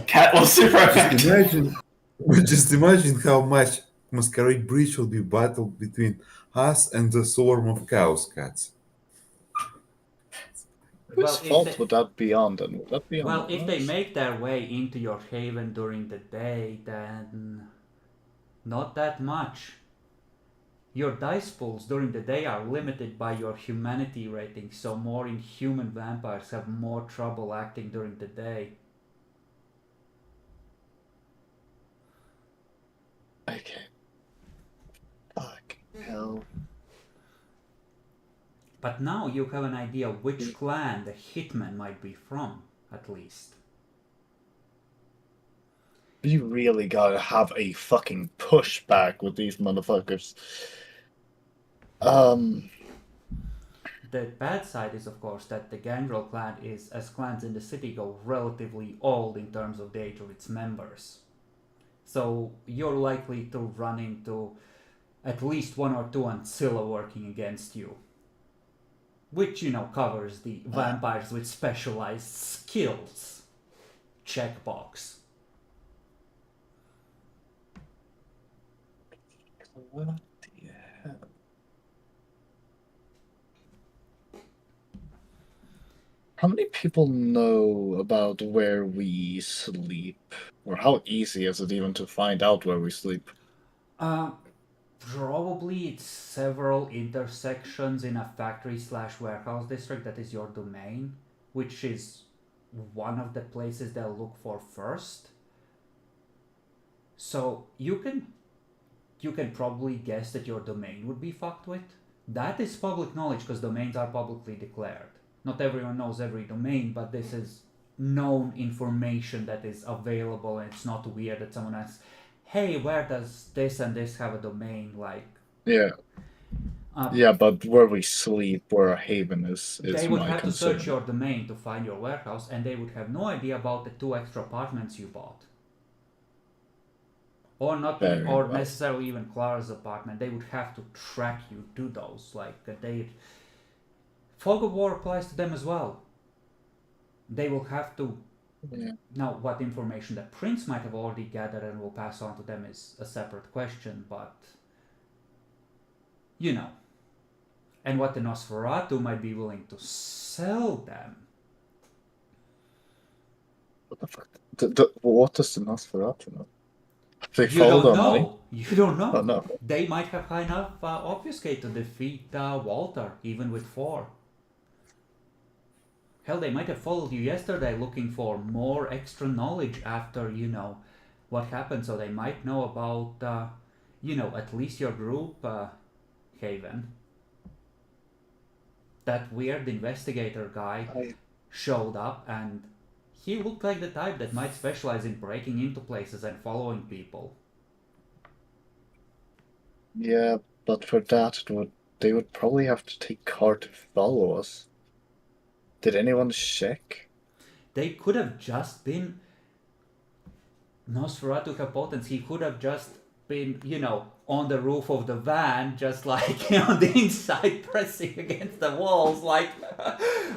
Cat was super effective. Just imagine how much Masquerade Breach will be battled between us and the swarm of chaos cats. Whose fault would that be on then? Would that be on Well, if they us? make their way into your haven during the day, then not that much. Your dice pools during the day are limited by your humanity rating, so more inhuman vampires have more trouble acting during the day. Okay. Fuck. Hell. But now you have an idea which clan the hitman might be from, at least. You really gotta have a fucking pushback with these motherfuckers. The bad side is, of course, that the Gangrel clan is, as clans in the city go, relatively old in terms of the age of its members. So you're likely to run into at least one or two Ancilla working against you. Which, covers the vampires with specialized skills checkbox. What the hell? How many people know about where we sleep? Or how easy is it even to find out where we sleep? Probably it's several intersections in a factory/warehouse district that is your domain, which is one of the places they'll look for first. So you can probably guess that your domain would be fucked with. That is public knowledge because domains are publicly declared. Not everyone knows every domain, but this is known information that is available, and it's not weird that someone asks, hey, where does this and this have a domain? Like, Yeah. Yeah, but where we sleep, where our haven is they would my have concern. to search your domain to find your warehouse, and they would have no idea about the 2 extra apartments you bought. Or necessarily even Clara's apartment. They would have to track you to those. Fog of War applies to them as well. They will have to. Yeah. Now, what information the prince might have already gathered and will pass on to them is a separate question, but and what the Nosferatu might be willing to sell them. What the fuck? What does the Nosferatu know? They You followed don't our money? know. You don't know. Oh, no. They might have enough obfuscate to defeat Walter, even with 4. Hell, they might have followed you yesterday looking for more extra knowledge after, what happened. So they might know about, at least your group, Haven. That weird investigator guy showed up, and he looked like the type that might specialize in breaking into places and following people. Yeah, but for that, they would probably have to take car to follow us. Did anyone check? They could have just been Nosferatu Capotens. He could have just been, on the roof of the van, just like on the inside, pressing against the walls, like,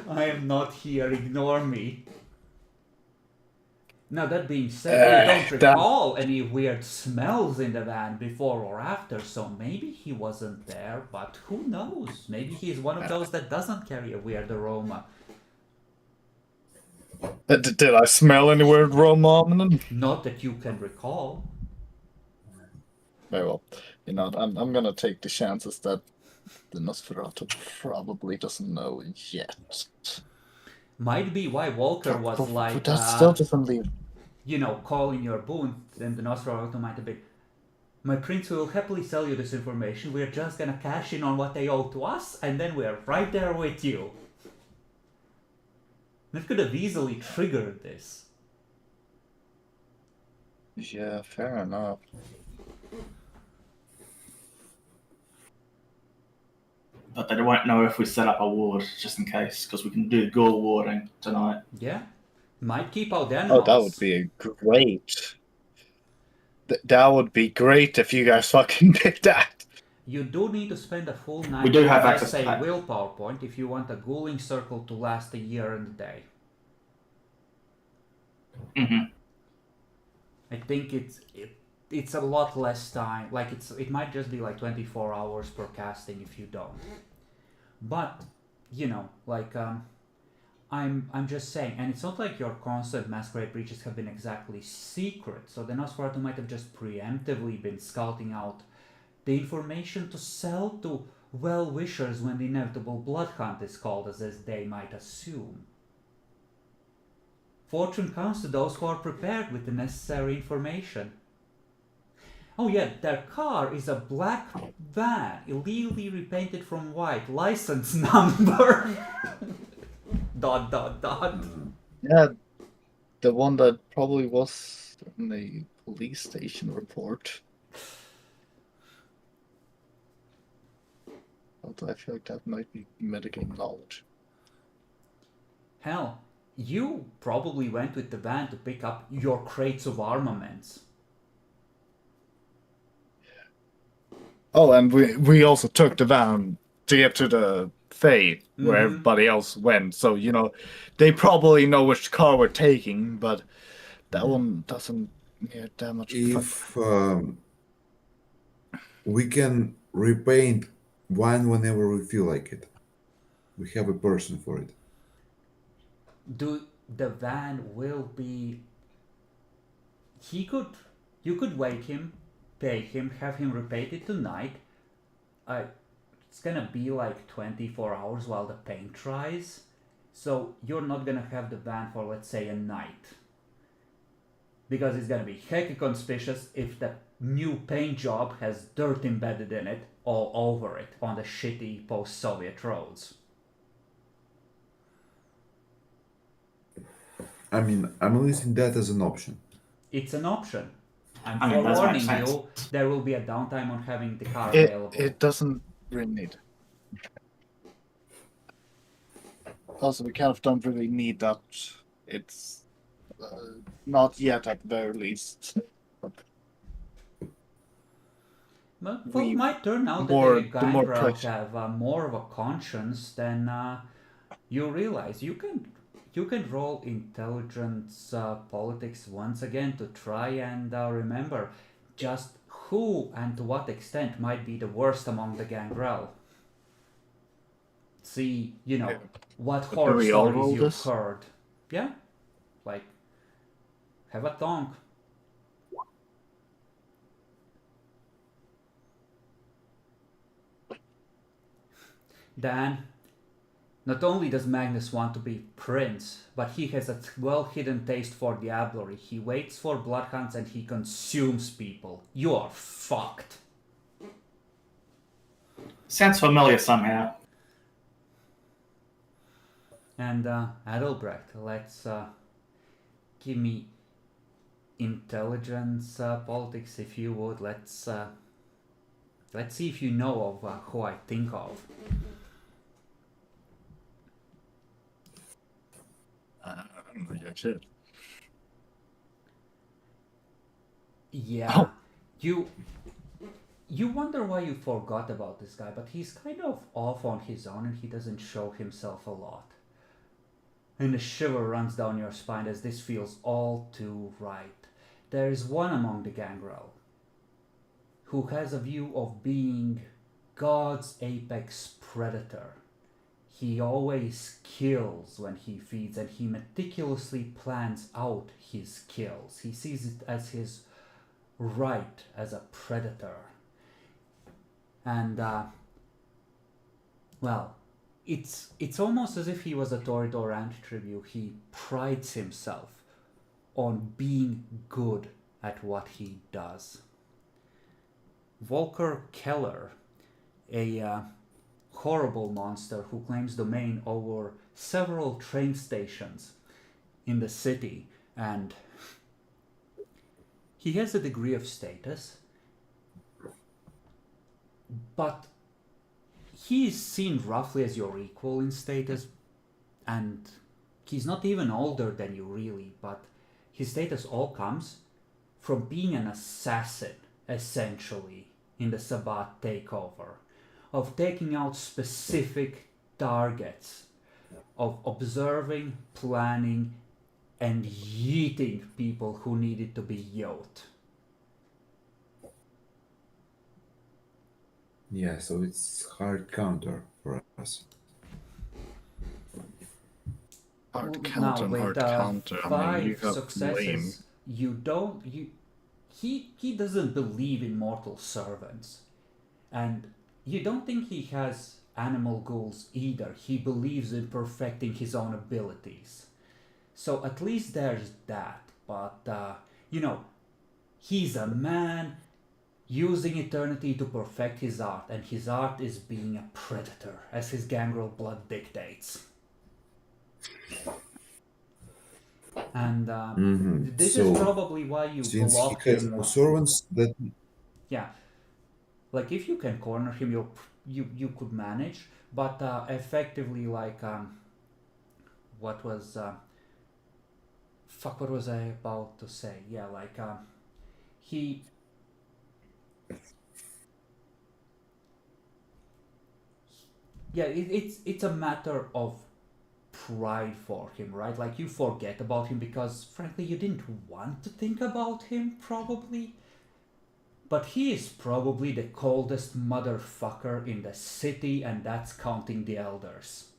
I am not here, ignore me. Now, that being said, we don't recall any weird smells in the van before or after, so maybe he wasn't there, but who knows? Maybe he's one of those that doesn't carry a weird aroma. Did I smell any weird aroma? Not that you can recall. Very well. I'm gonna take the chances that the Nosferatu probably doesn't know yet. Might be why Walker was like, but that still doesn't leave. Calling your boon, then the Nosferatu might have been, my prince will happily sell you this information, we're just gonna cash in on what they owe to us, and then we're right there with you. That could have easily triggered this. Yeah, fair enough. But they won't know if we set up a ward, just in case, because we can do ghoul warding tonight. Yeah. Might keep out the animals. Oh, that would be great. That would be great if you guys fucking did that. You do need to spend a full night We do have with, access to that. willpower point if you want a ghouling circle to last a year and a day. Mm-hmm. I think it's a lot less time. Like it might just be like 24 hours per casting if you don't. But I'm just saying, and it's not like your constant Masquerade breaches have been exactly secret. So the Nosferatu might have just preemptively been scouting out the information to sell to well-wishers when the inevitable blood hunt is called, as they might assume. Fortune comes to those who are prepared with the necessary information. Oh yeah, their car is a black van, illegally repainted from white, license number. ... Yeah, the one that probably was in the police station report. Although I feel like that might be metagame knowledge. Hell, you probably went with the van to pick up your crates of armaments. Oh, and we also took the van to get to the Fae, where Mhm. everybody else went. So, they probably know which car we're taking, but that one doesn't get that much. If we can repaint one whenever we feel like it, we have a person for it. The van will be... You could wake him, pay him, have him repaint it tonight. It's gonna be like 24 hours while the paint dries. So you're not gonna have the van for, let's say, a night. Because it's gonna be heck conspicuous if the new paint job has dirt embedded in it all over it on the shitty post-Soviet roads. I mean, I'm listing that as an option. It's an option. I'm I mean, that forewarning makes you, there will be a downtime on having the car available. It doesn't really need. Also, we kind of don't really need that. It's not yet, at the very least. Well, we it might turn out more- that the the more Gangrel press- have more of a conscience than you realize. You can roll intelligence politics once again to try and remember just who and to what extent might be the worst among the Gangrel. see, you know, what Do horror we all stories roll you've this? heard. Yeah, like, have a thonk. Dan, not only does Magnus want to be prince, but he has a well-hidden taste for diablerie. He waits for bloodhounds and he consumes people. You are fucked. Sounds familiar somehow. And Adelbrecht, let's give me intelligence politics if you would. Let's see if you know of who I think of. Yeah, shit. Yeah, Oh. you wonder why you forgot about this guy, but he's kind of off on his own and he doesn't show himself a lot. And a shiver runs down your spine as this feels all too right. There is one among the gangrel who has a view of being God's apex predator. He always kills when he feeds and he meticulously plans out his kills. He sees it as his right as a predator. And, well, it's almost as if he was a Toreador Antitribu. He prides himself on being good at what he does. Volker Keller, a horrible monster who claims domain over several train stations in the city, and he has a degree of status, but he is seen roughly as your equal in status, and he's not even older than you really, but his status all comes from being an assassin, essentially, in the Sabbat takeover, of taking out specific targets, of observing, planning, and yeeting people who needed to be yoked. Yeah, so it's hard counter for us. Hard Now, counter and with hard counter. I mean, you 5 got successes, lame. he doesn't believe in mortal servants, and you don't think he has animal ghouls either. He believes in perfecting his own abilities, so at least there's that. But you know, he's a man using eternity to perfect his art, and his art is being a predator, as his gangrel blood dictates. And this So, is probably why you since he block has him. no servants, that Yeah, like if you can corner him, you could manage. But effectively, like what was what was I about to say? Yeah, like he. Yeah, it's a matter of pride for him, right? Like you forget about him because frankly you didn't want to think about him probably. But he is probably the coldest motherfucker in the city, and that's counting the elders.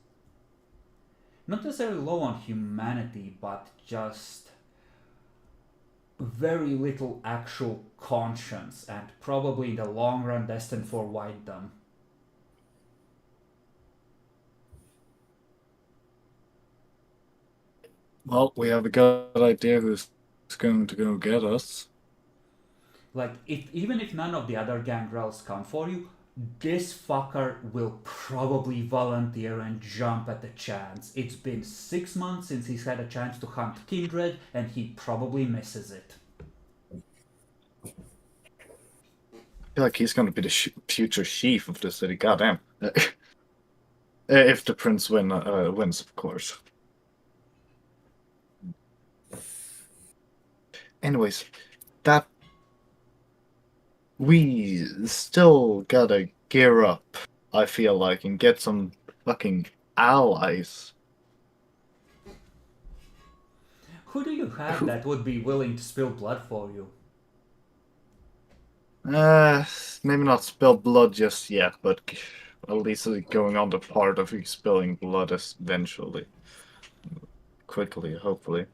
Not necessarily low on humanity, but just very little actual conscience, and probably in the long run destined for whitedom. Well, we have a good idea who's going to go get us. Like, even if none of the other gangrels come for you, this fucker will probably volunteer and jump at the chance. It's been 6 months since he's had a chance to hunt kindred, and he probably misses it. I feel like he's going to be the future chief of the city. Goddamn. If the prince wins, of course. Anyways, that we still gotta gear up, I feel like, and get some fucking allies. Who do you have that would be willing to spill blood for you? Maybe not spill blood just yet, but At least going on the part of spilling blood eventually. Quickly, hopefully.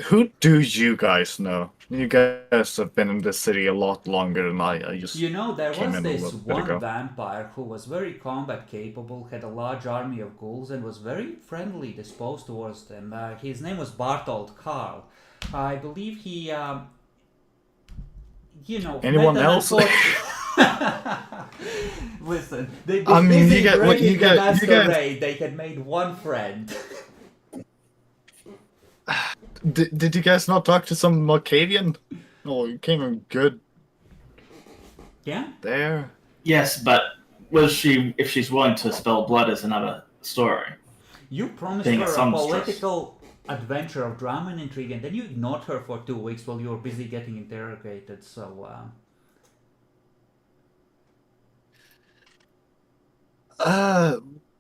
Who do you guys know? You guys have been in this city a lot longer than I just You know, there came was in a this little bit one ago. vampire who was very combat capable, had a large army of ghouls, and was very friendly disposed towards them. His name was Bartold Karl. I believe he, Anyone met an else? Listen, they I was mean, busy you got what breaking you the got. You guys. Masquerade. They had made one friend. Did you guys not talk to some Malkavian? Oh, you came in good Yeah? there. Yes, but if she's willing to spill blood is another story. You promised Being a her a songstress. political adventure of drama and intrigue, and then you ignored her for 2 weeks while you were busy getting interrogated, so,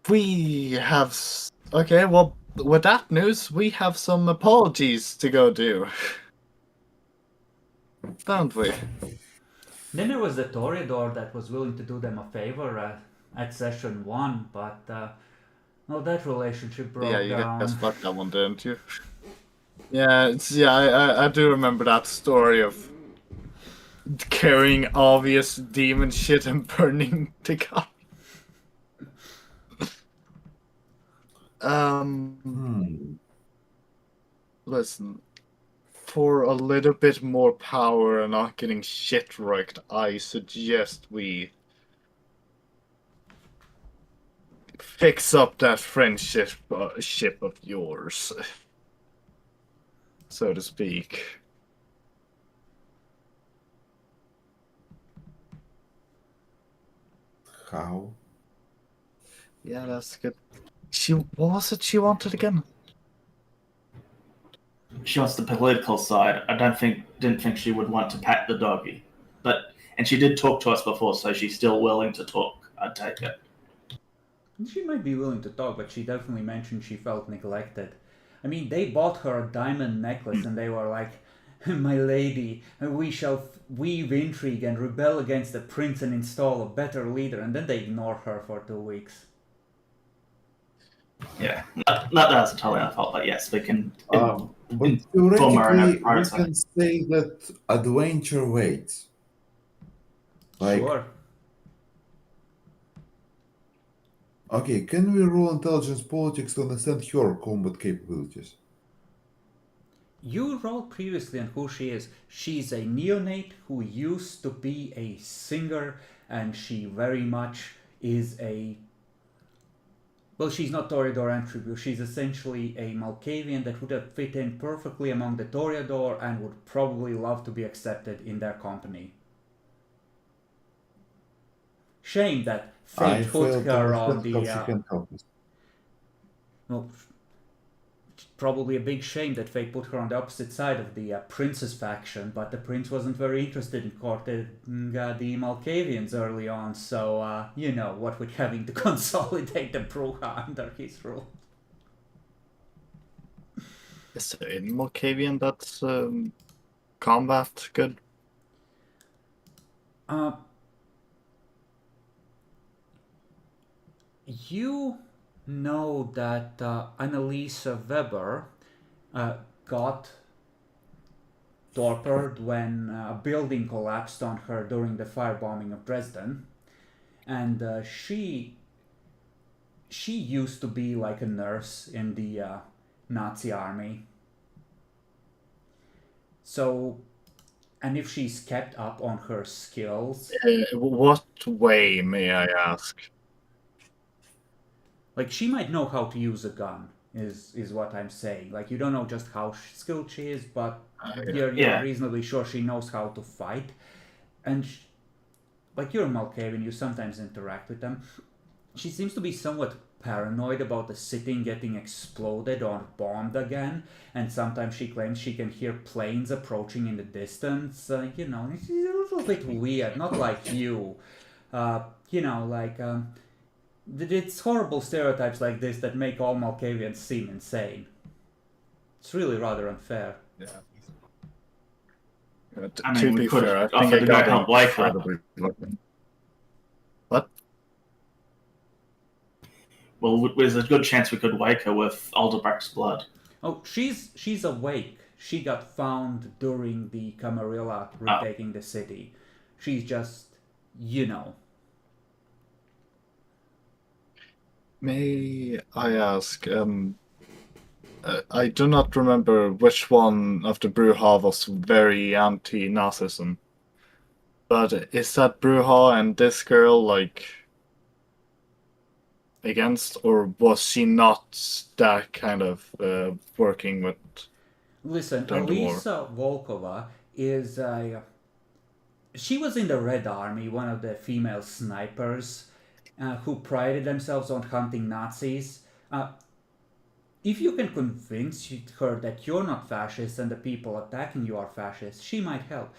We have. Okay, well, with that news, we have some apologies to go do. Don't we? Then there was the Toreador that was willing to do them a favor at session 1, but well, that relationship broke Yeah, you down. guys fucked that one, didn't you? I do remember that story of carrying obvious demon shit and burning the guy. Listen, for a little bit more power and not getting shit wrecked, I suggest we fix up that friendship ship of yours, so to speak. How? Yeah, that's good. What was it she wanted again? She wants the political side. I didn't think she would want to pat the doggy, and she did talk to us before, so she's still willing to talk. I'd take it. She might be willing to talk, but she definitely mentioned she felt neglected. I mean, they bought her a diamond necklace and they were like, "My lady, we shall weave intrigue and rebel against the prince and install a better leader," and then they ignored her for 2 weeks. Yeah, not that was totally our fault, but yes, we can. But Former theoretically, we parts. can say that adventure waits. Like, Sure. okay, can we roll intelligence politics to understand her combat capabilities? You wrote previously on who she is. She's a neonate who used to be a singer, and she very much is a... Well, she's not Toreador and Tribute. She's essentially a Malkavian that would have fit in perfectly among the Toreador and would probably love to be accepted in their company. Shame that I fate put failed to her on understand how she the... can help us. well, probably a big shame that fate put her on the opposite side of the prince's faction, but the prince wasn't very interested in courting the Malkavians early on, so, what with having to consolidate the Bruja under his rule. Is there any Malkavian that's combat good? You know that Annalisa Weber got tortured when a building collapsed on her during the firebombing of Dresden, and she used to be like a nurse in the Nazi army. So, and if she's kept up on her skills, What way, may I ask? like she might know how to use a gun, is what I'm saying. Like, you don't know just how skilled she is, but you're reasonably sure she knows how to fight. And like, you're a Malkavian, you sometimes interact with them. She seems to be somewhat paranoid about the city getting exploded or bombed again, and sometimes she claims she can hear planes approaching in the distance. She's a little bit weird, not like you. It's horrible stereotypes like this that make all Malkavians seem insane. It's really rather unfair. Yeah. I mean, To we be could fair, I think offer I to got go help wake her. incredibly lucky. What? Well, there's a good chance we could wake her with Alderbach's blood. Oh, she's awake. She got found during the Camarilla retaking the city. She's just, you know. May I ask, I do not remember which one of the Bruja was very anti-Nazism. But is that Bruja and this girl, like, against, or was she not that kind of working with Listen, during the war? Alisa Volkova is a. She was in the Red Army, one of the female snipers who prided themselves on hunting Nazis. If you can convince her that you're not fascist and the people attacking you are fascist, she might help.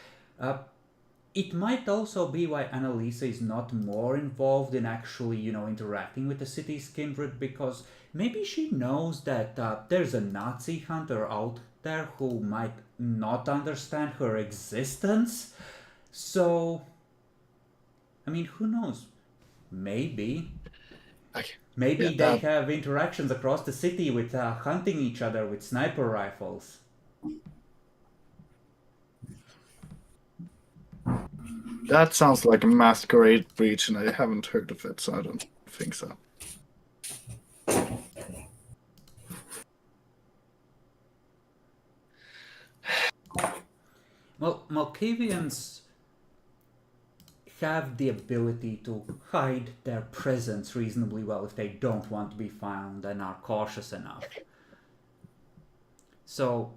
It might also be why Annalisa is not more involved in actually, interacting with the city's kindred, because maybe she knows that there's a Nazi hunter out there who might not understand her existence. So, I mean, who knows? Maybe. Okay. Maybe Yeah, they have interactions across the city with hunting each other with sniper rifles. that sounds like a Masquerade breach, and I haven't heard of it, so I don't think so. Well, Malkavians have the ability to hide their presence reasonably well if they don't want to be found and are cautious enough. So,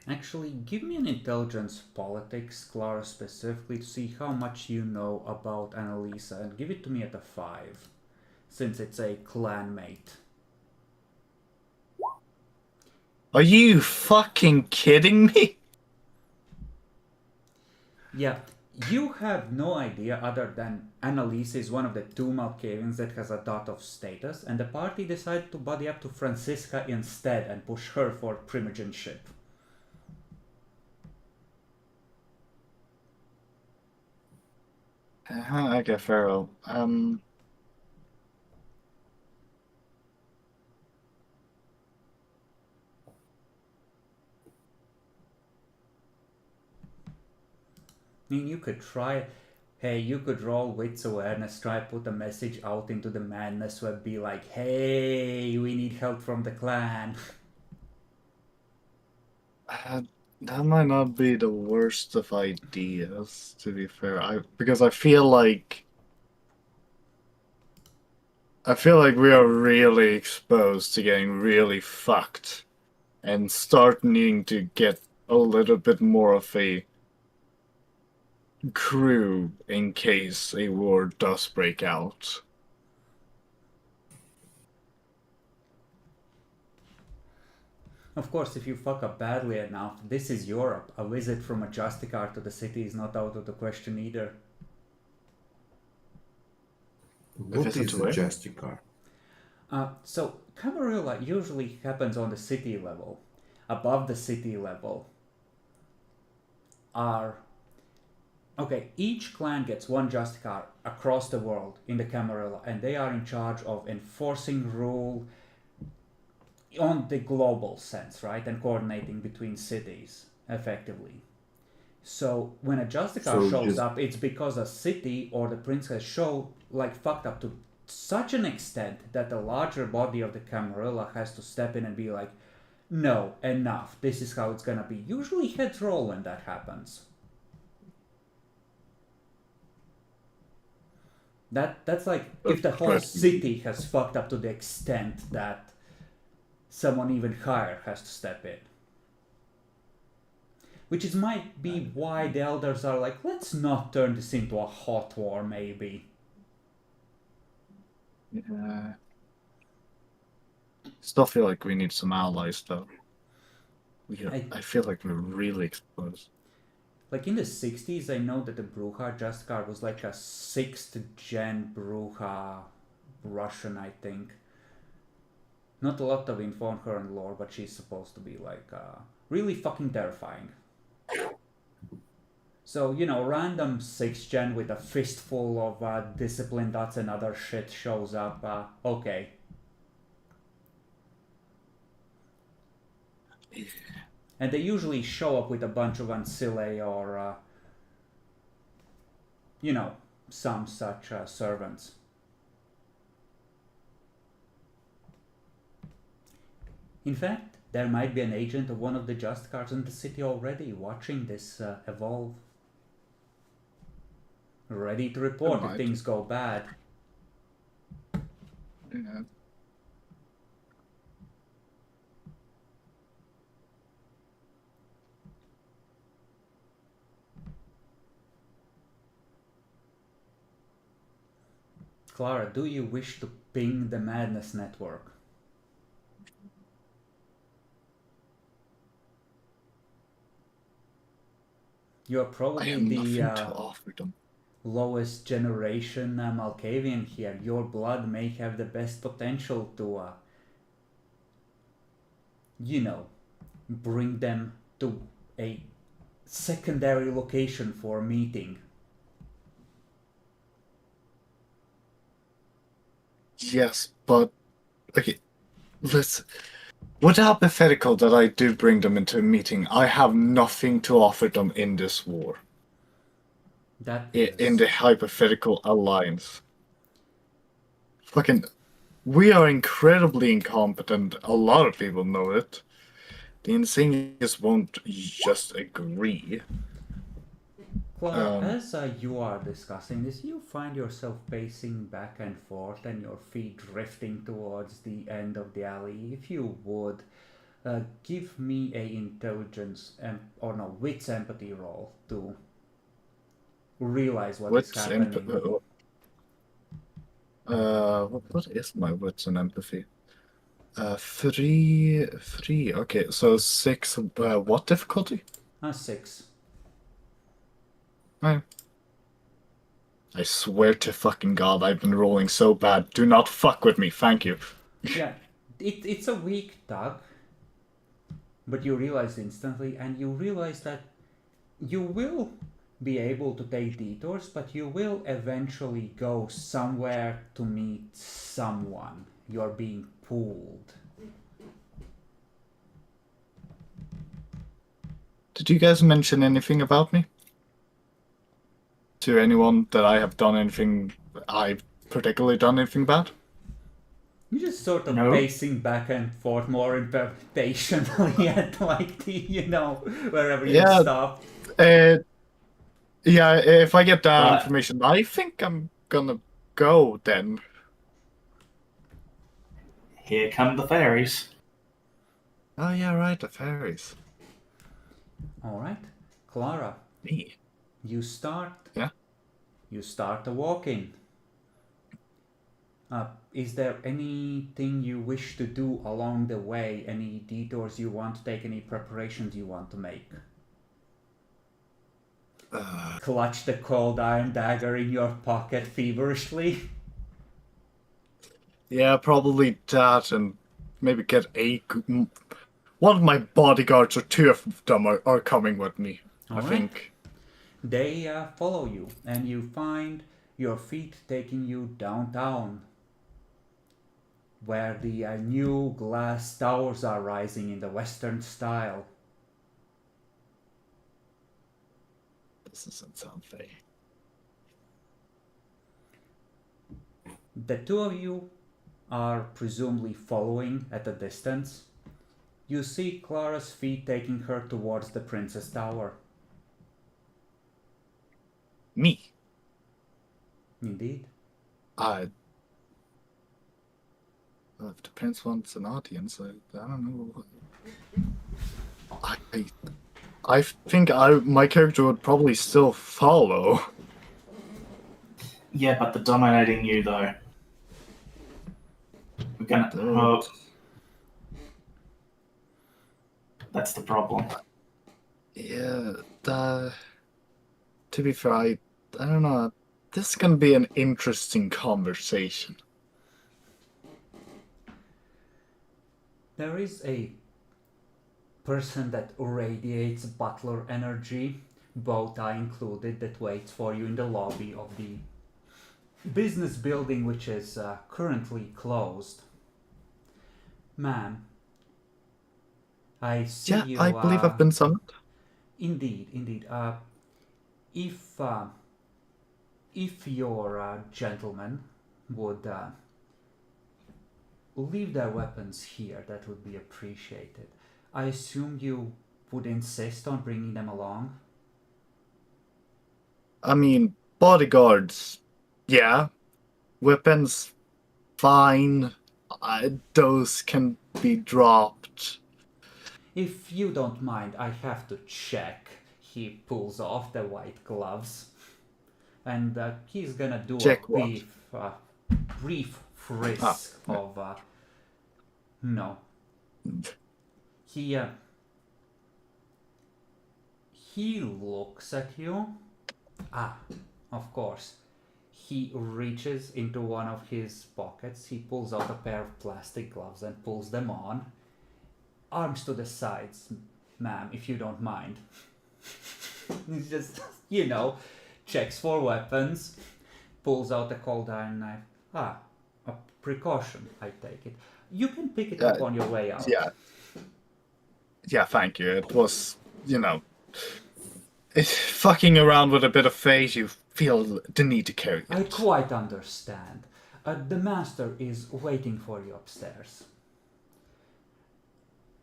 Actually, give me an intelligence politics, Clara, specifically to see how much you know about Annalisa, and give it to me at a 5, since it's a clanmate. Are you fucking kidding me? Yeah, you have no idea other than Annalisa is one of the 2 Malkavians that has a dot of status, and the party decided to buddy up to Francisca instead and push her for primogenship. Okay, Pharaoh. I mean, you could try. Hey, you could roll wits awareness, try put a message out into the madness web, be like, hey, we need help from the clan. That might not be the worst of ideas, to be fair. Because I feel like we are really exposed to getting really fucked and start needing to get a little bit more of a crew in case a war does break out. Of course, if you fuck up badly enough, this is Europe. A visit from a Justicar to the city is not out of the question either. What Visit is to a where? Justicar? So, Camarilla usually happens on the city level. Above the city level are... Okay, each clan gets one Justicar across the world in the Camarilla, and they are in charge of enforcing rule on the global sense, right? And coordinating between cities, effectively. So when a Justicar shows up, it's because a city or the prince has fucked up to such an extent that the larger body of the Camarilla has to step in and be like, no, enough, this is how it's gonna be. Usually heads roll when that happens. That's like if the whole city has fucked up to the extent that someone even higher has to step in. Which might be why the elders are like, let's not turn this into a hot war, maybe. Yeah. Still feel like we need some allies, though. I feel like we're really exposed. Like in the 60s, I know that the Bruja Justicar was like a 6th gen Bruja Russian, I think. Not a lot of info on her and lore, but she's supposed to be like really fucking terrifying. So, random 6th gen with a fistful of discipline dots and other shit shows up. Okay. And they usually show up with a bunch of ancillae or, some such servants. In fact, there might be an agent of one of the Just Guards in the city already watching this evolve. Ready to report if things go bad. Yeah. Clara, do you wish to ping the Madness Network? You're I probably have nothing the to offer them. lowest generation Malkavian here. Your blood may have the best potential to, bring them to a secondary location for a meeting. Yes, but okay, let's. With the hypothetical that I do bring them into a meeting, I have nothing to offer them in this war. That In is the hypothetical alliance. Fucking, we are incredibly incompetent. A lot of people know it. The Insanius won't just agree. Clara, as you are discussing this, you find yourself pacing back and forth and your feet drifting towards the end of the alley. If you would, give me a intelligence wits empathy roll to realize what is happening. What is my wits and empathy? 3. Okay, so 6. What difficulty? 6. I swear to fucking God, I've been rolling so bad. Do not fuck with me, thank you. Yeah, it's a weak tug, but you realize instantly, and you realize that you will be able to take detours, but you will eventually go somewhere to meet someone. You're being pulled. Did you guys mention anything about me? To anyone that I have done anything, I've particularly done anything bad? You're just sort of No. pacing back and forth more impatiently at wherever you Yeah. stop. Yeah, if I get that But- information, I think I'm gonna go then. Here come the fairies. Oh yeah, right, the fairies. Alright, Clara, Me. you start. Yeah. You start walking. Is there anything you wish to do along the way? Any detours you want to take? Any preparations you want to make? Clutch the cold iron dagger in your pocket feverishly. Yeah, probably that, and maybe get one of my bodyguards or 2 of them are coming with me. I Alright. think. They follow you, and you find your feet taking you downtown, where the new glass towers are rising in the Western style. This doesn't sound fair. The 2 of you are presumably following at a distance. You see Clara's feet taking her towards the Princess Tower. Me. Indeed. If the prince wants an audience, I don't know. I think my character would probably still follow. Yeah, but the dominating you though. We're gonna. Oh, that's the problem. Yeah, to be fair, I don't know. This is gonna be an interesting conversation. There is a person that radiates butler energy, boat are included that waits for you in the lobby of the business building, which is currently closed. Ma'am, I see Yeah, you. I believe I've been summoned. Indeed, indeed. If if your gentlemen would leave their weapons here, that would be appreciated. I assume you would insist on bringing them along. I mean, bodyguards, yeah. Weapons, fine. Those can be dropped. If you don't mind, I have to check. He pulls off the white gloves, and he's gonna do Check a what? brief Ah, frisk yeah. of, no. He looks at you. Ah, of course. He reaches into one of his pockets. He pulls out a pair of plastic gloves and pulls them on. Arms to the sides, ma'am, if you don't mind. He's just, checks for weapons, pulls out a cold iron knife. Ah, a precaution, I take it. You can pick it up on your way out. Yeah. Yeah, thank you. It was, fucking around with a bit of face, you feel the need to carry it. I quite understand. The master is waiting for you upstairs.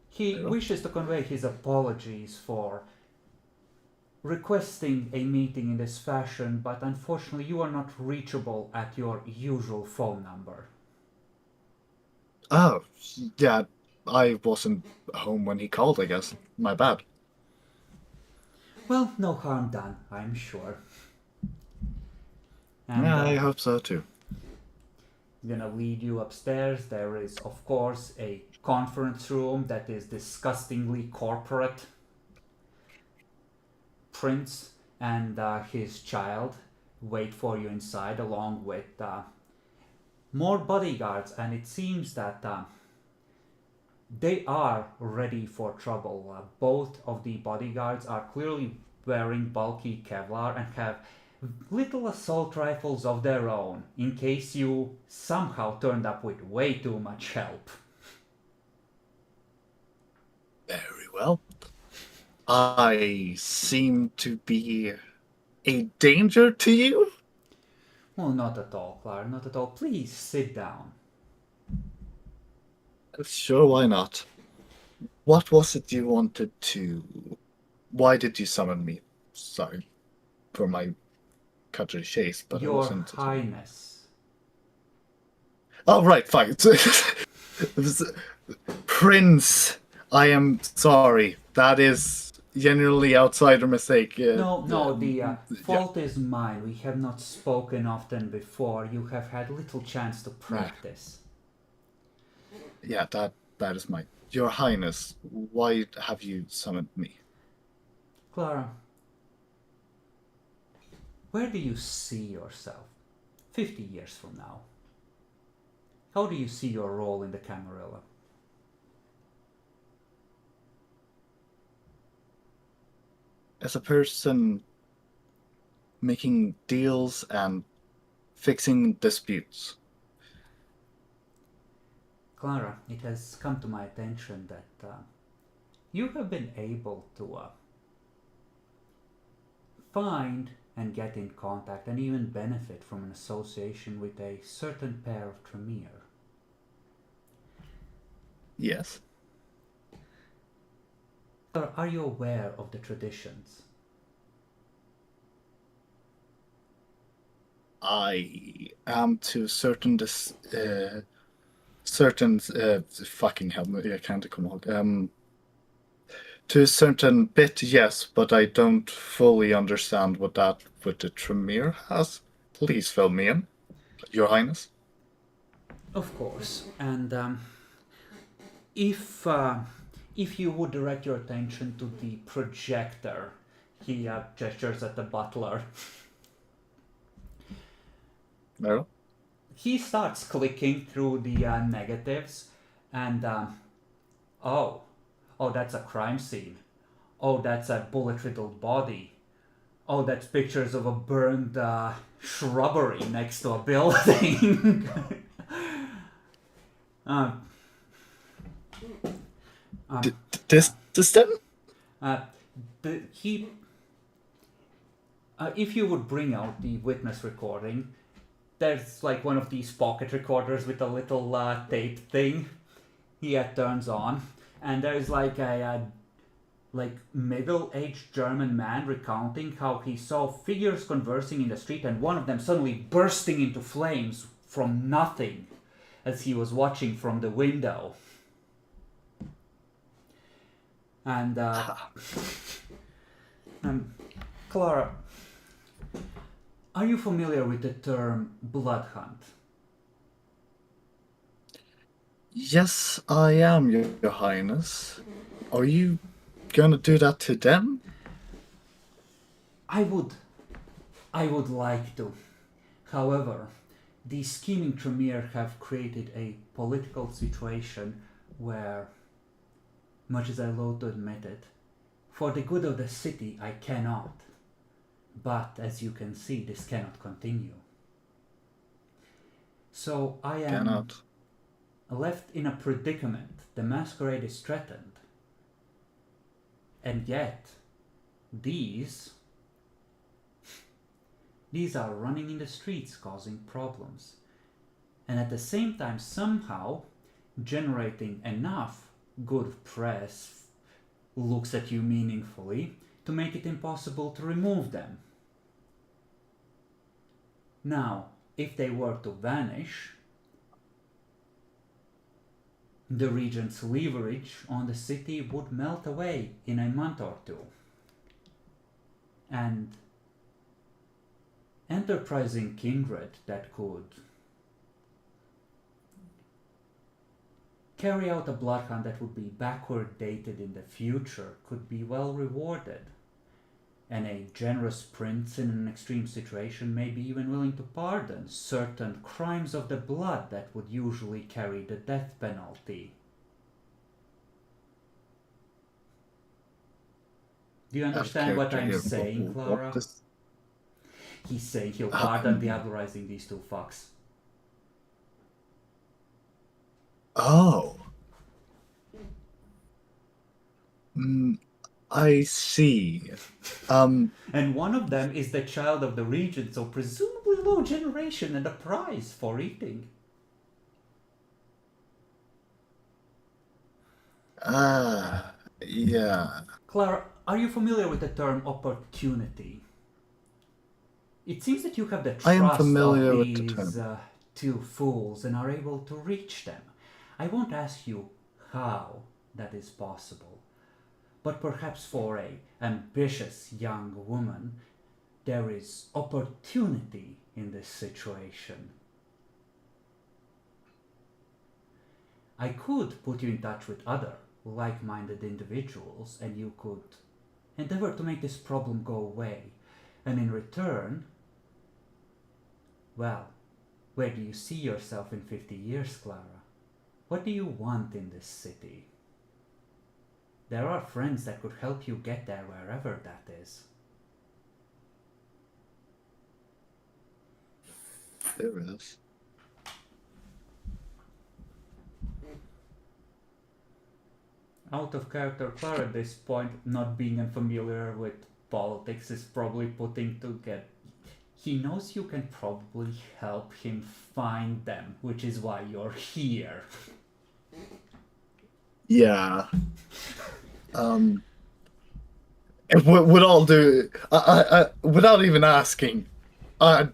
He wishes to convey his apologies for requesting a meeting in this fashion, but unfortunately you are not reachable at your usual phone number. Oh, yeah, I wasn't home when he called, I guess. My bad. Well, no harm done, I'm sure. And Yeah, I hope so too. I'm gonna lead you upstairs. There is, of course, a conference room that is disgustingly corporate. Prince and his child wait for you inside, along with more bodyguards, and it seems that they are ready for trouble. Both of the bodyguards are clearly wearing bulky Kevlar and have little assault rifles of their own, in case you somehow turned up with way too much help. Very well. I seem to be a danger to you? Well, not at all, Clara, not at all. Please sit down. Sure, why not? What was it you wanted to... Why did you summon me? Sorry for my cutlery chase, but Your it wasn't... Highness. Oh, right, fine. Prince, I am sorry. That is generally outsider mistake. No, the fault is mine. We have not spoken often before. You have had little chance to practice. Yeah, that is my... Your Highness, why have you summoned me? Clara, where do you see yourself 50 years from now? How do you see your role in the Camarilla? As a person making deals and fixing disputes. Clara, it has come to my attention that you have been able to find and get in contact and even benefit from an association with a certain pair of Tremere. Yes. Are you aware of the traditions? I am to certain fucking hell, I can't come on. To a certain bit, yes, but I don't fully understand what that with the Tremere has. Please fill me in, Your Highness. Of course, and if you would direct your attention to the projector, he gestures at the butler. No? He starts clicking through the negatives, and oh, that's a crime scene. Oh, that's a bullet-riddled body. Oh, that's pictures of a burned shrubbery next to a building. uh, This system? He if you would bring out the witness recording, there's like one of these pocket recorders with a little tape thing he turns on, and there's like a like middle-aged German man recounting how he saw figures conversing in the street and one of them suddenly bursting into flames from nothing as he was watching from the window. And Clara, are you familiar with the term blood hunt? Yes, I am, Your Highness. Are you gonna do that to them? I would like to. However, the scheming Tremere have created a political situation where, much as I loathe to admit it, for the good of the city I cannot. But as you can see, this cannot continue. So I am left in a predicament. The Masquerade is threatened. And yet, these are running in the streets causing problems. And at the same time, somehow, generating enough good press looks at you meaningfully to make it impossible to remove them. Now, if they were to vanish, the regent's leverage on the city would melt away in a month or two. And enterprising kindred that could carry out a blood hunt that would be backward dated in the future could be well rewarded. And a generous prince in an extreme situation may be even willing to pardon certain crimes of the blood that would usually carry the death penalty. Do you understand what I'm saying, Clara? He's saying he'll pardon diablerizing these two fucks. Oh. I see. And one of them is the child of the regent, so presumably low generation and a prize for eating. Yeah. Clara, are you familiar with the term opportunity? It seems that you have the I am trust familiar of with the these term. two fools and are able to reach them. I won't ask you how that is possible, but perhaps for an ambitious young woman, there is opportunity in this situation. I could put you in touch with other like-minded individuals and you could endeavor to make this problem go away. And in return, well, where do you see yourself in 50 years, Clara? What do you want in this city? There are friends that could help you get there wherever that is. There is. Out of character, Clara at this point, not being unfamiliar with politics, is probably putting to get... He knows you can probably help him find them, which is why you're here. Yeah. With all due, I without even asking, I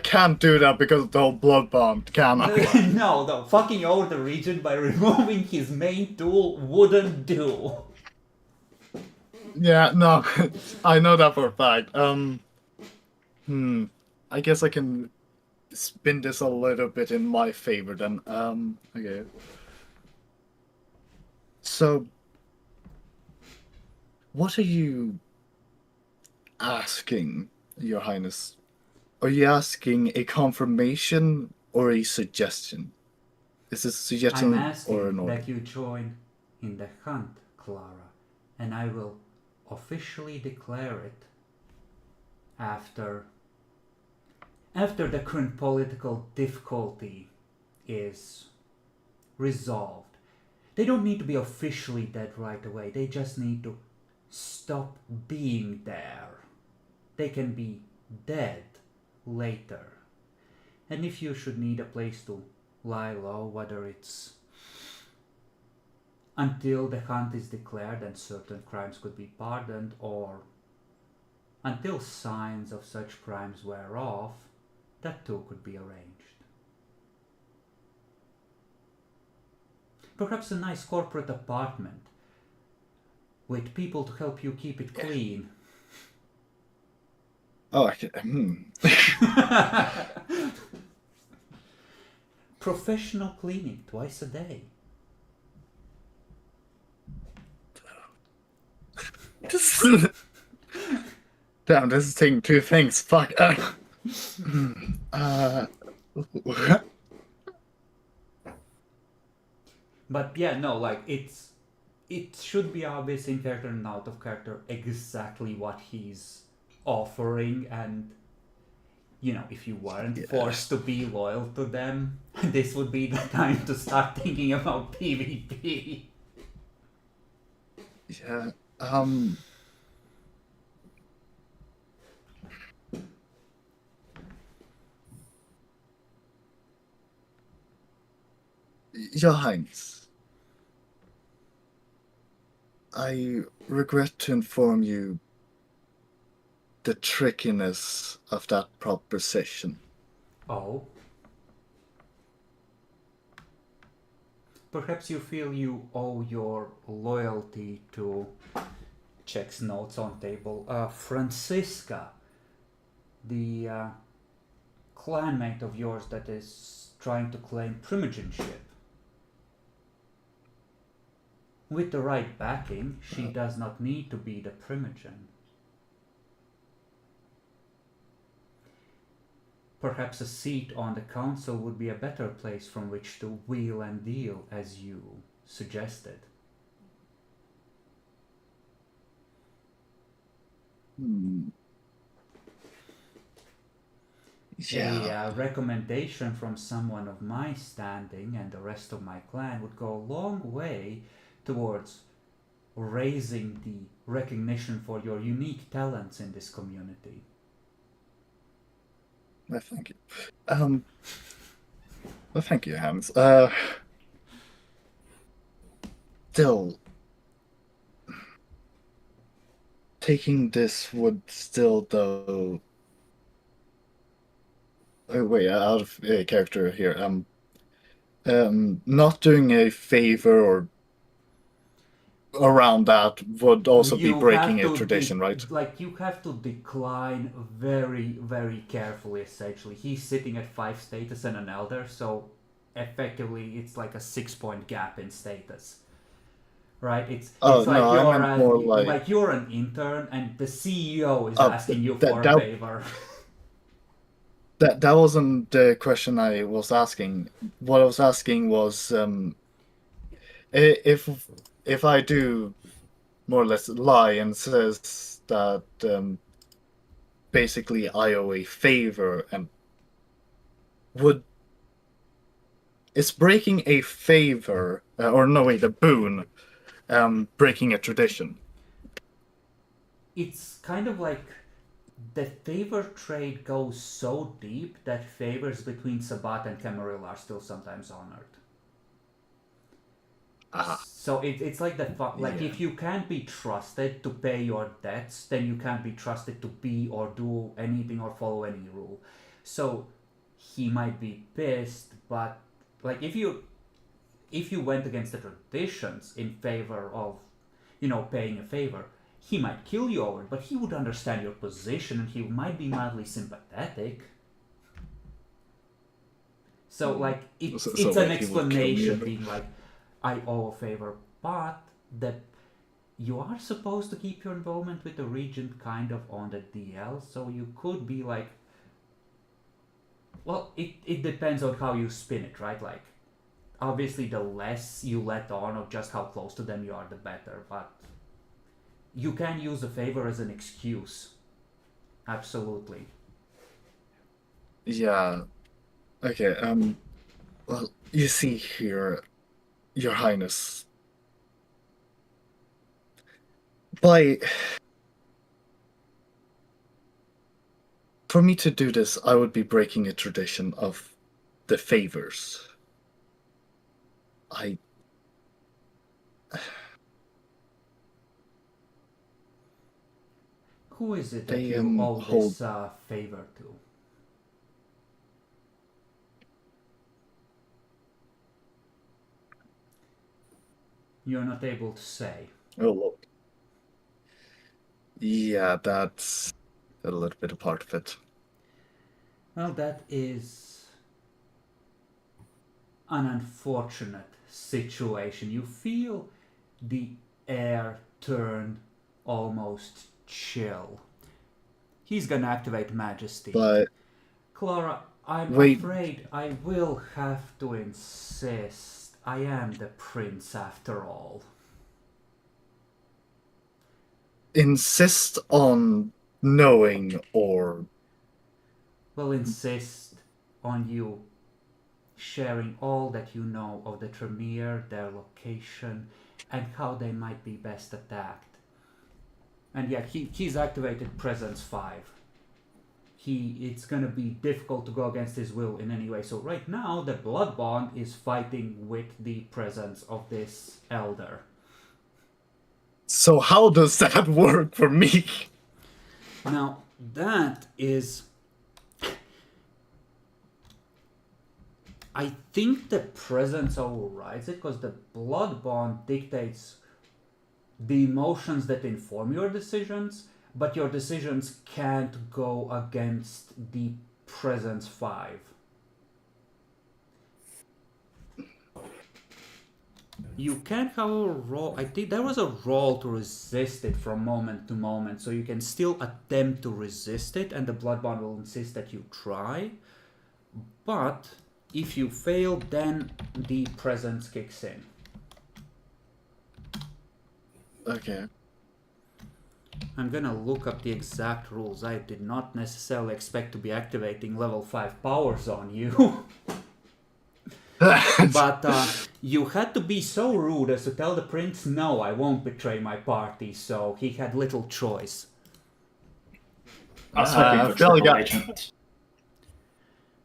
can't do that because of the whole blood bond, can I? No, fucking over the regent by removing his main tool wouldn't do. Yeah, no, I know that for a fact. I guess I can spin this a little bit in my favor then. Okay. So, what are you asking, Your Highness? Are you asking a confirmation or a suggestion? Is this a suggestion I'm asking or an order? that you join in the hunt, Clara, and I will officially declare it after the current political difficulty is resolved. They don't need to be officially dead right away. They just need to stop being there. They can be dead later. And if you should need a place to lie low, whether it's until the hunt is declared and certain crimes could be pardoned, or until signs of such crimes wear off, that too could be arranged. Perhaps a nice corporate apartment with people to help you keep it clean. Oh, Professional cleaning twice a day. Damn, this is taking two things. Fuck. But yeah, no, like it should be obvious in character and out of character exactly what he's offering, and you know, if you weren't forced to be loyal to them, this would be the time to start thinking about PvP. Yeah. Your Highness, I regret to inform you the trickiness of that proposition. Oh. Perhaps you feel you owe your loyalty to, checks notes on table, Francisca, the clanmate of yours that is trying to claim primogenship. With the right backing, she does not need to be the primogen. Perhaps a seat on the council would be a better place from which to wheel and deal, as you suggested. Yeah. A recommendation from someone of my standing and the rest of my clan would go a long way towards raising the recognition for your unique talents in this community. Well, thank you. Well, thank you, Hans. Still, taking this would still, though. Oh, wait, out of character here. Not doing a favor or around that would also be breaking a tradition, right? Like, you have to decline very, very carefully, essentially. He's sitting at 5 status and an elder, so effectively it's like a 6-point gap in status. Right? It's like, no, you're I meant more like you're an intern and the CEO is asking you for a favor. That wasn't the question I was asking. What I was asking was if I do more or less lie and says that basically I owe a favor, and it's breaking a favor or no wait, a boon, breaking a tradition. It's kind of like the favor trade goes so deep that favors between Sabat and Camarilla are still sometimes honored. So it's like that. If you can't be trusted to pay your debts, then you can't be trusted to be or do anything or follow any rule. So he might be pissed, but like if you went against the traditions in favor of, paying a favor, he might kill you over it, but he would understand your position and he might be mildly sympathetic. So like it's an explanation being like, I owe a favor, but that you are supposed to keep your involvement with the regent kind of on the DL, so you could be like, well, it depends on how you spin it, right? Like, obviously the less you let on of just how close to them you are, the better, but you can use a favor as an excuse Absolutely. Yeah. Okay, well, you see here, Your Highness, by... For me to do this, I would be breaking a tradition of the favors. I... Who is it that They, you owe hold... this favor to? You're not able to say. Oh, look. Yeah, that's a little bit a part of it. Well, that is an unfortunate situation. You feel the air turn almost chill. He's gonna activate Majesty. But... Clara, I'm Wait. afraid I will have to insist. I am the prince after all. Insist on knowing or... Will insist on you sharing all that you know of the Tremere, their location, and how they might be best attacked. And yet he's activated Presence 5. It's gonna be difficult to go against his will in any way. So right now the Blood Bond is fighting with the presence of this elder. So how does that work for me? Now that is... I think the presence overrides it because the Blood Bond dictates the emotions that inform your decisions, but your decisions can't go against the Presence 5. You can, however, roll. I think there was a roll to resist it from moment to moment, so you can still attempt to resist it, and the Blood Bond will insist that you try. But if you fail, then the presence kicks in. Okay. I'm gonna look up the exact rules. I did not necessarily expect to be activating level 5 powers on you. But you had to be so rude as to tell the prince, no, I won't betray my party, so he had little choice. I was hoping for triple agent.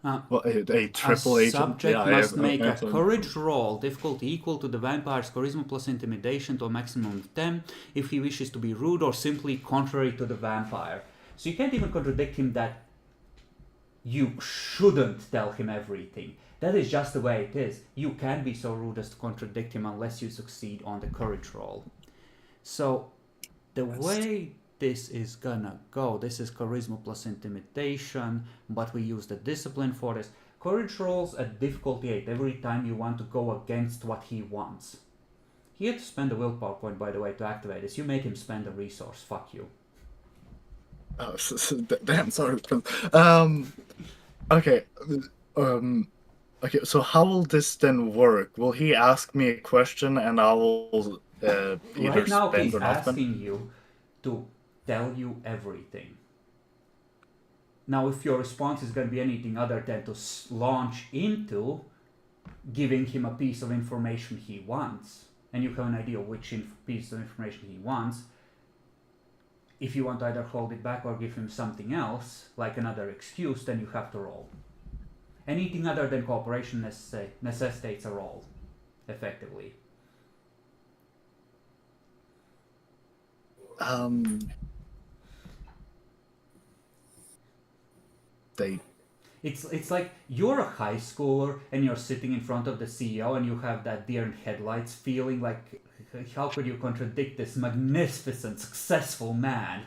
Well, a triple a agent? subject Yeah, must I make a have some- courage roll, difficulty equal to the vampire's charisma plus intimidation to a maximum of 10, if he wishes to be rude or simply contrary to the vampire. So you can't even contradict him that you shouldn't tell him everything. That is just the way it is. You can be so rude as to contradict him unless you succeed on the courage roll. So the way this is gonna go, this is charisma plus intimidation, but we use the discipline for this. Courage rolls at difficulty 8 every time you want to go against what he wants. He had to spend a willpower point, by the way, to activate this. You make him spend a resource. Fuck you. Oh, damn, sorry. Okay. Okay, so how will this then work? Will he ask me a question and I will either Right now spend he's or not spend? asking you to tell you everything. Now if your response is going to be anything other than to launch into giving him a piece of information he wants, and you have an idea which piece of information he wants, if you want to either hold it back or give him something else, like another excuse, then you have to roll. Anything other than cooperation necessitates a roll, effectively. It's like you're a high schooler and you're sitting in front of the CEO and you have that deer in headlights feeling like, how could you contradict this magnificent, successful man?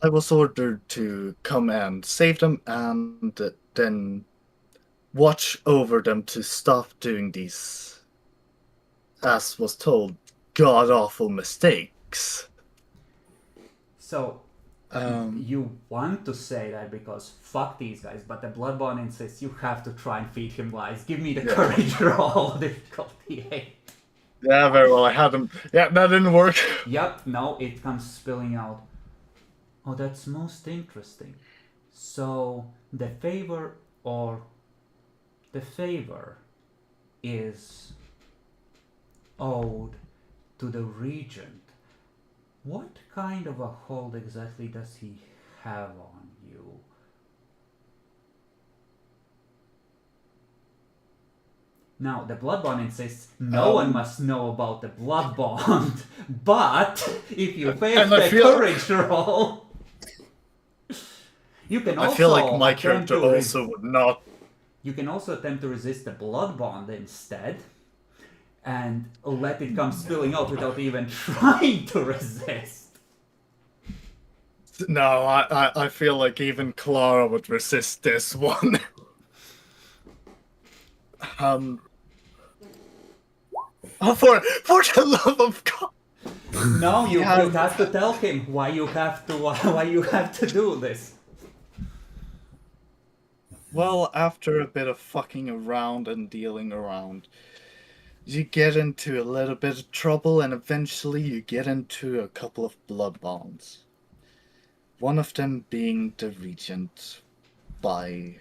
I was ordered to come and save them and then watch over them to stop doing these, as was told, god-awful mistakes. So, you want to say that because fuck these guys, but the Bloodborne insists you have to try and feed him lies. Give me the courage roll, difficulty 8. Yeah, very well. I had them. Yeah, that didn't work. Yep, no, it comes spilling out. Oh, that's most interesting. So the favor is owed to the regent. What kind of a hold exactly does he have on you? Now, the blood bond insists no one must know about the blood bond, but if you fail And I the feel- courage roll, you can also I feel like my attempt character to also would not. you can also attempt to resist the blood bond instead, and let it come spilling out without even trying to resist. No, I feel like even Clara would resist this one. Oh, for the love of God! No, you Yeah. would have to tell him why you have to do this. Well, after a bit of fucking around and dealing around, you get into a little bit of trouble, and eventually you get into a couple of blood bonds. One of them being the regent by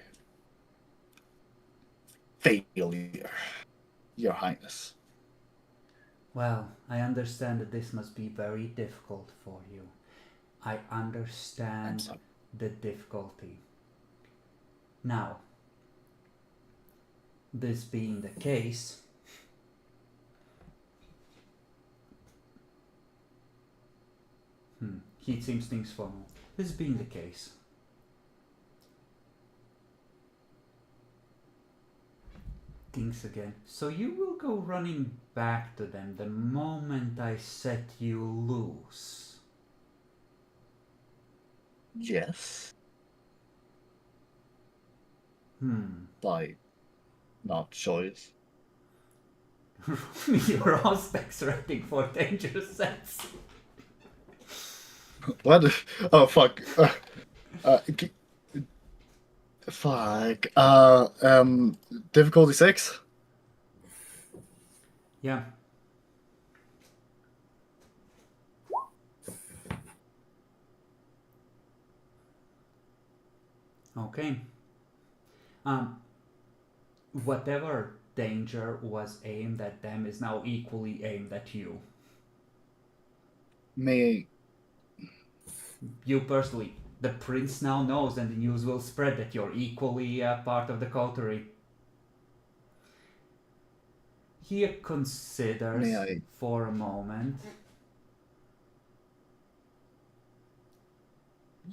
failure, Your Highness. Well, I understand that this must be very difficult for you. I I'm understand sorry. the difficulty. Now, this being the case, heat seems things formal. This being the case, things again. So you will go running back to them the moment I set you loose. Yes, Hmm. by not choice. Your aspects rating for danger sense. What? Oh fuck. G- fuck. Difficulty 6. Yeah. Okay. Whatever danger was aimed at them is now equally aimed at you. May You personally, the prince now knows, and the news will spread that you're equally part of the coterie. He considers May I- for a moment.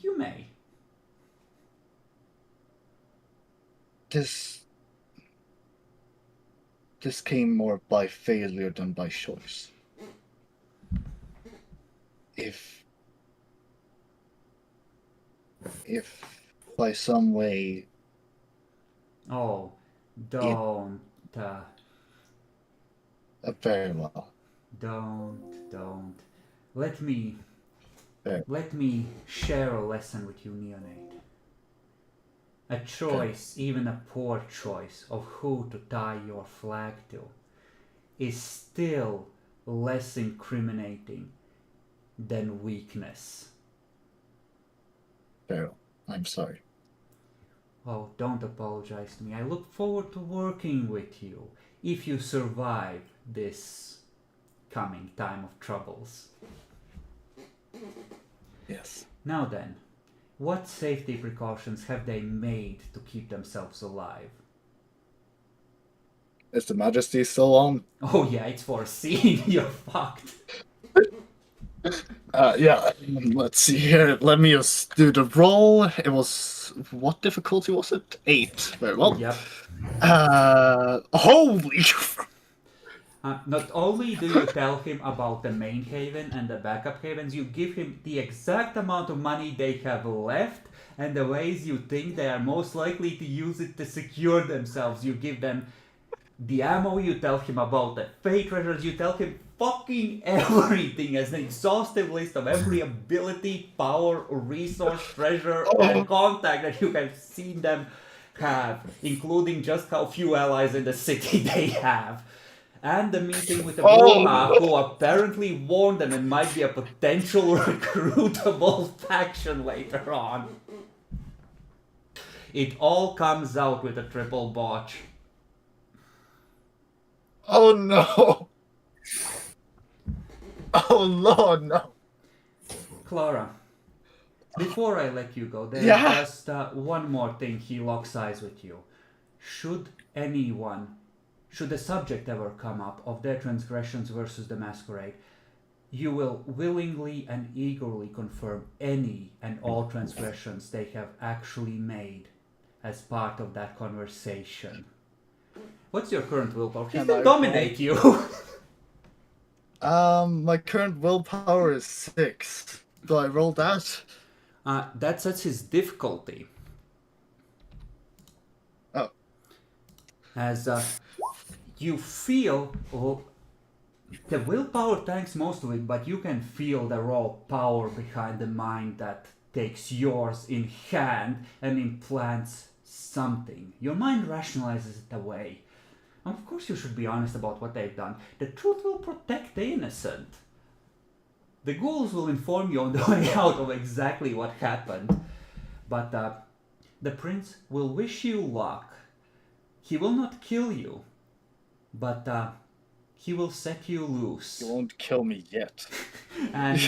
You may. this came more by failure than by choice. If by some way Oh, don't, very well. don't. Let me Fair. Let me share a lesson with you, Neonate. A choice, even a poor choice, of who to tie your flag to is still less incriminating than weakness. Farrell, I'm sorry. Oh, don't apologize to me. I look forward to working with you if you survive this coming time of troubles. Yes. Now then, what safety precautions have they made to keep themselves alive? Is the Majesty still on? Oh yeah, it's foreseen. You're fucked. Yeah. Let's see here. Let me just do the roll. It was, what difficulty was it? 8. Very well. Yep. Holy. Not only do you tell him about the main haven and the backup havens, you give him the exact amount of money they have left and the ways you think they are most likely to use it to secure themselves. You give them the ammo, you tell him about the fate treasures, you tell him fucking everything as an exhaustive list of every ability, power, resource, treasure, and contact that you have seen them have, including just how few allies in the city they have. and the meeting with the Oh, Bruma, who apparently warned them and might be a potential recruitable faction later on. It all comes out with a triple botch. Oh no! Oh Lord, no! Clara, before I let you go, there's Yeah? just one more thing he locks eyes with you. Should the subject ever come up of their transgressions versus the Masquerade, you will willingly and eagerly confirm any and all transgressions they have actually made as part of that conversation. What's your current willpower? He Can can I dominate you. My current willpower is 6. Do I roll that? That sets his difficulty. Oh. As you feel, the willpower tanks most of it, but you can feel the raw power behind the mind that takes yours in hand and implants something. Your mind rationalizes it away. And of course you should be honest about what they've done. The truth will protect the innocent. The ghouls will inform you on the way out of exactly what happened. But the prince will wish you luck. He will not kill you, but he will set you loose. You won't kill me yet. And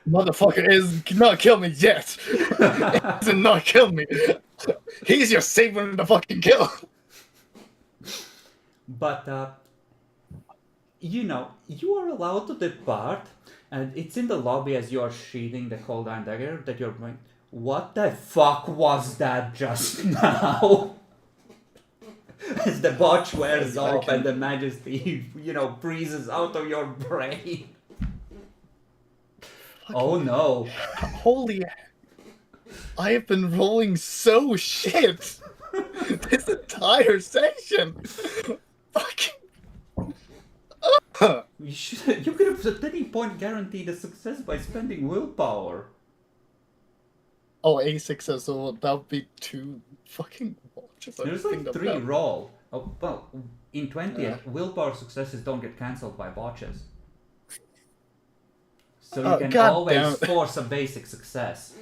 Motherfucker is not kill me yet. He did not kill me. He's just saving the fucking kill. but you are allowed to depart, and it's in the lobby as you're sheathing the cold iron dagger that you're going, what the fuck was that just now? As the botch wears off and the majesty, breezes out of your brain. Oh no. Holy... I have been rolling so shit this entire session. Fucking... You could have at any point guaranteed a success by spending willpower. Oh, A6 so that would be 2 fucking watches. There's like 3 roll. Oh, well, in 20th, willpower successes don't get cancelled by botches. So you can always force a basic success.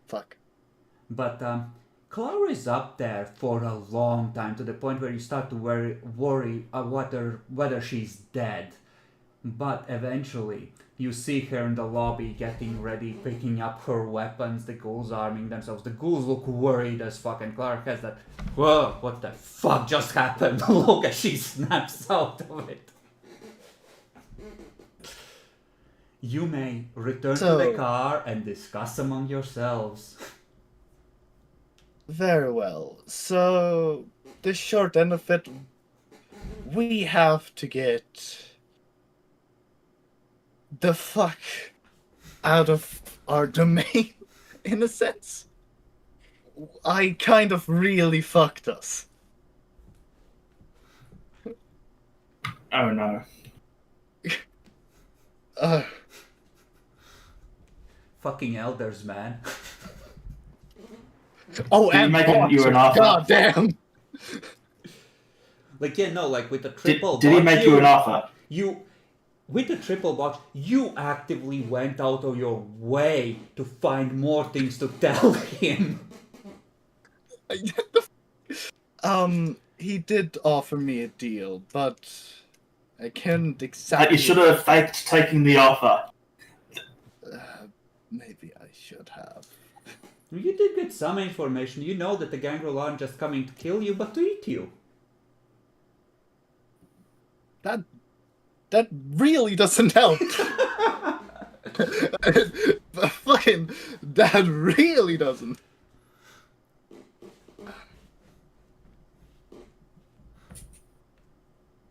Fuck. But Clara is up there for a long time, to the point where you start to worry whether she's dead. But eventually, you see her in the lobby getting ready, picking up her weapons, the ghouls arming themselves. The ghouls look worried as fuck, and Clara has that, whoa, what the fuck just happened? Look as she snaps out of it. You may return to the car and discuss among yourselves. Very well. So, the short end of it, we have to get the fuck out of our domain, in a sense. I kind of really fucked us. Oh no. Fucking elders, man. Oh, Did and he make you an offer? God damn. Like, with the triple Did he make you an offer? With the triple box, you actively went out of your way to find more things to tell him. He did offer me a deal, but I can't exactly... But you should have faked taking the offer. Maybe I should have. You did get some information. You know that the gangrel aren't just coming to kill you, but to eat you. That really doesn't help. Fucking, that really doesn't.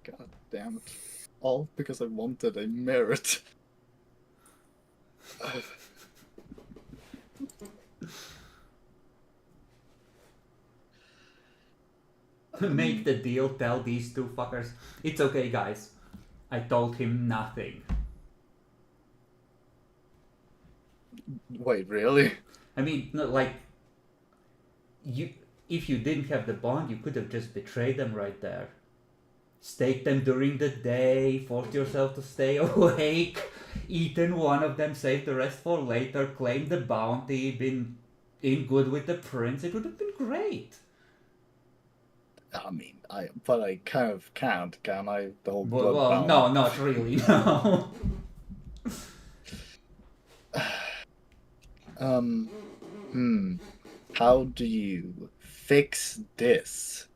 God damn it. All because I wanted a merit. Make the deal, tell these two fuckers. It's okay, guys. I told him nothing. Wait, really? I mean, if you didn't have the bond, you could have just betrayed them right there. Staked them during the day, forced yourself to stay awake, eaten one of them, saved the rest for later, claimed the bounty, been in good with the prince. It would have been great. I mean, but I kind of can't, can I? The whole Well, no, not really, no. How do you fix this?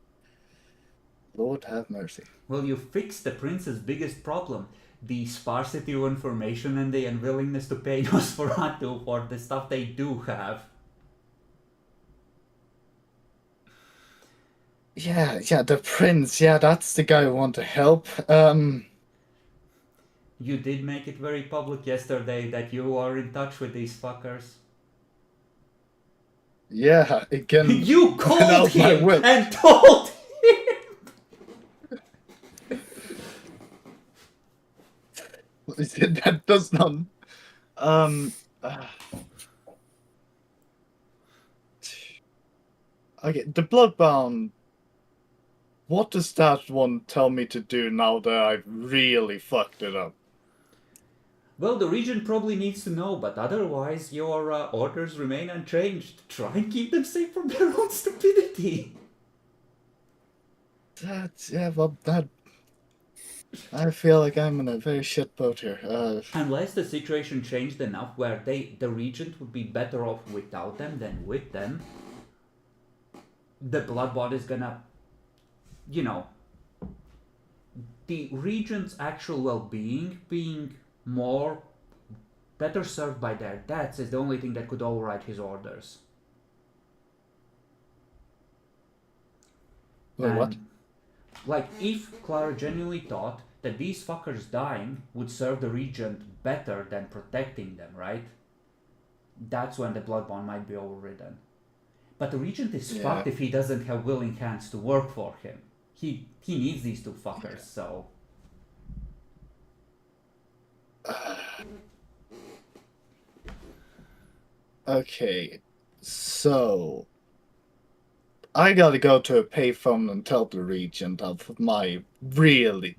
Lord have mercy. Well, you fixed the prince's biggest problem. The sparsity of information and the unwillingness to pay Nosferatu for the stuff they do have. Yeah, the prince. Yeah, that's the guy I want to help. You did make it very public yesterday that you are in touch with these fuckers. Yeah, again. You called out my him will. and told him! That does not. Okay, the Bloodbound. What does that one tell me to do now that I've really fucked it up? Well, the Regent probably needs to know, but otherwise your orders remain unchanged. Try and keep them safe from their own stupidity. I feel like I'm in a very shit boat here. Unless the situation changed enough where the Regent would be better off without them than with them, the Bloodbond is gonna, the Regent's actual well-being being better served by their deaths is the only thing that could override his orders. Wait, what? Like, if Clara genuinely thought that these fuckers dying would serve the Regent better than protecting them, right? That's when the Bloodbond might be overridden. But the Regent is fucked if he doesn't have willing hands to work for him. He needs these two fuckers, so... Okay, so... I gotta go to a payphone and tell the Regent of my really...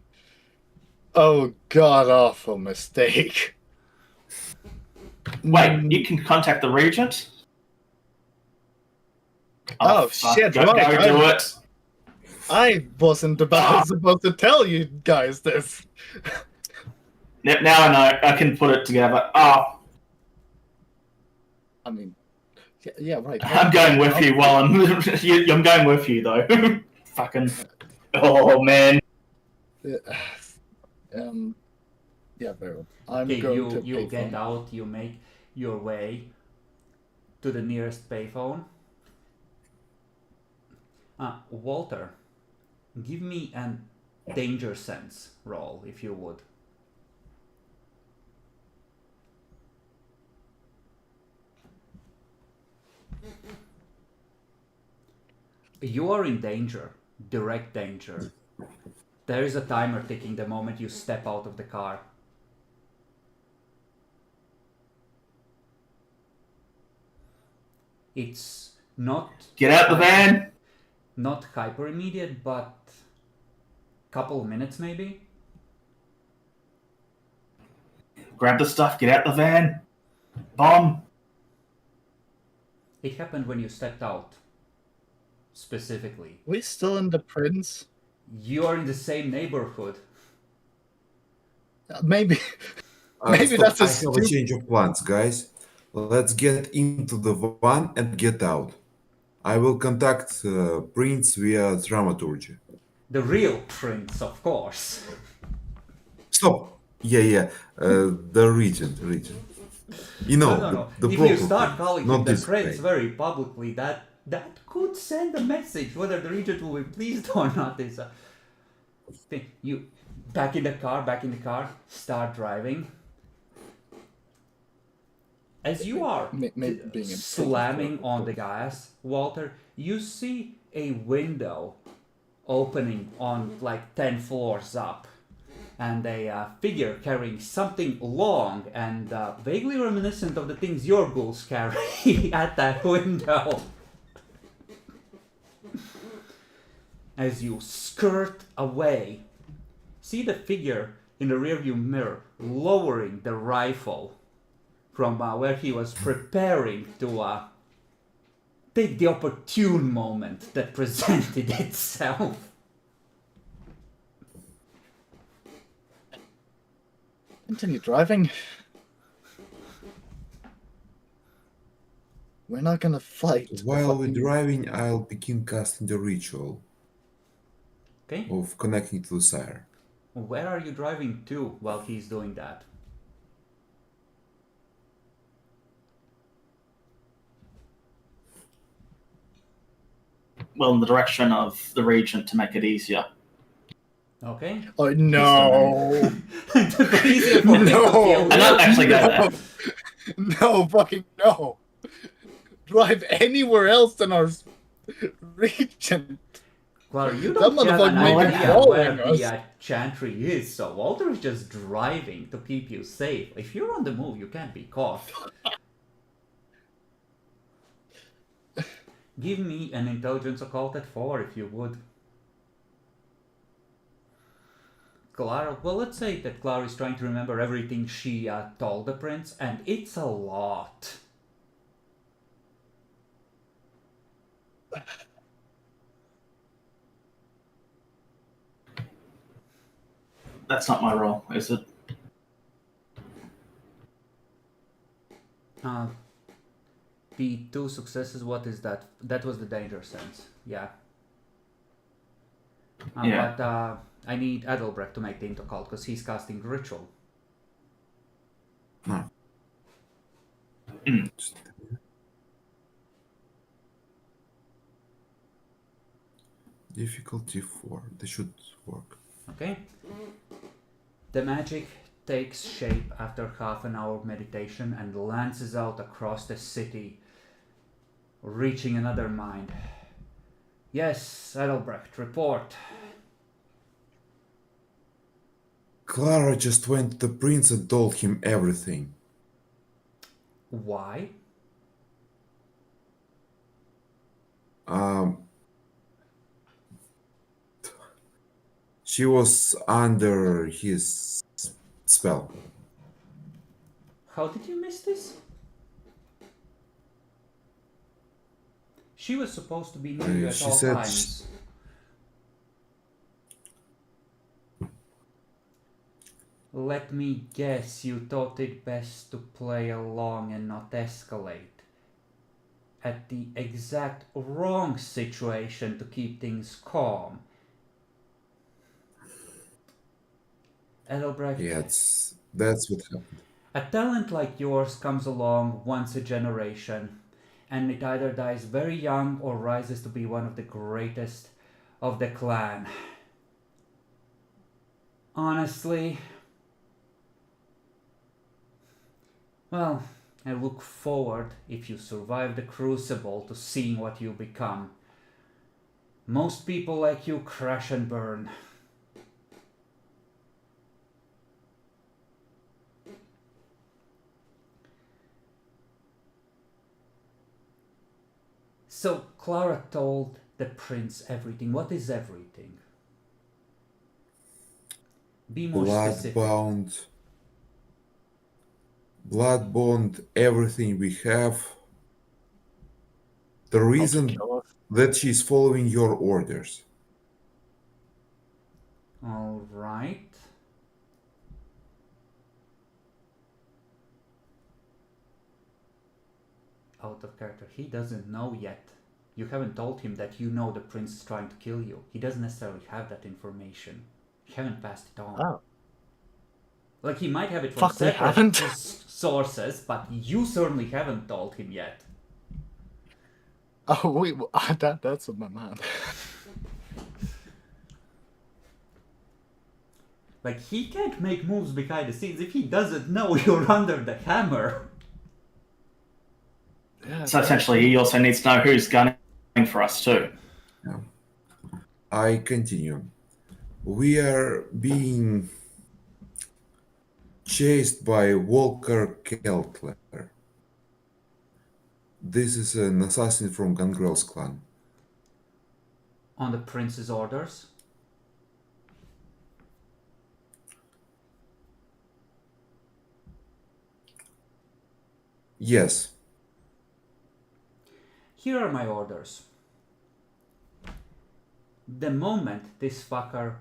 god-awful mistake. Wait, you can contact the Regent? Oh, fuck, shit, go right. do it. I wasn't supposed to tell you guys this. Now I know. I can put it together. I mean, yeah, right. I'm going with you while I'm going with you, though. Fucking... Oh, man. Yeah, very well. I'm Okay, going to you get payphone. out, you make your way to the nearest payphone. Walter, give me an danger sense roll, if you would. You are in danger, direct danger. There is a timer ticking the moment you step out of the car. It's not... Get out the van! Not hyper immediate, but couple of minutes maybe. Grab the stuff, get out the van! Bomb! It happened when you stepped out. Specifically. We still in the Prince? You are in the same neighborhood. Maybe that's I have a change of plans, guys. Let's get into the van and get out. I will contact Prince via dramaturgy. The real prince, of course. Stop. Yeah. The Regent. You know, No. the If proper you start calling him not the this prince guy. very publicly, that could send a message. Whether the regent will be pleased or not is a thing. You back in the car, start driving. As you are being slamming on the gas, Walter, you see a window opening on like 10 floors up, and a figure carrying something long and vaguely reminiscent of the things your ghouls carry at that window. as you skirt away, see the figure in the rearview mirror lowering the rifle from where he was preparing to take the opportune moment that presented itself. Continue driving. We're not gonna fight. While we're Fucking- driving, I'll begin casting the ritual Okay? of connecting to the sire. Where are you driving to while he's doing that? Well, in the direction of the regent to make it easier. Okay? Oh no! It's easier for him to No! kill And not actually go there. No, fucking no! Drive anywhere else than our region. Well, you That don't have an motherfucker may be idea following where us. the chantry is, so Walter is just driving to keep you safe. If you're on the move, you can't be caught. Give me an intelligence occult at 4 if you would. Clara, well, let's say that Clara is trying to remember everything she told the prince, and it's a lot. That's not my role, is it? The 2 successes, what is that? That was the danger sense, yeah. Yeah. But I need Adelbrecht to make the intercall because he's casting ritual. No. Mm. Difficulty 4. They should work. Okay? The magic takes shape after half an hour of meditation and lances out across the city, reaching another mind. Yes, Adelbrecht, report. Clara just went to the prince and told him everything. Why? She was under his spell. How did you miss this? She was supposed to be near you at She all said times. Let me guess, you thought it best to play along and not escalate. At the exact wrong situation to keep things calm. Adelbrecht, Yeah, that's what happened. a talent like yours comes along once a generation, and it either dies very young or rises to be one of the greatest of the clan. Honestly, well, I look forward, if you survive the crucible, to seeing what you become. Most people like you crash and burn. So Clara told the prince everything. What is everything? Be more specific. Blood-bond, everything we have. The reason Kill us. that she's following your orders. All right. Out of character. He doesn't know yet. You haven't told him that you know the prince is trying to kill you. He doesn't necessarily have that information. You haven't passed it on. Oh. Like, he might have it from Fuck, we separate haven't. sources, but you certainly haven't told him yet. Oh wait, well, that's on my mind. Like, he can't make moves behind the scenes if he doesn't know you're under the hammer. Yeah, So essentially, he also needs to know who's gunning for us too. I continue. We are being chased by Walker Keltler. This is an assassin from Gangrel's clan. On the prince's orders? Yes. Here are my orders. The moment this fucker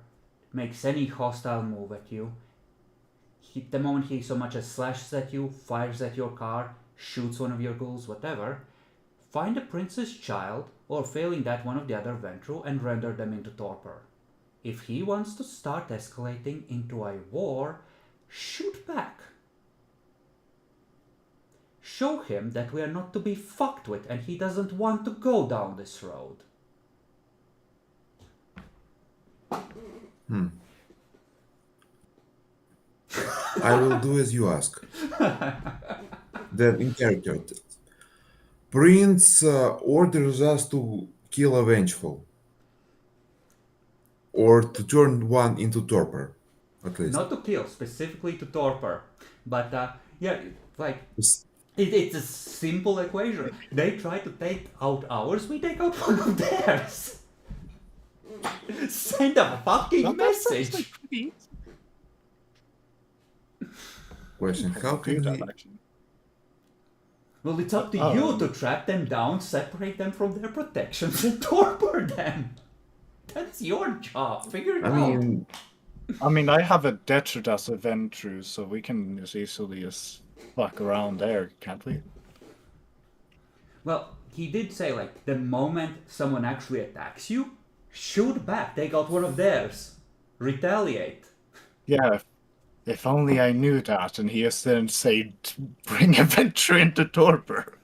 makes any hostile move at you, the moment he so much as slashes at you, fires at your car, shoots one of your ghouls, whatever, find the prince's child, or failing that, one of the other Ventru, and render them into torpor. If he wants to start escalating into a war, shoot back. Show him that we are not to be fucked with and he doesn't want to go down this road. I will do as you ask. Then in character. Prince orders us to kill a vengeful. Or to turn one into torpor, at least. Not to kill, specifically to torpor. But yeah, like, It's- it's a simple equation. They try to take out ours, we take out one of theirs. Send a fucking message. Question: how can we? Well, it's up to you to track them down, separate them from their protections, and torpor them. That's your job. Figure it out. I mean, I have a Detritus event through, so we can just easily just fuck around there, can't we? Well, he did say, like, the moment someone actually attacks you, shoot back. Take out one of theirs. Retaliate. Yeah, if only I knew that, and he has then said, bring a Venture into torpor.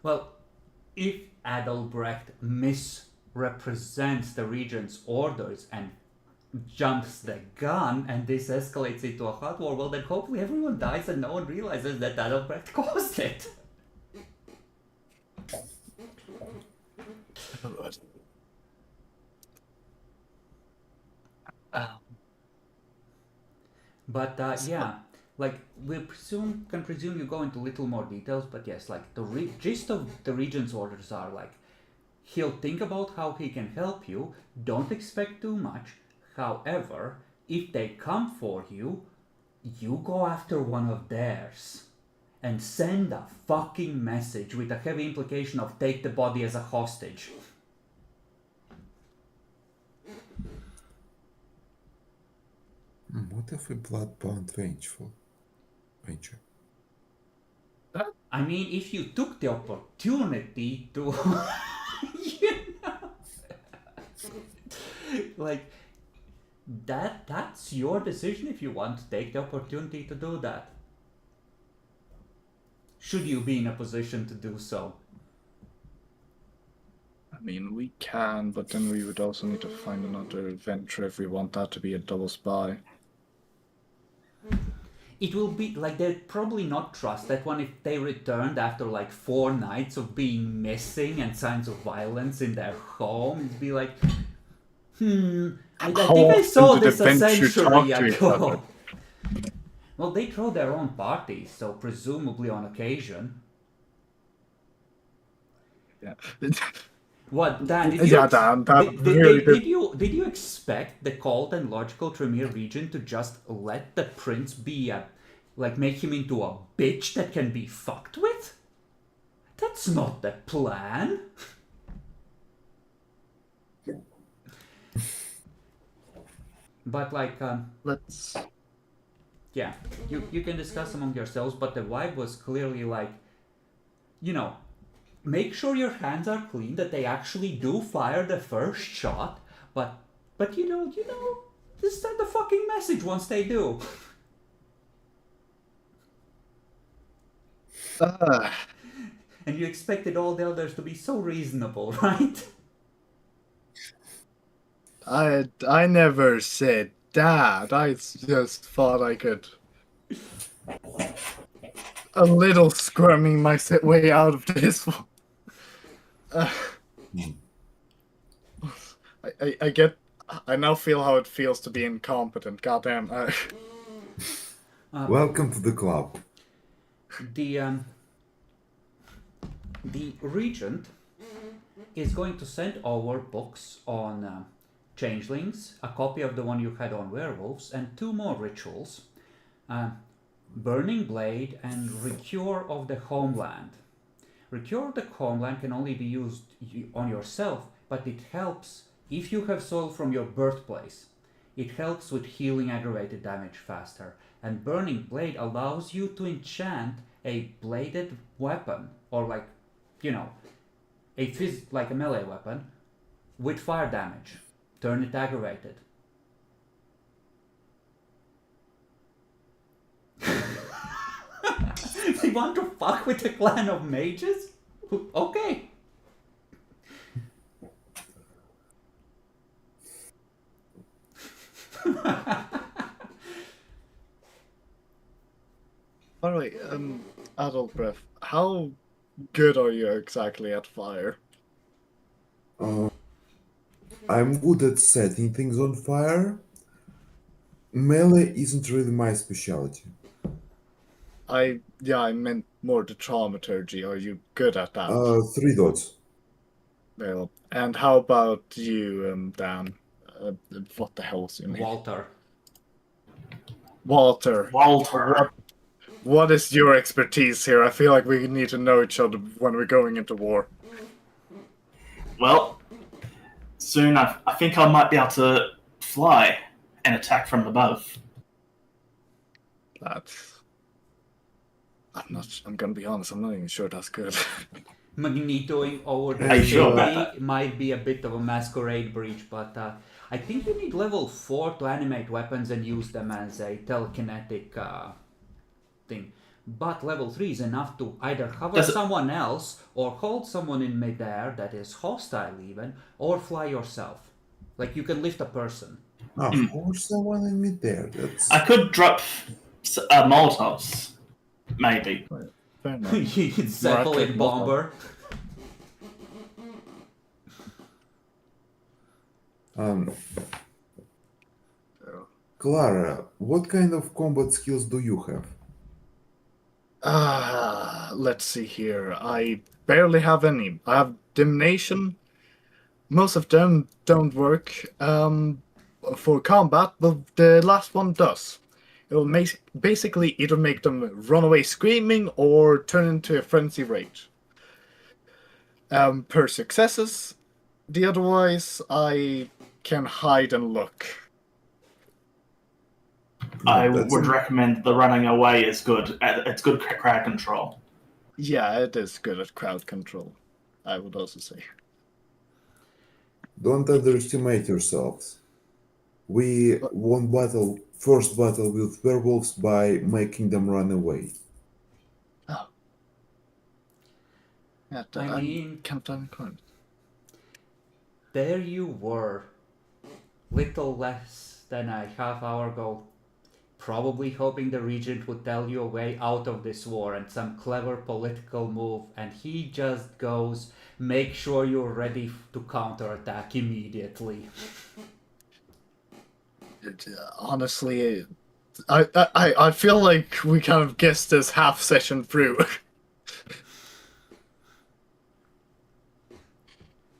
Well, if Adalbrecht misrepresents the regent's orders and jumps the gun and this escalates into a hot war, well then hopefully everyone dies and no one realizes that Adalbrecht caused it. But yeah, like we can presume you go into little more details, but yes, like the gist of the regent's orders are like, he'll think about how he can help you, don't expect too much. However, if they come for you, you go after one of theirs. And send a fucking message with a heavy implication of take the body as a hostage. What if we bloodbound vengeful? Venture. I mean, if you took the opportunity to, you know, like, that's your decision if you want to take the opportunity to do that. Should you be in a position to do so? I mean, we can, but then we would also need to find another Venture if we want that to be a double spy. It will be, like, they'd probably not trust that one if they returned after, like, 4 nights of being missing and signs of violence in their home. It'd be like, I think I saw this a century ago. Well, they throw their own parties, so presumably on occasion. Yeah. What, Dan? Did you expect the cold and logical Tremere region to just let the prince be make him into a bitch that can be fucked with? That's not the plan. But Let's... yeah, you can discuss among yourselves, but the vibe was clearly like, you know, make sure your hands are clean, that they actually do fire the first shot, but you know, just send the fucking message once they do. And you expected all the others to be so reasonable, right? I never said that. I just thought I could a little squirming my way out of this one. I now feel how it feels to be incompetent. Goddamn. Welcome to the club. the regent is going to send over books on changelings, a copy of the one you had on werewolves, and 2 more rituals. Burning Blade and Recure of the Homeland. Recure of the Homeland can only be used on yourself, but it helps if you have soil from your birthplace. It helps with healing aggravated damage faster. And Burning Blade allows you to enchant a bladed weapon, or like a melee weapon, with fire damage. Turn it aggravated. You want to fuck with a clan of mages? Okay. By the way, Adult Breath, how good are you exactly at fire? I'm good at setting things on fire. Melee isn't really my specialty. I meant more the thaumaturgy. Are you good at that? 3 dots. Well, and how about you, Dan? What the hell is your name? Walter. Walter. Walter. What is your expertise here? I feel like we need to know each other when we're going into war. Well, soon I think I might be able to fly and attack from above. I'm gonna be honest, I'm not even sure that's good. Magnetoing over the Are you sure city about that? might be a bit of a masquerade breach, but I think you need level 4 to animate weapons and use them as a telekinetic thing. But level 3 is enough to either hover someone else or hold someone in midair that is hostile even, or fly yourself. Like you can lift a person. Or someone in midair. That's... I could drop Molotovs, maybe. Fair enough. Zeppelin bomber. Clara, what kind of combat skills do you have? Let's see here. I barely have any. I have Divination. Most of them don't work for combat, but the last one does. It will basically either make them run away screaming or turn into a frenzy rage. Per successes, the otherwise I can hide and look. I would recommend the running away is good. It's good crowd control. Yeah, it is good at crowd control, I would also say. Don't underestimate yourselves. We won first battle with werewolves by making them run away. Oh. Yeah, I mean, there you were, little less than a half hour ago, probably hoping the regent would tell you a way out of this war and some clever political move, and he just goes, make sure you're ready to counterattack immediately. Honestly, I feel like we kind of guessed this half session through.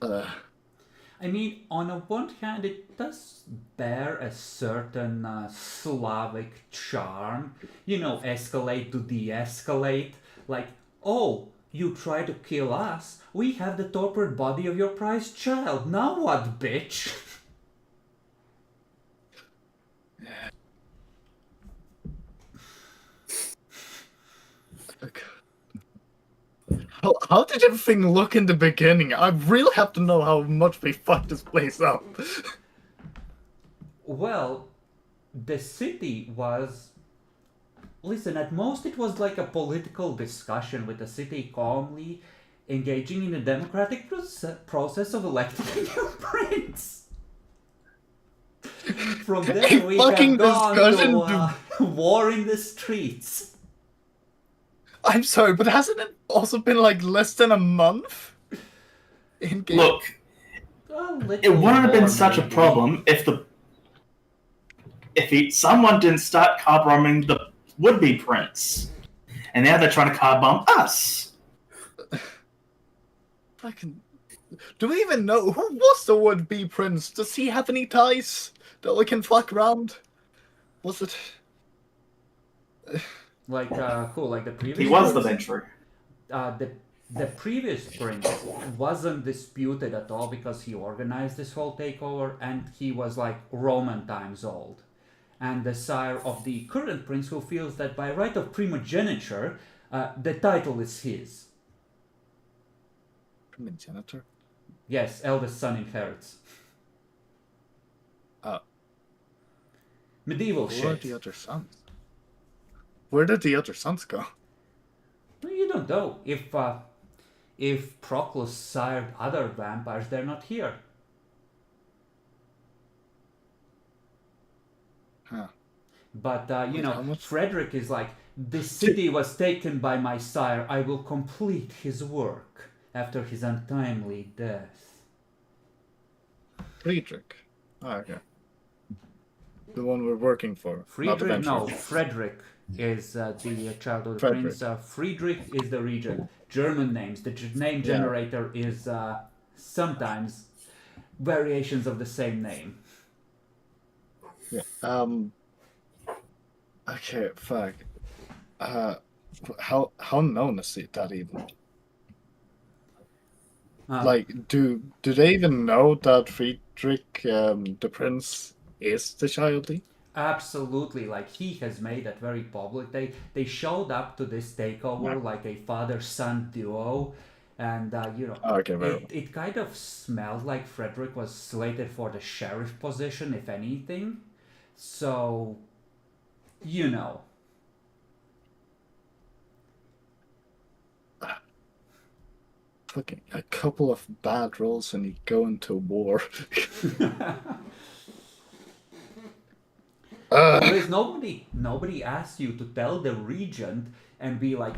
I mean, on the one hand, it does bear a certain Slavic charm. Escalate to de-escalate. Like, oh, you try to kill us? We have the tortured body of your prized child. Now what, bitch? How did everything look in the beginning? I really have to know how much we fucked this place up. Well, the city was... Listen, at most it was like a political discussion with the city calmly engaging in a democratic process of electing a new prince. From there we have gone to war in the streets. I'm sorry, but hasn't it also been like less than a month? Look, it wouldn't have been such a problem if someone didn't start car bombing the would-be prince, and now they're trying to car bomb us. Fucking. Do we even know who was the would-be prince? Does he have any ties that we can fuck around? Was it? Like who? Like the previous. He was the prince? venturer. The previous prince wasn't disputed at all because he organized this whole takeover and he was like Roman times old. And the sire of the current prince who feels that by right of primogeniture, the title is his. Primogeniture? Yes, eldest son inherits. Medieval Where are shit. the other sons? Where did the other sons go? Well, you don't know. If Proclus sired other vampires, they're not here. Huh. But, Wait, how much? Frederick is like, this city was taken by my sire. I will complete his work after his untimely death. Friedrich. Oh, okay. The one we're working for. Not the Friedrich, no, venture. Frederick is the child of the Frederick. prince. Friedrich is the regent. German names. The name generator is sometimes variations of the same name. Yeah. Okay, fuck. How known is it that even? Like, do they even know that Friedrich, the prince, is the childy? Absolutely, like he has made that very public. They showed up to this takeover like a father-son duo, and Okay, very well. it kind of smelled like Frederick was slated for the sheriff position, if anything. So, Fucking a couple of bad rolls and you go into war. Because nobody asked you to tell the regent and be like,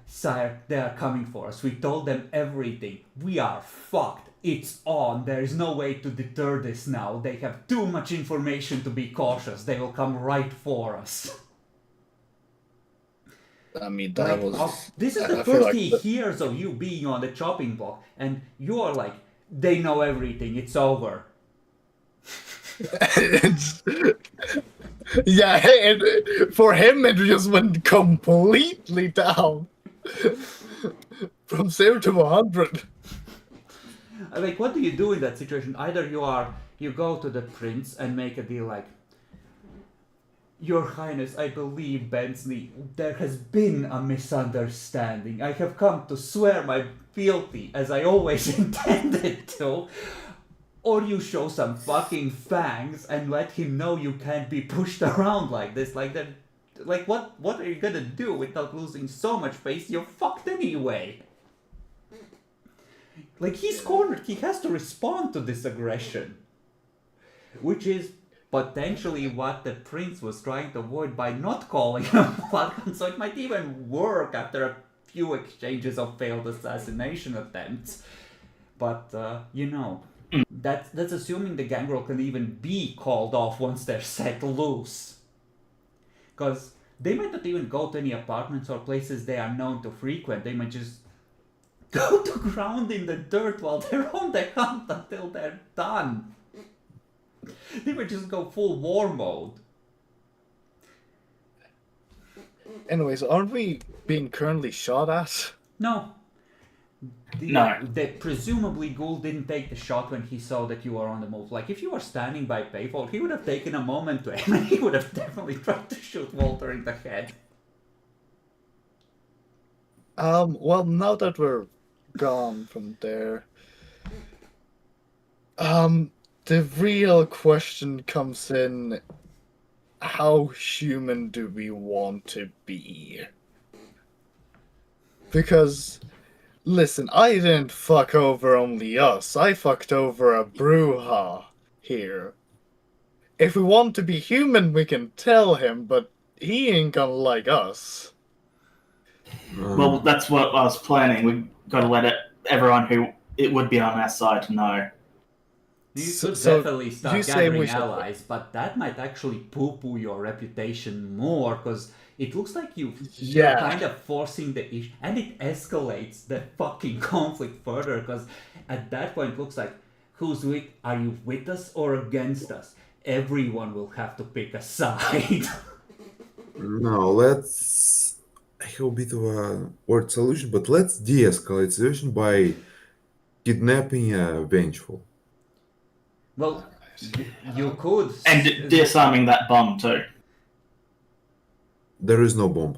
sire, they are coming for us. We told them everything. We are fucked. It's on. There is no way to deter this now. They have too much information to be cautious. They will come right for us. I mean, that Like, was. this is I the feel first like he hears of you being on the chopping block, and you are like, they know everything. It's over. Yeah, for him it just went completely down from 0 to 100. Like, what do you do in that situation? Either you go to the prince and make a deal like, Your Highness, I believe, Bensley, there has been a misunderstanding. I have come to swear my fealty as I always intended to. Or you show some fucking fangs and let him know you can't be pushed around like this. Like that. Like what are you gonna do without losing so much face? You're fucked anyway. Like, he's cornered. He has to respond to this aggression. Which is potentially what the prince was trying to avoid by not calling him Falcon. So it might even work after a few exchanges of failed assassination attempts. But, that's assuming the gangrel can even be called off once they're set loose. Because they might not even go to any apartments or places they are known to frequent. They might just go to ground in the dirt while they're on the hunt until they're done. They might just go full war mode. Anyways, aren't we being currently shot at? No. No. Presumably Ghoul didn't take the shot when he saw that you were on the move. Like, if you were standing by payphone, he would have taken a moment to aim and he would have definitely tried to shoot Walter in the head. Well, now that we're gone from there, the real question comes in, how human do we want to be? Because, listen, I didn't fuck over only us, I fucked over a Bruja here. If we want to be human, we can tell him, but he ain't gonna like us. Well, that's what I was planning. We've got to let everyone who it would be on our side know. You So- could so definitely you start say gathering we should- allies, but that might actually poo-poo your reputation more, because It looks like you're Yeah. kind of forcing the issue, and it escalates the fucking conflict further, because at that point it looks like, are you with us or against us? Everyone will have to pick a side. No, let's. I have a bit of a word solution, but let's de-escalate the situation by kidnapping a vengeful. Well, you could. And disarming that bomb too. There is no bomb.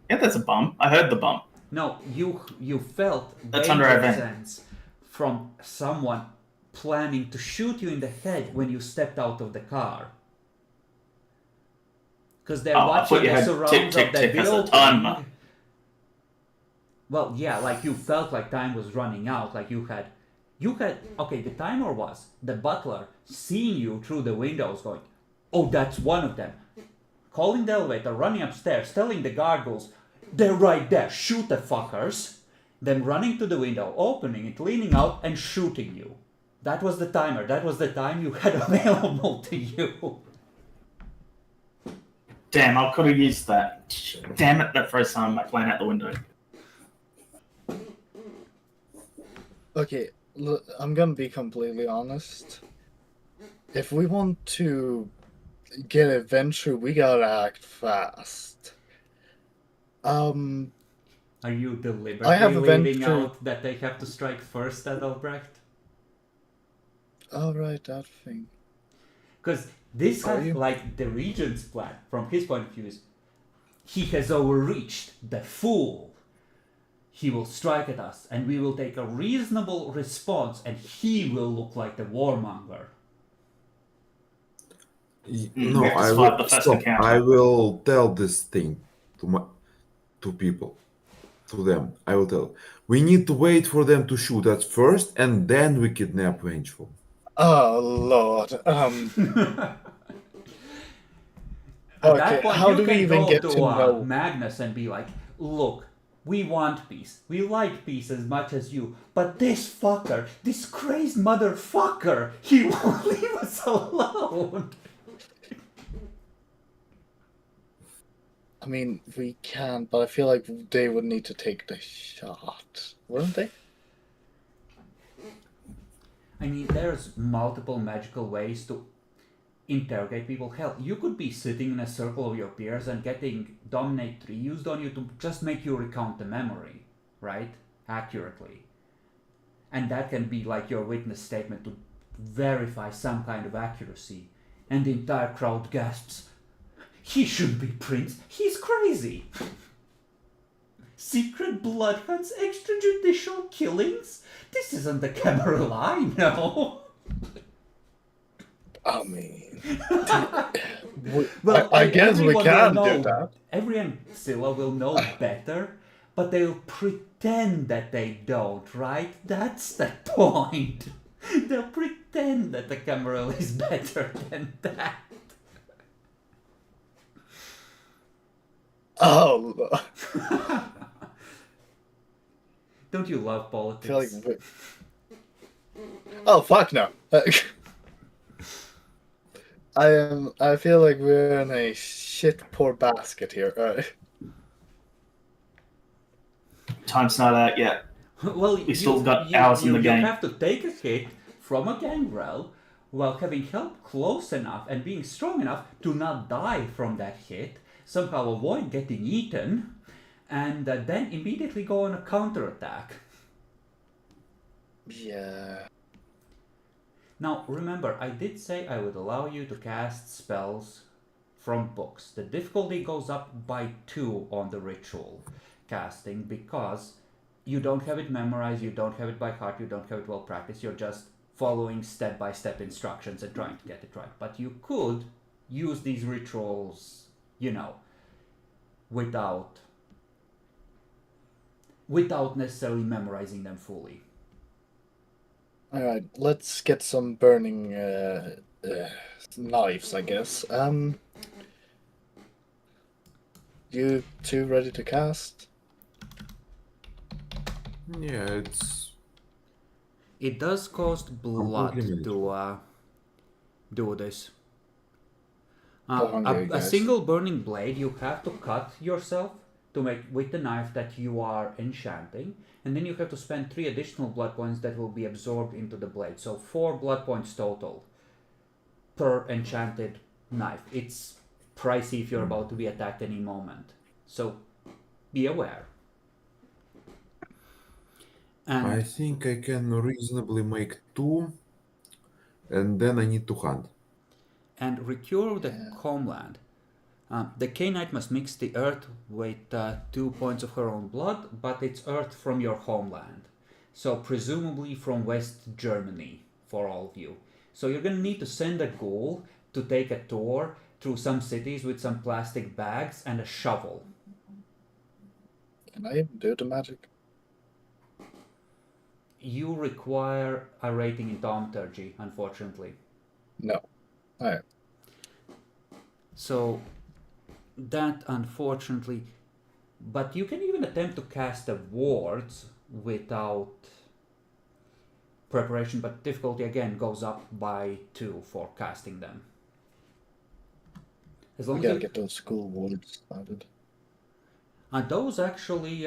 Yeah, there's a bomb. I heard the bomb. No, you felt That's under our danger vent. sense from someone planning to shoot you in the head when you stepped out of the car. Because they're I watching thought you the had surrounds tick, of tick, the tick as a building. timer. Well, yeah, like you felt like time was running out, like you had, okay, the timer was the butler seeing you through the windows going, oh, that's one of them. Calling the elevator, running upstairs, telling the gargoyles, they're right there, shoot the fuckers. Then running to the window, opening it, leaning out, and shooting you. That was the timer. That was the time you had available to you. Damn, I could have used that. Damn it, that first time I plan out the window. Okay, look, I'm gonna be completely honest. If we want to get adventure, we gotta act fast. Are you I deliberately have leaving adventure- out that they have to strike first at Albrecht? All right, that thing. Because this Are has, you? like, the regent's plan, from his point of view, is he has overreached, the fool. He will strike at us, and we will take a reasonable response, and he will look like the warmonger. No, we have to I spot will the first stop. encounter. I will tell this thing to people, to them. I will tell. We need to wait for them to shoot us first, and then we kidnap Vengeful. Oh Lord. At Okay, that point, how you do we can even go get to to know? Magnus and be like, look, we want peace. We like peace as much as you. But this fucker, this crazed motherfucker, he won't leave us alone. I mean, we can, but I feel like they would need to take the shot, wouldn't they? I mean, there's multiple magical ways to interrogate people. Hell, you could be sitting in a circle of your peers and getting Dominate 3 used on you to just make you recount the memory, right? Accurately. And that can be like your witness statement to verify some kind of accuracy. And the entire crowd gasps, he shouldn't be Prince, he's crazy! Secret bloodhounds, extrajudicial killings? This isn't the Cameron I know! I mean, Well, I guess we everyone can will do know, that. Every Ancilla will know better, but they'll pretend that they don't, right? That's the point. They'll pretend that the Cameron is better than that. Oh, Lord. Don't you love I politics? feel like. Oh fuck no! I feel like we're in a shit poor basket here. Time's not out yet. Well, We still got hours in the game. You have to take a hit from a gangrel while having help close enough and being strong enough to not die from that hit, somehow avoid getting eaten, and then immediately go on a counterattack. Yeah. Now, remember, I did say I would allow you to cast spells from books. The difficulty goes up by 2 on the ritual casting because you don't have it memorized, you don't have it by heart, you don't have it well practiced, you're just following step-by-step instructions and trying to get it right. But you could use these rituals, you know, without necessarily memorizing them fully. Alright, let's get some burning knives, I guess. You two ready to cast? Yeah, it's It does cost blood Completely to do this. How hungry are you A guys? single burning blade you have to cut yourself to make with the knife that you are enchanting, and then you have to spend 3 additional blood points that will be absorbed into the blade. So 4 blood points total per enchanted knife. It's pricey if you're about to be attacked any moment. So be aware. And I think I can reasonably make 2, and then I need to hunt. and recure the homeland. The K-Knight must mix the earth with 2 points of her own blood, but it's earth from your homeland. So presumably from West Germany for all of you. So you're gonna need to send a ghoul to take a tour through some cities with some plastic bags and a shovel. Can I even do the magic? You require a rating in thaumaturgy, unfortunately. No. Alright. So that unfortunately, but you can even attempt to cast a wards without preparation, but difficulty again goes up by 2 for casting them. As long We as gotta you, get those school wards started. those actually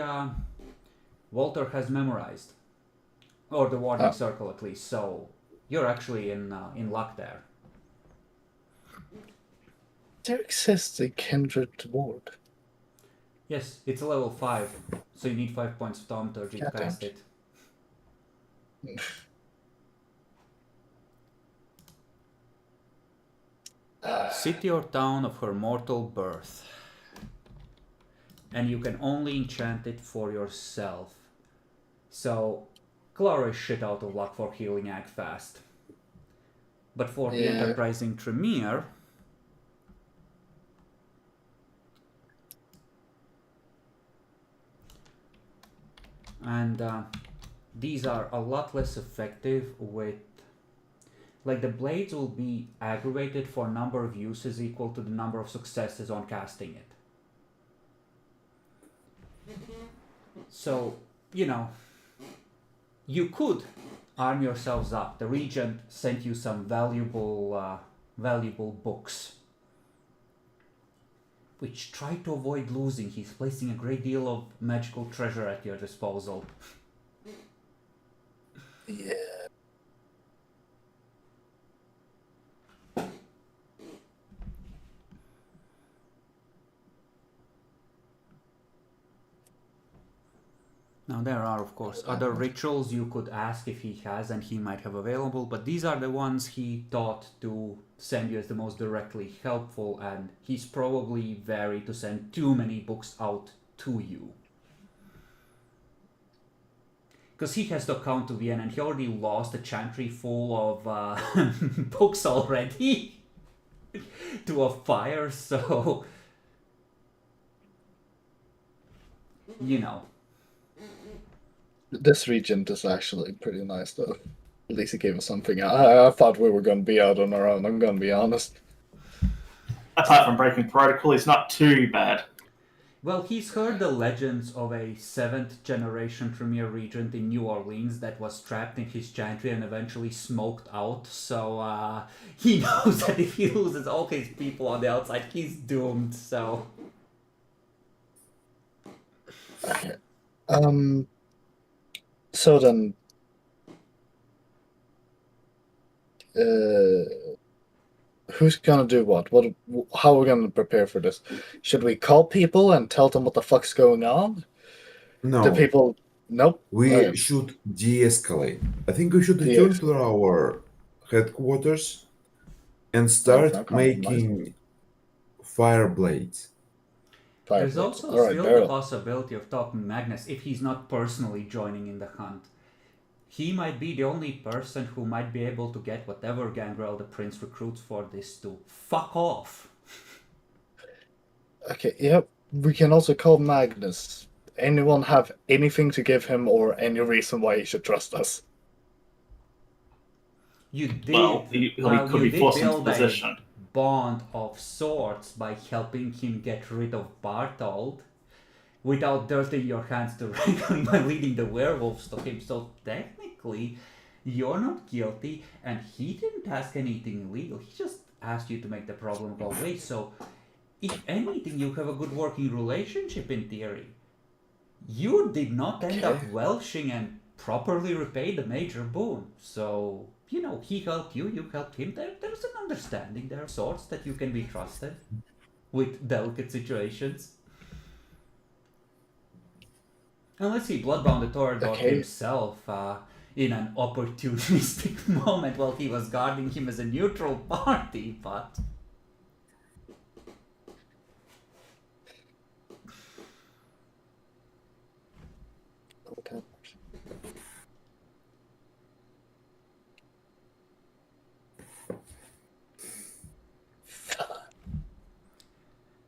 Walter has memorized, or the warning Oh. circle at least. So you're actually in luck there. There exists a kindred ward. Yes, it's a level 5, so you need 5 points of thaumaturgy to God damn cast it. it. City or town of her mortal birth. And you can only enchant it for yourself. So, Clara is shit out of luck for healing Ag fast. But for the Yeah. enterprising Tremere, and these are a lot less effective with, like, the blades will be aggravated for number of uses equal to the number of successes on casting it. So, you know, you could arm yourselves up. The regent sent you some valuable books, which try to avoid losing. He's placing a great deal of magical treasure at your disposal. Yeah. Now there are, of course, other rituals you could ask if he has and he might have available, but these are the ones he thought to send you as the most directly helpful, and he's probably wary to send too many books out to you. Because he has to account to Vienna and he already lost a chantry full of books already to a fire, so, you know. This regent is actually pretty nice, though. At least he gave us something. I thought we were going to be out on our own, I'm going to be honest. Apart from breaking protocol, he's not too bad. Well, he's heard the legends of a 7th generation Tremere regent in New Orleans that was trapped in his chantry and eventually smoked out, so he knows that if he loses all his people on the outside, he's doomed, so... Okay. So then... who's gonna do what? How are we gonna prepare for this? Should we call people and tell them what the fuck's going on? No, The people... Nope. we Okay. should de-escalate. I think we should De-escalate. return to our headquarters and not start compromise. making fire blades. There's Fireblades. also All right, still the barrel. possibility of talking Magnus if he's not personally joining in the hunt. He might be the only person who might be able to get whatever Gangrel the Prince recruits for this to fuck off. Okay, yep. We can also call Magnus. Anyone have anything to give him or any reason why he should trust us? You did, Well, he could you be did forced into build a position. bond of sorts by helping him get rid of Bartold without dirtying your hands directly by leading the werewolves to him. So technically, you're not guilty, and he didn't ask anything illegal. He just asked you to make the problem go away. So, if anything, you have a good working relationship in theory. You did not end up welshing and properly repay the major boon. So, you know, he helped you, you helped him. There's an understanding there of sorts that you can be trusted with delicate situations. And let's see, Bloodbound the Toreador himself, in an opportunistic moment while he was guarding him as a neutral party, but... Okay.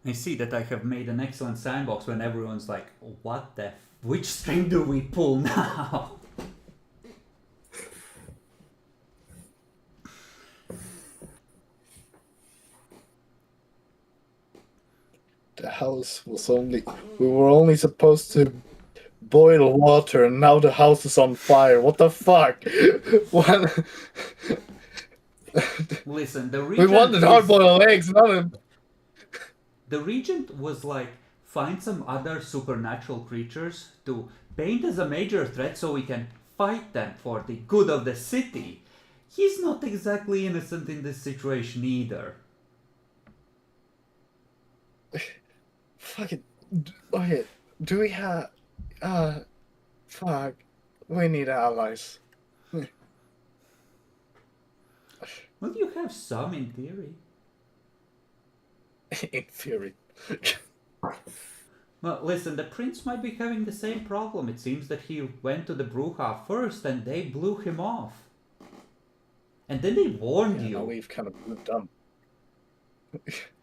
I see that I have made an excellent sandbox when everyone's like, what the which string do we pull now? The house was only... We were only supposed to boil water, and now the house is on fire. What the fuck? What? Listen, the We regent wanted hard-boiled eggs, not a... The regent was like, find some other supernatural creatures to paint as a major threat so we can fight them for the good of the city. He's not exactly innocent in this situation either. Fuck it. Okay, do we have... fuck. We need allies. Well, you have some in theory. In theory. Well, listen, the prince might be having the same problem. It seems that he went to the Bruja first and they blew him off. And then they warned you. Now we've kind of moved on.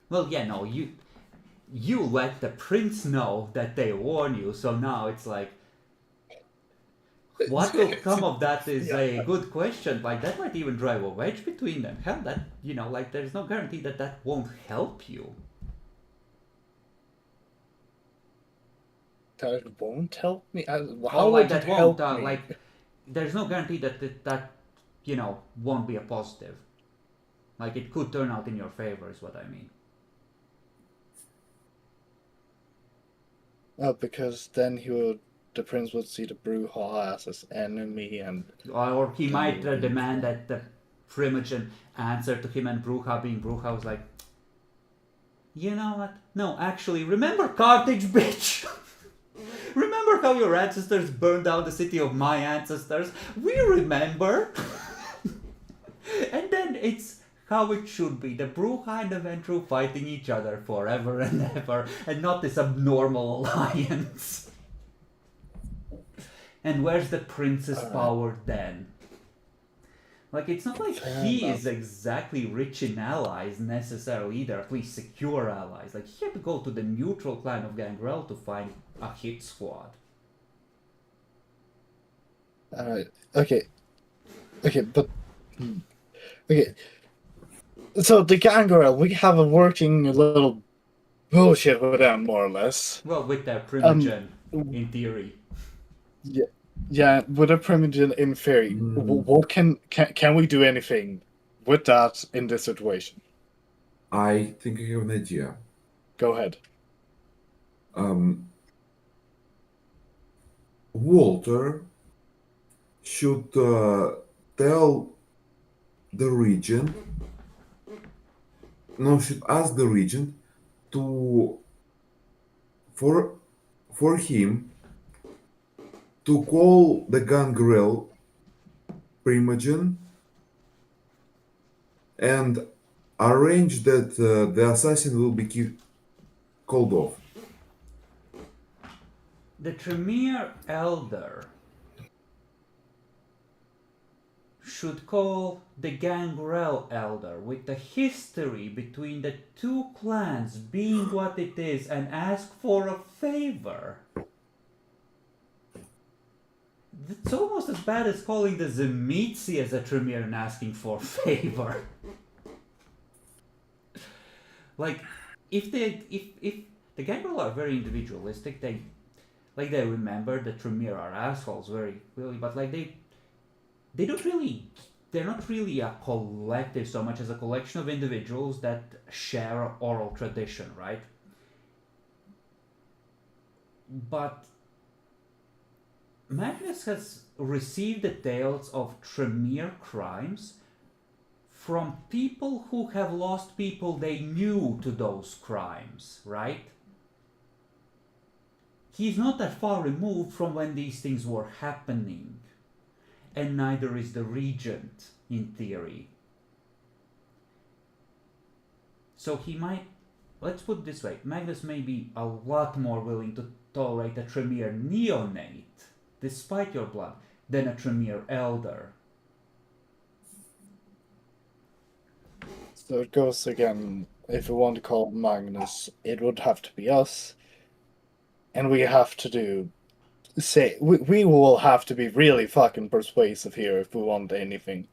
Well, yeah, no, you let the prince know that they warn you, so now it's like, what will come of that is a good question. Like, that might even drive a wedge between them. Hell, that, you know, like, there's no guarantee that that won't help you. That won't help me? How Oh, would like, that it won't, help me? like, there's no guarantee that, you know, won't be a positive. Like, it could turn out in your favor is what I mean. Oh, because then the prince would see the Bruja as his enemy, and... Or he might demand that the Primogen answer to him, and Bruja being Bruja was like, you know what? No, actually, remember Carthage, bitch? Remember how your ancestors burned down the city of my ancestors? We remember. And then it's how it should be. The Bruja and the Ventru fighting each other forever and ever, and not this abnormal alliance. And where's the prince's power then? Like, it's not like he is exactly rich in allies necessarily either, at least secure allies. Like, he had to go to the neutral clan of Gangrel to find a hit squad. Alright, okay. Okay, but... Okay. So, the Gangrel, we have a working little bullshit with them, more or less. Well, with their Primogen, in theory. Yeah, with a Primogen in theory. What can we do anything with that in this situation? I think I have an idea. Go ahead. Walter should tell the regent, should ask the regent to, for him to call the Gangrel Primogen and arrange that the assassin will be called off. The Tremere Elder should call the Gangrel Elder with the history between the two clans being what it is and ask for a favor. It's almost as bad as calling the Zemitzi as a Tremere and asking for a favor. Like, if the Gangrel are very individualistic, they remember that Tremere are assholes very clearly, but like they don't really they're not really a collective so much as a collection of individuals that share oral tradition, right? But Magnus has received the tales of Tremere crimes from people who have lost people they knew to those crimes, right? He's not that far removed from when these things were happening, and neither is the regent, in theory. So he might, let's put it this way, Magnus may be a lot more willing to tolerate a Tremere neonate, despite your blood, than a Tremere elder. So it goes again, if we want to call Magnus, it would have to be us. And we have to we will have to be really fucking persuasive here if we want anything.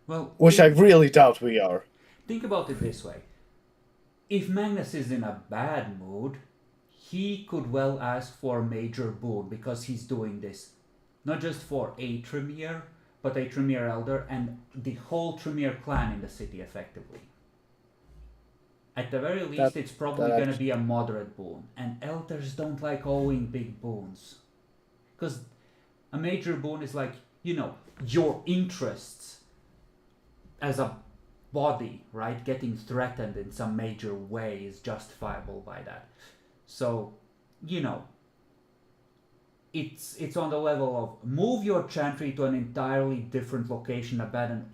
Well, Which I really doubt we are. think about it this way. If Magnus is in a bad mood, he could well ask for a major boon, because he's doing this not just for a Tremere, but a Tremere elder and the whole Tremere clan in the city, effectively. At the very least, it's probably going to be a moderate boon, and elders don't like owing big boons. Because a major boon is like, your interests as a body, right, getting threatened in some major way is justifiable by that. So, it's on the level of move your chantry to an entirely different location, abandon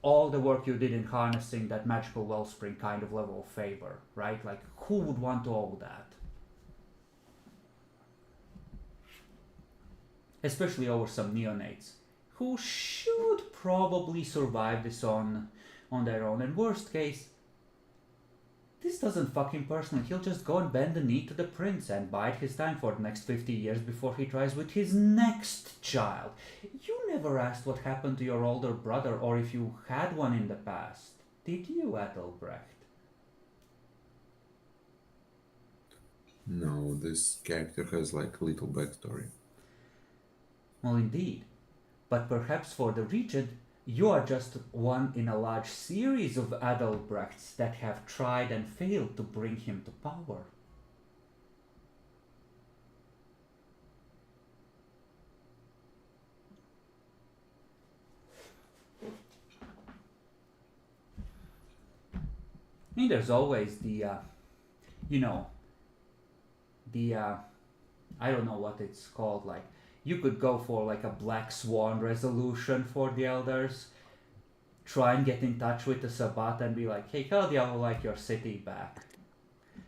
all the work you did in harnessing that magical wellspring kind of level of favor, right? Like, who would want to owe that? Especially over some neonates, who should probably survive this on their own. And worst case, this doesn't fuck him personally. He'll just go and bend the knee to the prince and bide his time for the next 50 years before he tries with his next child. You never asked what happened to your older brother, or if you had one in the past. Did you, Ethelbrecht? No, this character has like a little backstory. Well, indeed. But perhaps for the regent, you are just one in a large series of Adalbrechts that have tried and failed to bring him to power. I mean, there's always the, I don't know what it's called, like, you could go for like a Black Swan resolution for the elders. Try and get in touch with the Sabbat and be like, hey, how do you like your city back?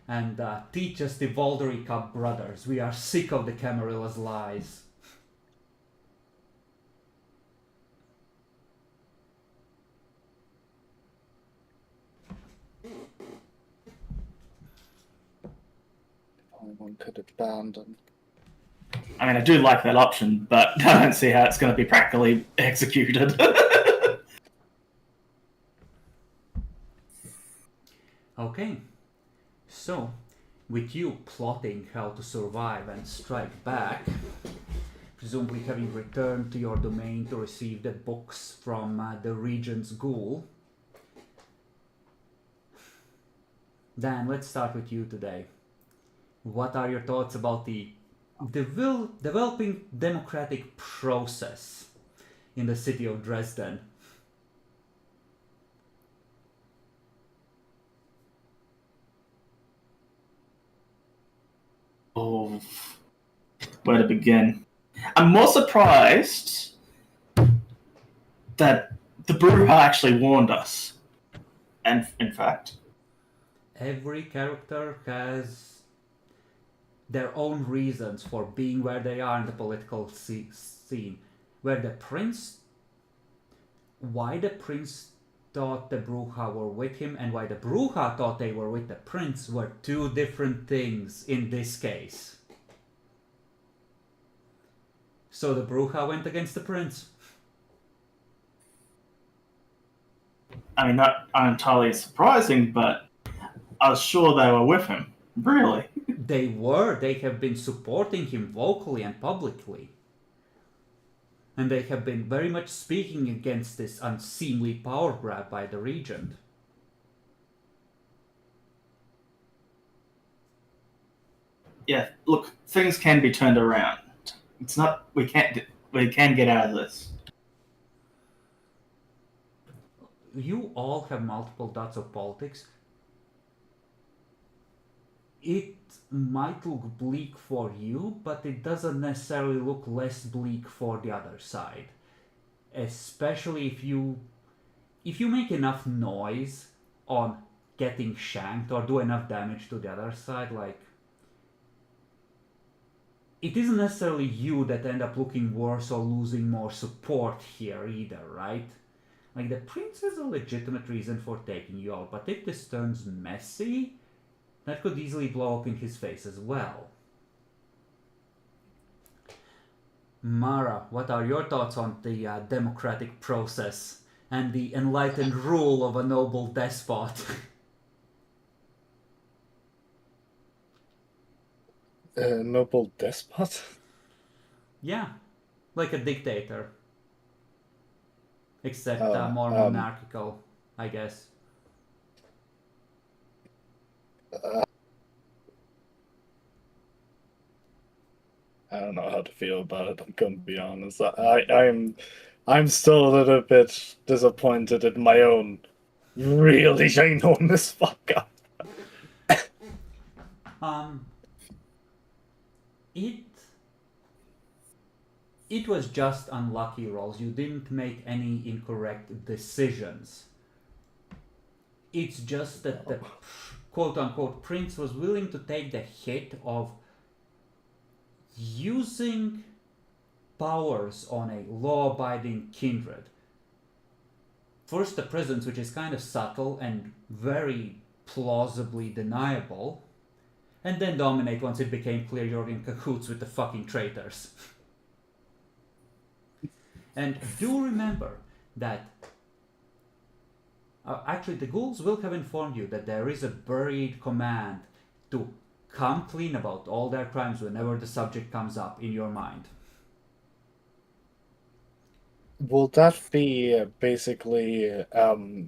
And teach us the Volderi Cup brothers. We are sick of the Camarilla's lies. One could abandon. I mean, I do like that option, but I don't see how it's going to be practically executed. Okay, so with you plotting how to survive and strike back, presumably having returned to your domain to receive the books from the regent's ghoul, Dan, let's start with you today. What are your thoughts about the developing democratic process in the city of Dresden? Oh, where to begin? I'm more surprised that the Bruja actually warned us. And in fact, Every character has their own reasons for being where they are in the political scene. Why the prince thought the Bruja were with him and why the Bruja thought they were with the prince were two different things in this case. So the Bruja went against the prince. I mean, not entirely surprising, but I was sure they were with him. Really? They have been supporting him vocally and publicly. and they have been very much speaking against this unseemly power grab by the regent. Yeah, look, things can be turned around. It's not we can get out of this. You all have multiple dots of politics. It might look bleak for you, but it doesn't necessarily look less bleak for the other side. Especially if you make enough noise on getting shanked or do enough damage to the other side, like, it isn't necessarily you that end up looking worse or losing more support here either, right? Like, the prince has a legitimate reason for taking you out, but if this turns messy, that could easily blow up in his face as well. Mara, what are your thoughts on the democratic process and the enlightened rule of a noble despot? Noble despot? Yeah, like a dictator. Except Oh, more monarchical, I guess. I don't know how to feel about it. I'm gonna be honest. I'm still a little bit disappointed in my own really ginormous fuck up. It was just unlucky rolls. You didn't make any incorrect decisions. It's just that the quote-unquote prince was willing to take the hit of using powers on a law-abiding kindred. First the presence, which is kind of subtle and very plausibly deniable, and then dominate once it became clear you're in cahoots with the fucking traitors. And do remember that actually the ghouls will have informed you that there is a buried command to come clean about all their crimes whenever the subject comes up in your mind. Will that be basically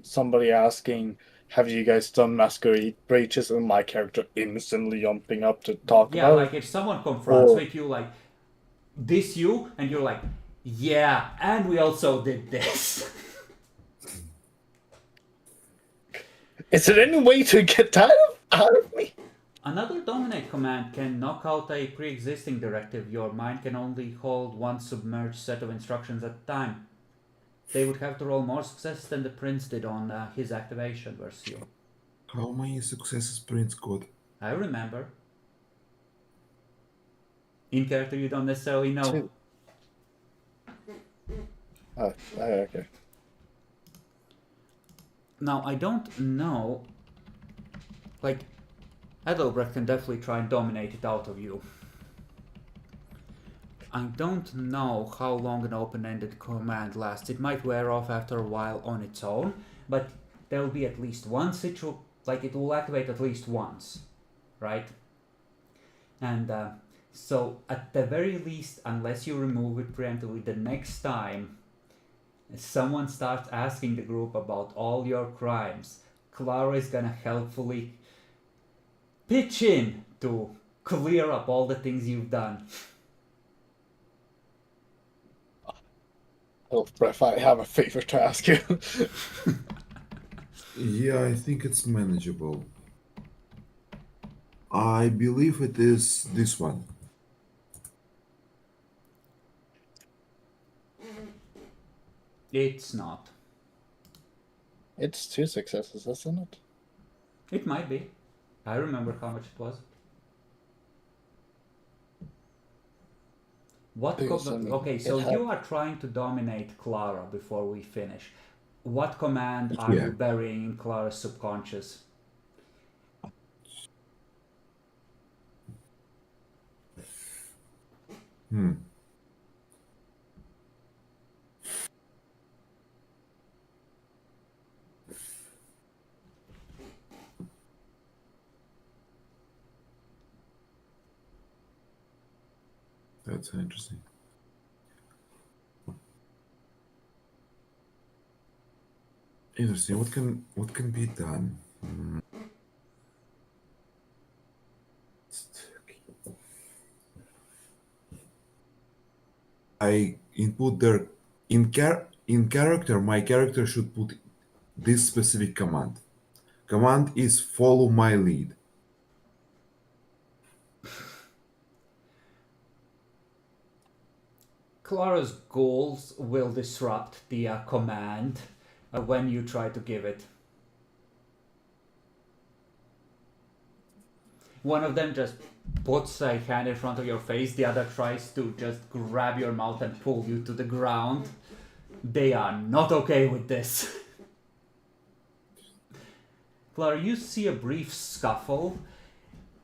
somebody asking, have you guys done Masquerade breaches, and my character instantly jumping up to talk Yeah, about like it? if someone confronts Or- with you like, this you, and you're like, yeah, and we also did this. Is there any way to get that out of me? Another dominate command can knock out a pre-existing directive. Your mind can only hold one submerged set of instructions at a time. They would have to roll more success than the prince did on his activation versus you. How many successes Prince got? I remember. In character you don't necessarily know. 2. Oh, okay. Now I don't know, like, Adalbrecht can definitely try and dominate it out of you. I don't know how long an open-ended command lasts. It might wear off after a while on its own, but there will be at least one situation, like it will activate at least once, right? And so at the very least, unless you remove it preemptively, the next time someone starts asking the group about all your crimes, Clara is gonna helpfully pitch in to clear up all the things you've done. Oh, Breath, I have a favor to ask you. Yeah, I think it's manageable. I believe it is this one. It's not. It's 2 successes, isn't it? It might be. I remember how much it was. Okay, so you are trying to dominate Clara before we finish. What command are you burying in Clara's subconscious? That's interesting. Interesting. What can be done? I input their in character. My character should put this specific command. Command is follow my lead. Clara's goals will disrupt the command when you try to give it. One of them just puts a hand in front of your face, the other tries to just grab your mouth and pull you to the ground. They are not okay with this. Clara, you see a brief scuffle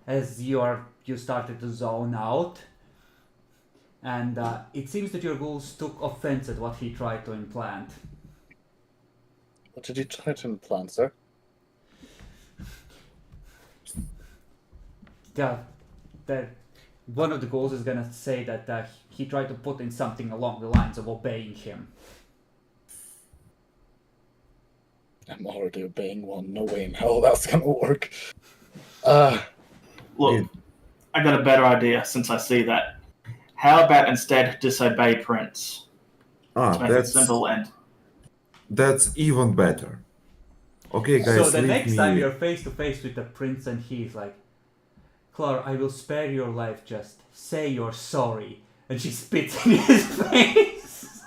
as you started to zone out. And it seems that your ghouls took offense at what he tried to implant. What did you try to implant, sir? One of the ghouls is gonna say that he tried to put in something along the lines of obeying him. I'm already obeying one. No way in hell that's gonna work. Look, I got a better idea since I see that. How about instead disobey Prince? To make it simple and That's even better. Okay, guys. So the leave next me. time you're face to face with the prince and he's like, Clara, I will spare your life, just say you're sorry. And she spits in his face.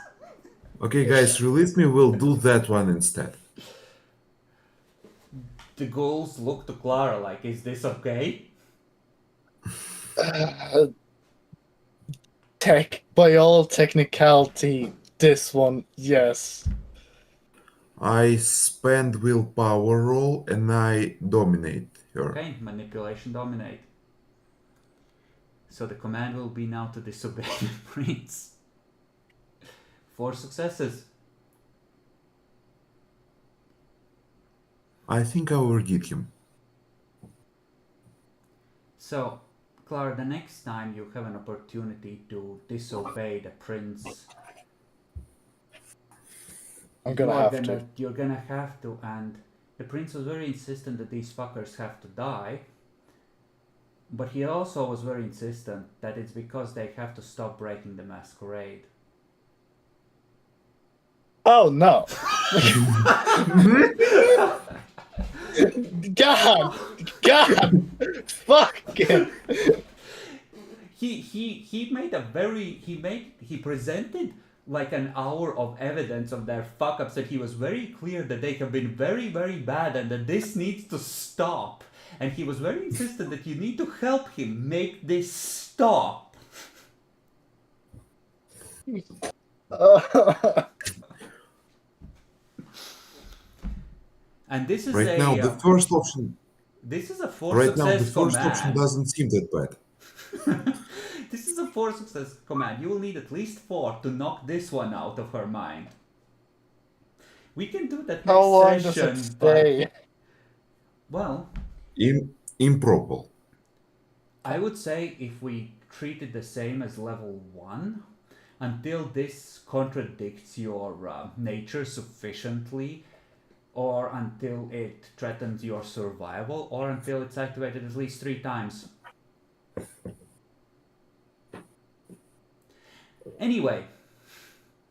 Okay, guys, release me. We'll do that one instead. The ghouls look to Clara like, is this okay? By all technicality, this one, yes. I spend willpower roll and I dominate her. Okay, manipulation dominate. So the command will be now to disobey the prince. 4 successes. I think I will get him. So, Clara, the next time you have an opportunity to disobey the prince, I'm gonna have to. you're gonna have to, and the prince was very insistent that these fuckers have to die, but he also was very insistent that it's because they have to stop breaking the masquerade. Oh no! God! Fucking! He presented like an hour of evidence of their fuck ups, and he was very clear that they have been very, very bad and that this needs to stop. And he was very insistent that you need to help him make this stop. And this is Right now, the first option. This is a 4 Right now, success the first command. option doesn't seem that bad. This is a 4 success command. You will need at least 4 to knock this one out of her mind. We can do that How long next does session. it stay? Well, Improbable. I would say if we treat it the same as level 1, until this contradicts your nature sufficiently, or until it threatens your survival, or until it's activated at least 3 times. Anyway,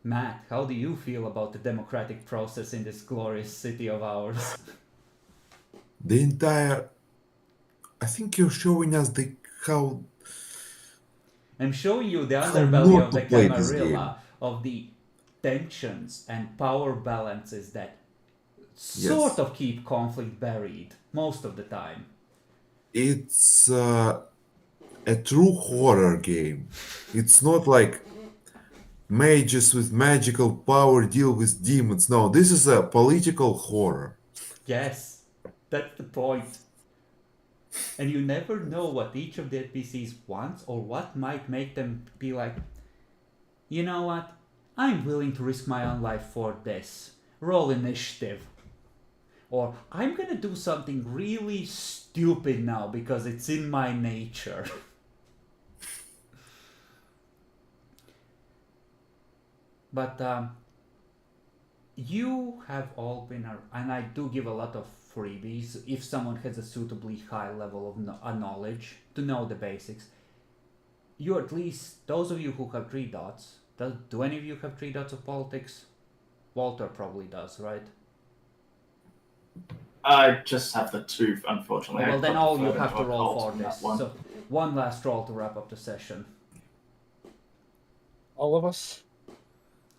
Matt, how do you feel about the democratic process in this glorious city of ours? The entire. I think you're showing us how. I'm showing you the How underbelly not of the to play this Camarilla, of the tensions and power balances that sort of keep conflict buried most of the time. It's a true horror game. It's not like mages with magical power deal with demons. No, this is a political horror. Yes, that's the point. And you never know what each of the NPCs wants or what might make them be like, you know what, I'm willing to risk my own life for this. Roll initiative. Or I'm gonna do something really stupid now because it's in my nature. But You have all been, and I do give a lot of freebies if someone has a suitably high level of knowledge to know the basics. You at least, those of you who have 3 dots, do any of you have 3 dots of politics? Walter probably does, right? I just have the 2, unfortunately. Well, then I all you prefer have to a roll cult for on this. that one. So, one last roll to wrap up the session. All of us?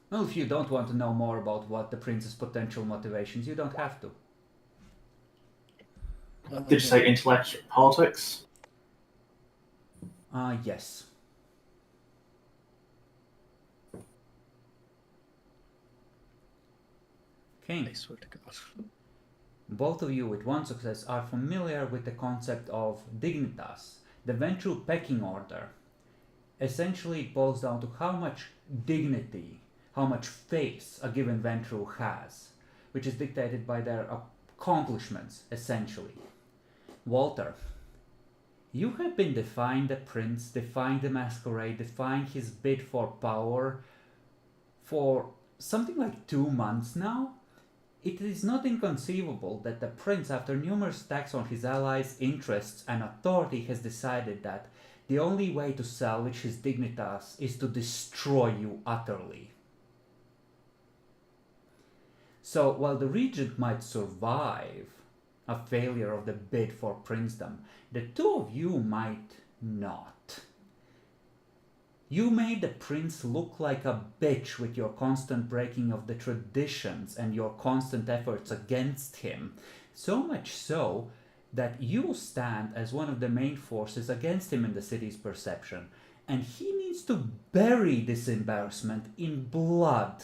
Well, if you don't want to know more about what the prince's potential motivations, you don't have to. Did you say intellectual politics? Yes. King. I swear to God. Both of you with 1 success are familiar with the concept of dignitas, the ventral pecking order. Essentially, it boils down to how much dignity, how much face a given ventral has, which is dictated by their accomplishments, essentially. Walter, you have been defying the prince, defying the masquerade, defying his bid for power for something like 2 months now. It is not inconceivable that the prince, after numerous attacks on his allies' interests and authority, has decided that the only way to salvage his dignitas is to destroy you utterly. So, while the regent might survive a failure of the bid for princedom, the 2 of you might not. You made the prince look like a bitch with your constant breaking of the traditions and your constant efforts against him. So much so that you stand as one of the main forces against him in the city's perception. And he needs to bury this embarrassment in blood.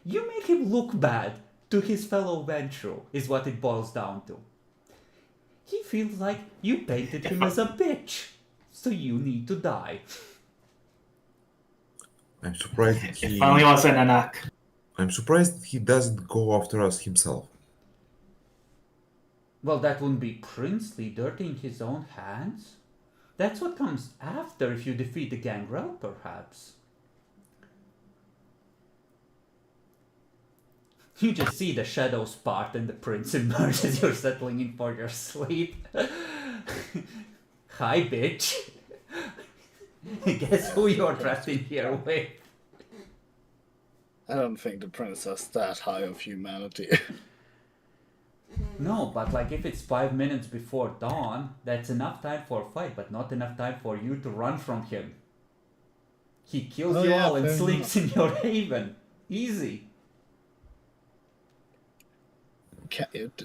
You make him look bad to his fellow Ventru, is what it boils down to. He feels like you painted him as a bitch, so you need to die. I'm surprised that It finally wants an anak. I'm surprised that he doesn't go after us himself. Well, that wouldn't be princely, dirtying his own hands. That's what comes after if you defeat the gangrel, perhaps. You just see the shadows part and the prince emerge as you're settling in for your sleep. Hi, bitch. Guess who you're trapped in here with? I don't think the prince has that high of humanity. No, but like if it's 5 minutes before dawn, that's enough time for a fight, but not enough time for you to run from him. He kills you all and sleeps in your haven. Easy.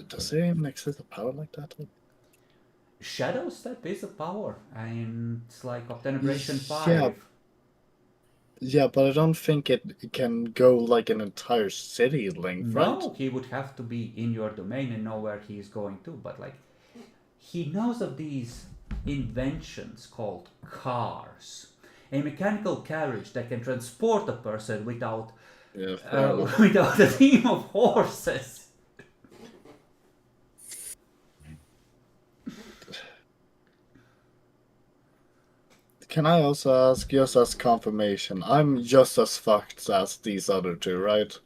Does he even exist a power like that? Shadow Step is a power, and it's like Obtenebration 5. Yeah. Yeah, but I don't think it can go like an entire city length, right? No, he would have to be in your domain and know where he is going to, but like, he knows of these inventions called cars. A mechanical carriage that can transport a person without without a team of horses. Can I also ask, just as confirmation, I'm just as fucked as these other 2, right?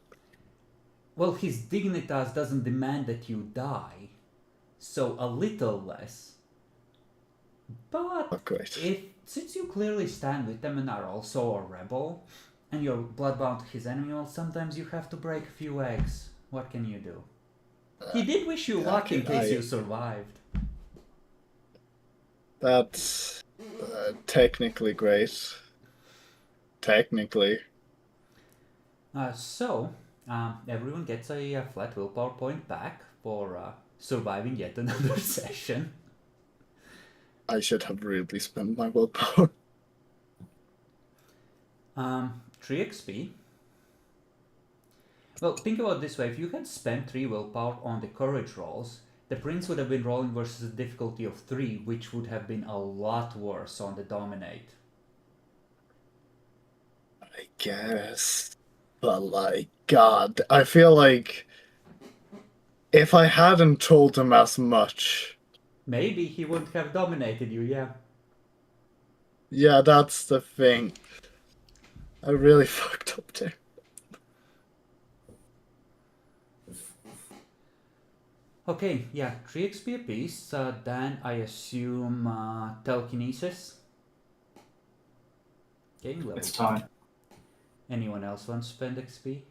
Well, his dignitas doesn't demand that you die, so a little less. But since you clearly stand with them and are also a rebel, and you're bloodbound to his enemy, well, sometimes you have to break a few eggs. What can you do? He did wish you luck in case you survived. That's technically great. Technically. So, everyone gets a flat willpower point back for surviving yet another session. I should have really spent my willpower. 3 XP. Well, think about it this way. If you had spent 3 willpower on the courage rolls, the prince would have been rolling versus a difficulty of 3, which would have been a lot worse on the dominate. I guess. But like, God, I feel like if I hadn't told him as much... Maybe he wouldn't have dominated you, yeah. Yeah, that's the thing. I really fucked up there. Okay, yeah, 3 XP apiece. Then I assume telekinesis. Game level. It's time. Anyone else want to spend XP?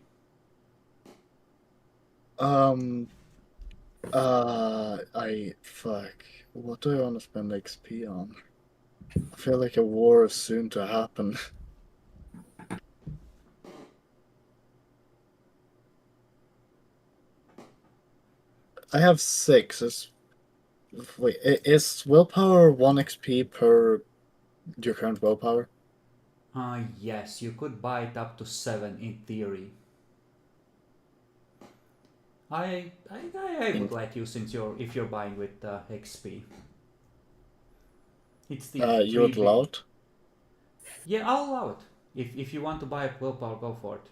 Fuck. What do I want to spend XP on? I feel like a war is soon to happen. I have 6. Is willpower 1 XP per your current willpower? Yes, you could buy it up to 7 in theory. I would let you, since if you're buying with XP. It's the You would allow it? Yeah, I'll allow it. If you want to buy a willpower, go for it.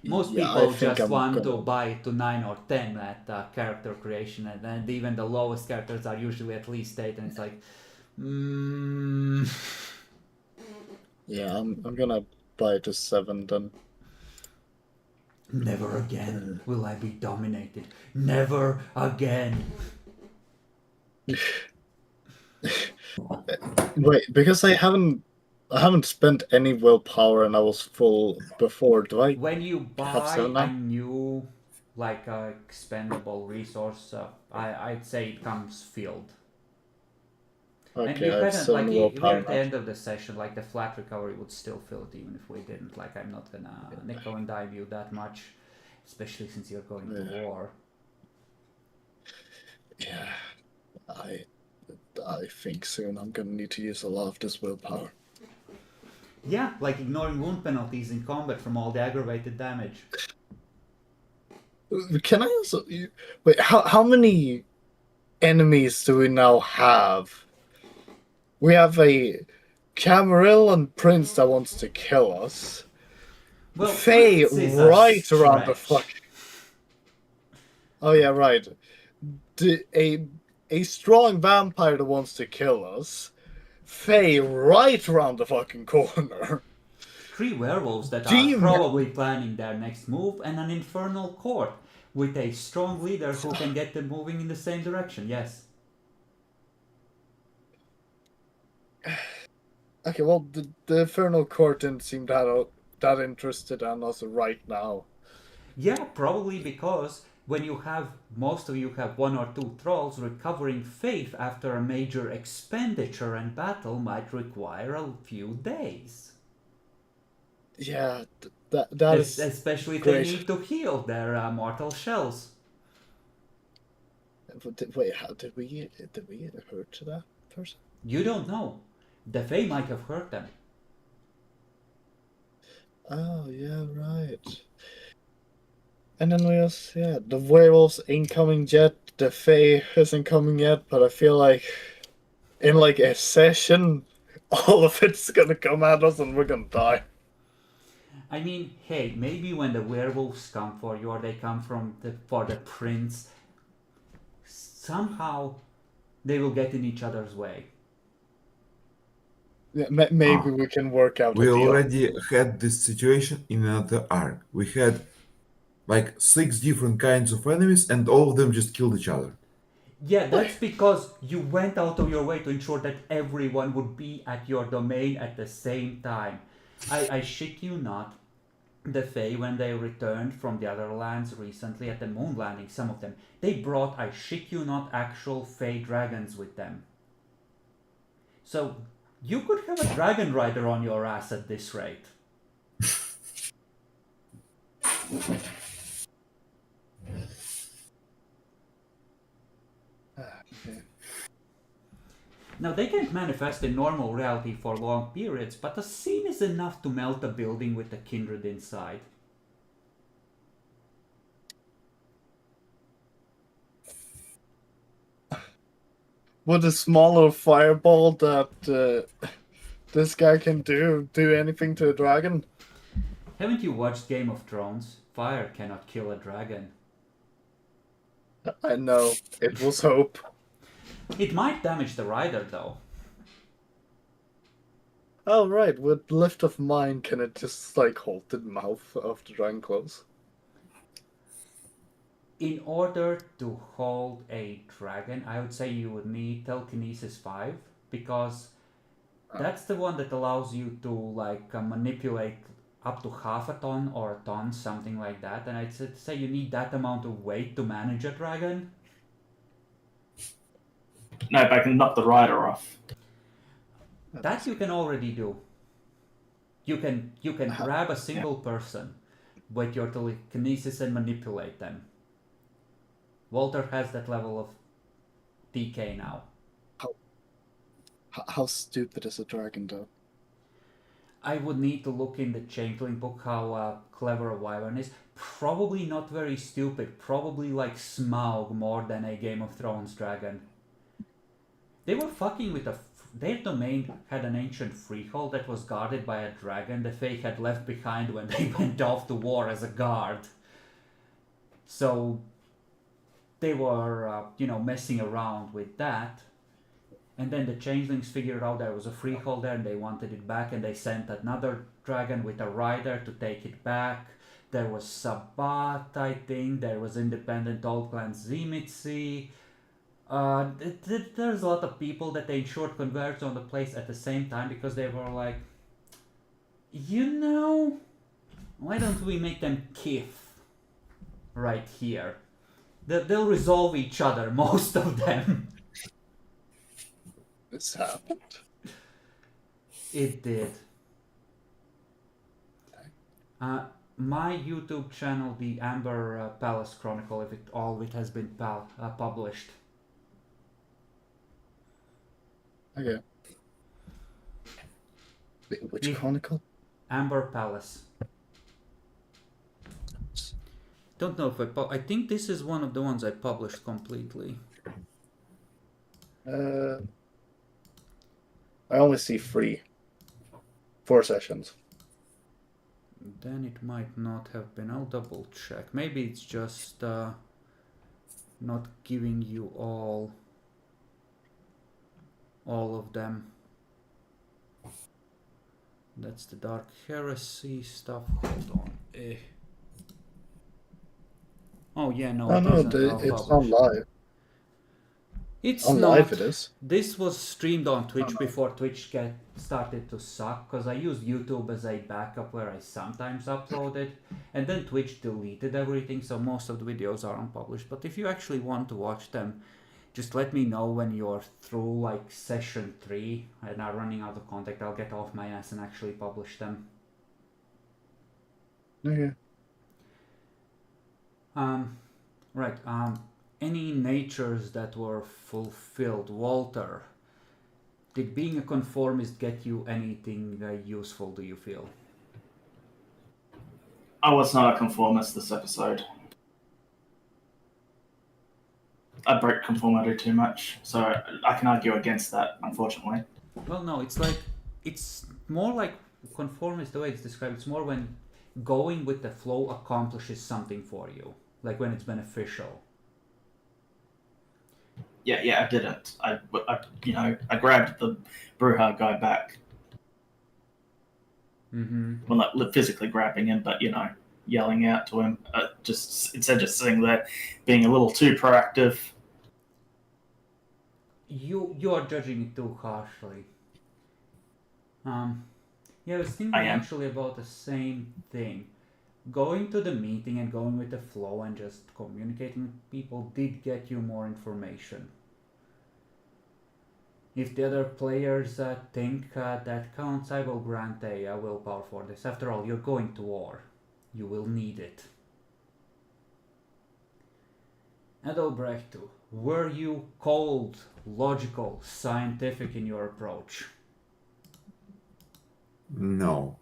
Most people just want to buy it to 9 or 10 at character creation, and even the lowest characters are usually at least 8, and it's like, Yeah, I'm gonna buy it to 7 then. Never again will I be dominated. Never again. Wait, because I haven't spent any willpower and I was full before. Do I? When you have buy 7 a now? new, like, expendable resource, I'd say it comes filled. And Okay, you I have couldn't, 7 we're willpower at the now. end of the session, like the flat recovery would still fill it even if we didn't. Like, I'm not gonna nickel and dime you that much, especially since you're going to war. Yeah, I think soon I'm gonna need to use a lot of this willpower. Yeah, like ignoring wound penalties in combat from all the aggravated damage. Can I also wait? How many enemies do we now have? We have a Camarilla prince that wants to kill us. Well, Faye Prince is right a around the stretch. fuck. Oh yeah, right. A strong vampire that wants to kill us. Faye right around the fucking corner. 3 werewolves that Gee, are probably planning their next move, and an infernal court with a strong leader who can get them moving in the same direction. Yes. Okay, well, the Infernal Court didn't seem that interested in us right now. Yeah, probably because when most of you have 1 or 2 trolls, recovering faith after a major expenditure and battle might require a few days. Yeah, that is Especially if great. they need to heal their mortal shells. Wait, how did we hurt that person? You don't know. The Fae might have hurt them. Oh yeah, right. And then the werewolves ain't coming yet. The Fae isn't coming yet, but I feel like in like a session, all of it's gonna come at us and we're gonna die. I mean, hey, maybe when the werewolves come for you, or they come for the prince, somehow they will get in each other's way. Yeah, maybe we can work out We a deal. already had this situation in another arc. We had like 6 different kinds of enemies, and all of them just killed each other. Yeah, that's because you went out of your way to ensure that everyone would be at your domain at the same time. I shit you not. The Fae, when they returned from the other lands recently at the moon landing, some of them, they brought, I shit you not, actual Fae dragons with them. So, you could have a dragon rider on your ass at this rate. Now, they can't manifest in normal reality for long periods, but a scene is enough to melt a building with a kindred inside. Would a smaller fireball that this guy can do anything to a dragon? Haven't you watched Game of Thrones? Fire cannot kill a dragon. I know. It was hope. It might damage the rider, though. Oh, right. With lift of mind, can it just, like, hold the mouth of the dragon close? In order to hold a dragon, I would say you would need telekinesis 5, because that's the one that allows you to like manipulate up to half a ton or a ton, something like that. And I'd say you need that amount of weight to manage a dragon. No, but I can knock the rider off. That you can already do. You can How- grab a single person with your telekinesis and manipulate them. Walter has that level of DK now. How stupid is a dragon, though? I would need to look in the Changeling book how clever a wyvern is. Probably not very stupid. Probably like Smaug more than a Game of Thrones dragon. They were fucking with their domain had an ancient freehold that was guarded by a dragon the Fae had left behind when they went off to war as a guard. So they were, messing around with that. And then the changelings figured out there was a freehold there and they wanted it back, and they sent another dragon with a rider to take it back. There was Sabbat, I think. There was independent old clan Zimitsi. There's a lot of people that they ensured converged on the place at the same time because they were like, why don't we make them kith right here? They'll resolve each other, most of them. This happened? It did. My YouTube channel, the Amber Palace Chronicle, if all of it has been published. Okay. Wait, which chronicle? Amber Palace. Don't know if I think this is one of the ones I published completely. I only see 4 sessions. Then it might not have been. I'll double check. Maybe it's just not giving you all of them. That's the Dark Heresy stuff. Hold on. Oh yeah, no, It's not live. It's on not. live it is. This was streamed on Twitch before Twitch started to suck, because I used YouTube as a backup where I sometimes uploaded, and then Twitch deleted everything, so most of the videos are unpublished. But if you actually want to watch them, just let me know when you're through like session 3 and are running out of content. I'll get off my ass and actually publish them. Okay. Right. Any natures that were fulfilled? Walter, did being a conformist get you anything useful, do you feel? I was not a conformist this episode. I break conformity too much, so I can argue against that, unfortunately. Well, no, it's more like conformist the way it's described. It's more when going with the flow accomplishes something for you, like when it's beneficial. Yeah, I didn't. I grabbed the Bruja guy back. Mm-hmm. Well, not physically grabbing him, but yelling out to him. Just instead of just sitting there, being a little too proactive. You are judging it too harshly. Yeah, I was thinking I am. actually about the same thing. Going to the meeting and going with the flow and just communicating with people did get you more information. If the other players think that counts, I will grant a willpower for this. After all, you're going to war. You will need it. Adalbrecht, were you cold, logical, scientific in your approach? No.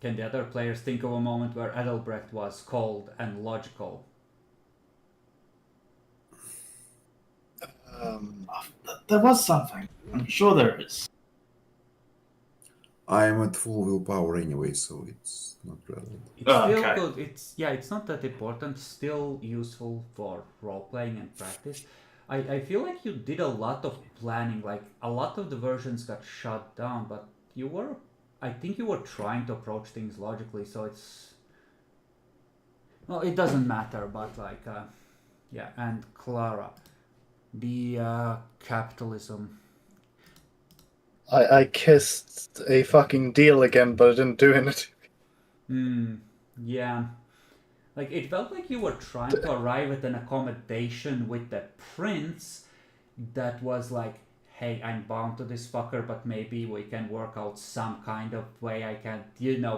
Can the other players think of a moment where Adalbrecht was cold and logical? There was something. I'm sure there is. I am at full willpower anyway, so it's not relevant. It's still okay. good. It's not that important. Still useful for role playing and practice. I feel like you did a lot of planning. Like a lot of the versions got shut down, but you were, I think you were trying to approach things logically. So it's, well, it doesn't matter. But like, yeah. And Clara, the capitalism. I kissed a fucking deal again, but I didn't do anything. Yeah. Like, it felt like you were trying to arrive at an accommodation with the prince that was like, hey, I'm bound to this fucker, but maybe we can work out some kind of way I can,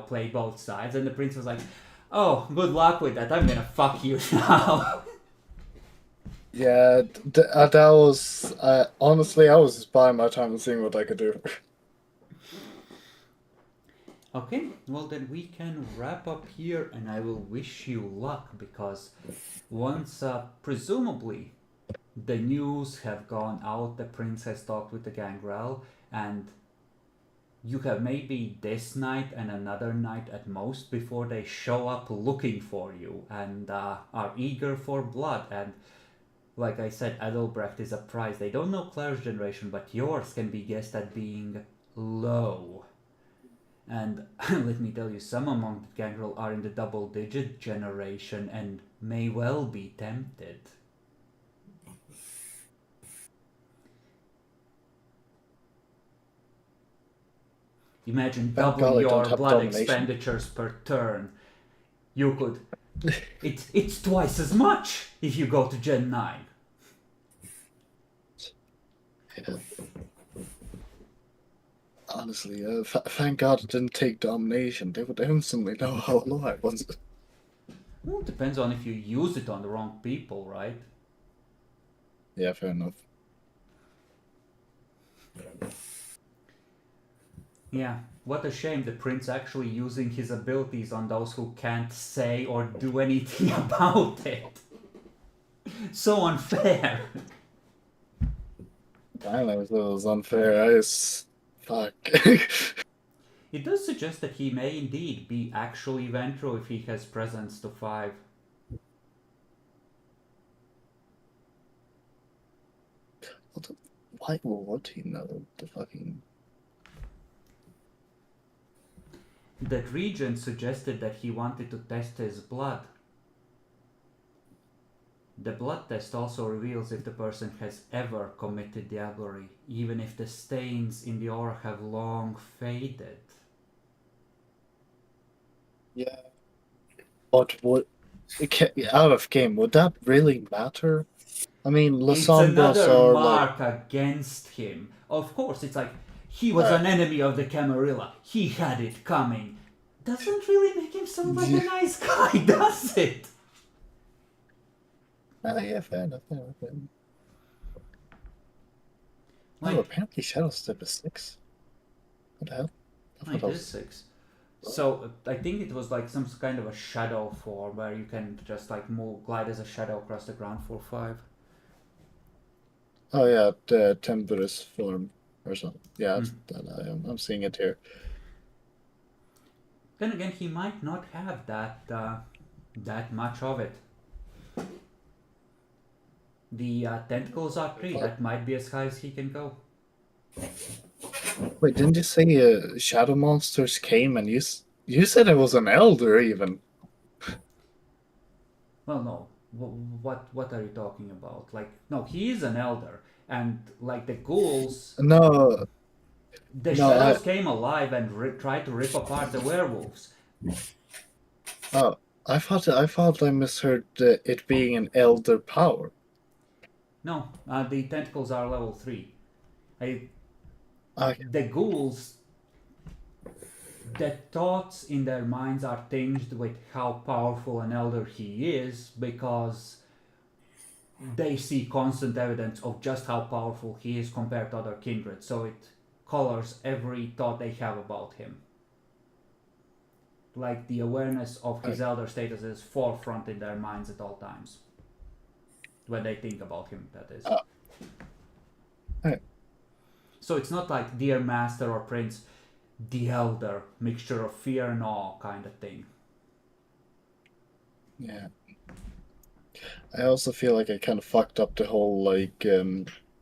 play both sides. And the prince was like, oh, good luck with that. I'm gonna fuck you now. Yeah, that was honestly, I was just buying my time and seeing what I could do. Okay, well then we can wrap up here, and I will wish you luck, because once, presumably, the news have gone out, the prince has talked with the gangrel, and you have maybe this night and another night at most before they show up looking for you and are eager for blood. And like I said, Adelbrecht is a prize. They don't know Claire's generation, but yours can be guessed at being low. And let me tell you, some among the gangrel are in the double-digit generation and may well be tempted. Imagine doubling your blood expenditures per turn. You could... It's twice as much if you go to Gen 9. Yeah. Honestly, thank God it didn't take domination. They would instantly know how low I was. Well, it depends on if you use it on the wrong people, right? Yeah, fair enough. Yeah, what a shame the prince actually using his abilities on those who can't say or do anything about it. So unfair. I know it was unfair. I just... Fuck. It does suggest that he may indeed be actually Ventro if he has presence to 5. Why would he know the fucking... The regent suggested that he wanted to test his blood. The blood test also reveals if the person has ever committed diablerie, even if the stains in the aura have long faded. Yeah. But what... Out of game, would that really matter? I mean, It's Lasombras another are mark like... against him. Of course, it's like, he was an enemy of the Camarilla. He had it coming. Doesn't really make him sound like a nice guy, does it? Yeah, fair enough. Like, oh, apparently Shadow Step is 6. What the hell? it is 6. So I think it was like some kind of a shadow form where you can just like glide as a shadow across the ground for 5. Oh yeah, the Temperous form or something. Yeah, I'm seeing it here. Then again, he might not have that much of it. The tentacles are 3. That might be as high as he can go. Wait, didn't you say shadow monsters came and you said it was an elder even? Well, no. What are you talking about? Like, no, he is an elder, and like the ghouls. No. The shadows came alive and tried to rip apart the werewolves. Oh, I thought I misheard it being an elder power. No, the tentacles are level 3. Okay. The ghouls, the thoughts in their minds are tinged with how powerful an elder he is, because they see constant evidence of just how powerful he is compared to other kindred, so it colors every thought they have about him. Like, the awareness of his elder status is forefront in their minds at all times. When they think about him, that is. So it's not like dear master or prince, the elder, mixture of fear and awe kind of thing. Yeah. I also feel like I kind of fucked up the whole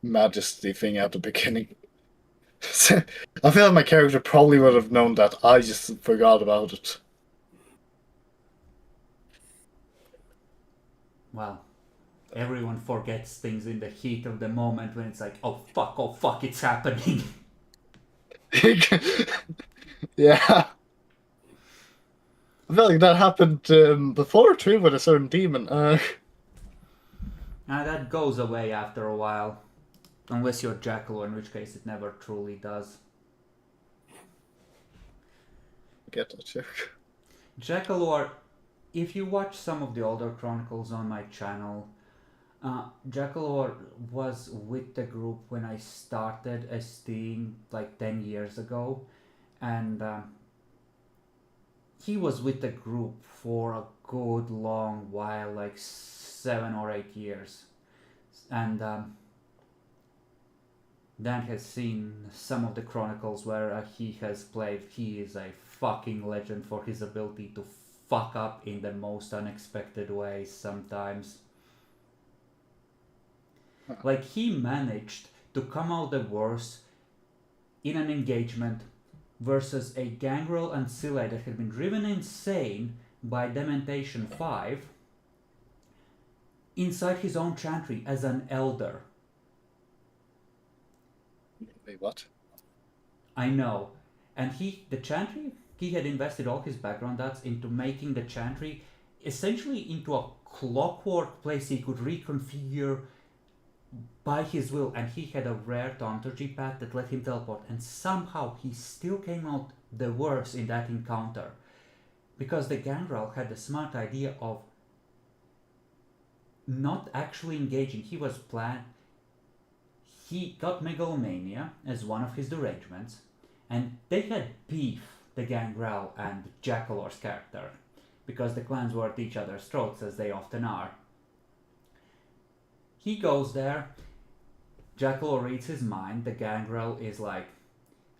majesty thing at the beginning. I feel like my character probably would have known that. I just forgot about it. Well, everyone forgets things in the heat of the moment when it's like, oh fuck, it's happening. Yeah. I feel like that happened before too with a certain demon. Now that goes away after a while. Unless you're Jackal, in which case it never truly does. Get that joke. Jackalor, if you watch some of the older chronicles on my channel, Jackalor was with the group when I started STing like 10 years ago, and he was with the group for a good long while, like 7 or 8 years, and Dan has seen some of the chronicles where he has played. He is a fucking legend for his ability to fuck up in the most unexpected ways sometimes. Like, he managed to come out the worst in an engagement versus a Gangrel and Scylla that had been driven insane by Dementation 5 inside his own chantry as an elder. Wait, what? I know. And the chantry, he had invested all his background dots into making the chantry essentially into a clockwork place he could reconfigure by his will, and he had a rare thaumaturgy path that let him teleport, and somehow he still came out the worst in that encounter. Because the Gangrel had the smart idea of not actually engaging. He got Megalomania as one of his derangements, and they had beef, the Gangrel and Jackalor's character, because the clans were at each other's throats, as they often are. He goes there, Jackalor reads his mind, the Gangrel is like,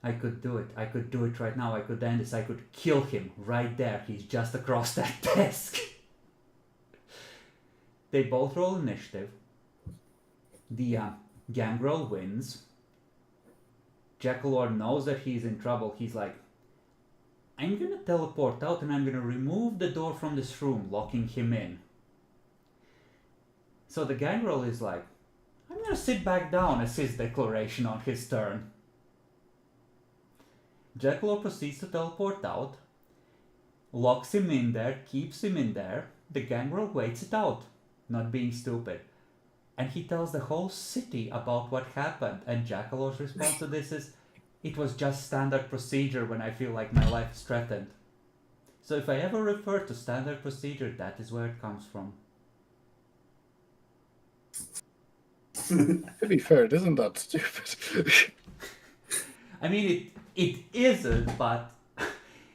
I could do it right now, I could end this, I could kill him right there, he's just across that desk. They both roll initiative. The Gangrel wins. Jackalor knows that he's in trouble. He's like, I'm gonna teleport out and I'm gonna remove the door from this room, locking him in. So the Gangrel is like, I'm gonna sit back down as his declaration on his turn. Jackalor proceeds to teleport out, locks him in there, keeps him in there. The Gangrel waits it out, not being stupid. And he tells the whole city about what happened. And Jackalor's response to this is, it was just standard procedure when I feel like my life is threatened. So if I ever refer to standard procedure, that is where it comes from. To be fair, isn't that stupid? I mean, it isn't, but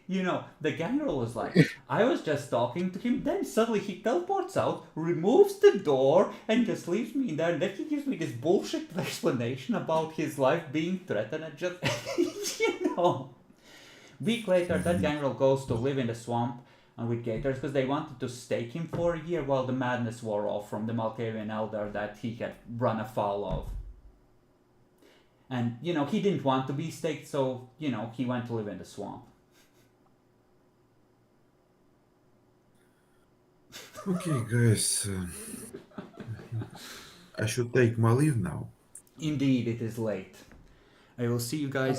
you know, the Gangrel was like, I was just talking to him, then suddenly he teleports out, removes the door, and just leaves me in there, and then he gives me this bullshit explanation about his life being threatened, and just, you know. Week later, that Gangrel goes to live in the swamp with Gators, because they wanted to stake him for a year while the madness wore off from the Malkavian Elder that he had run afoul of. And, you know, he didn't want to be staked, so, you know, he went to live in the swamp. Okay, guys. I should take my leave now. Indeed, it is late. I will see you guys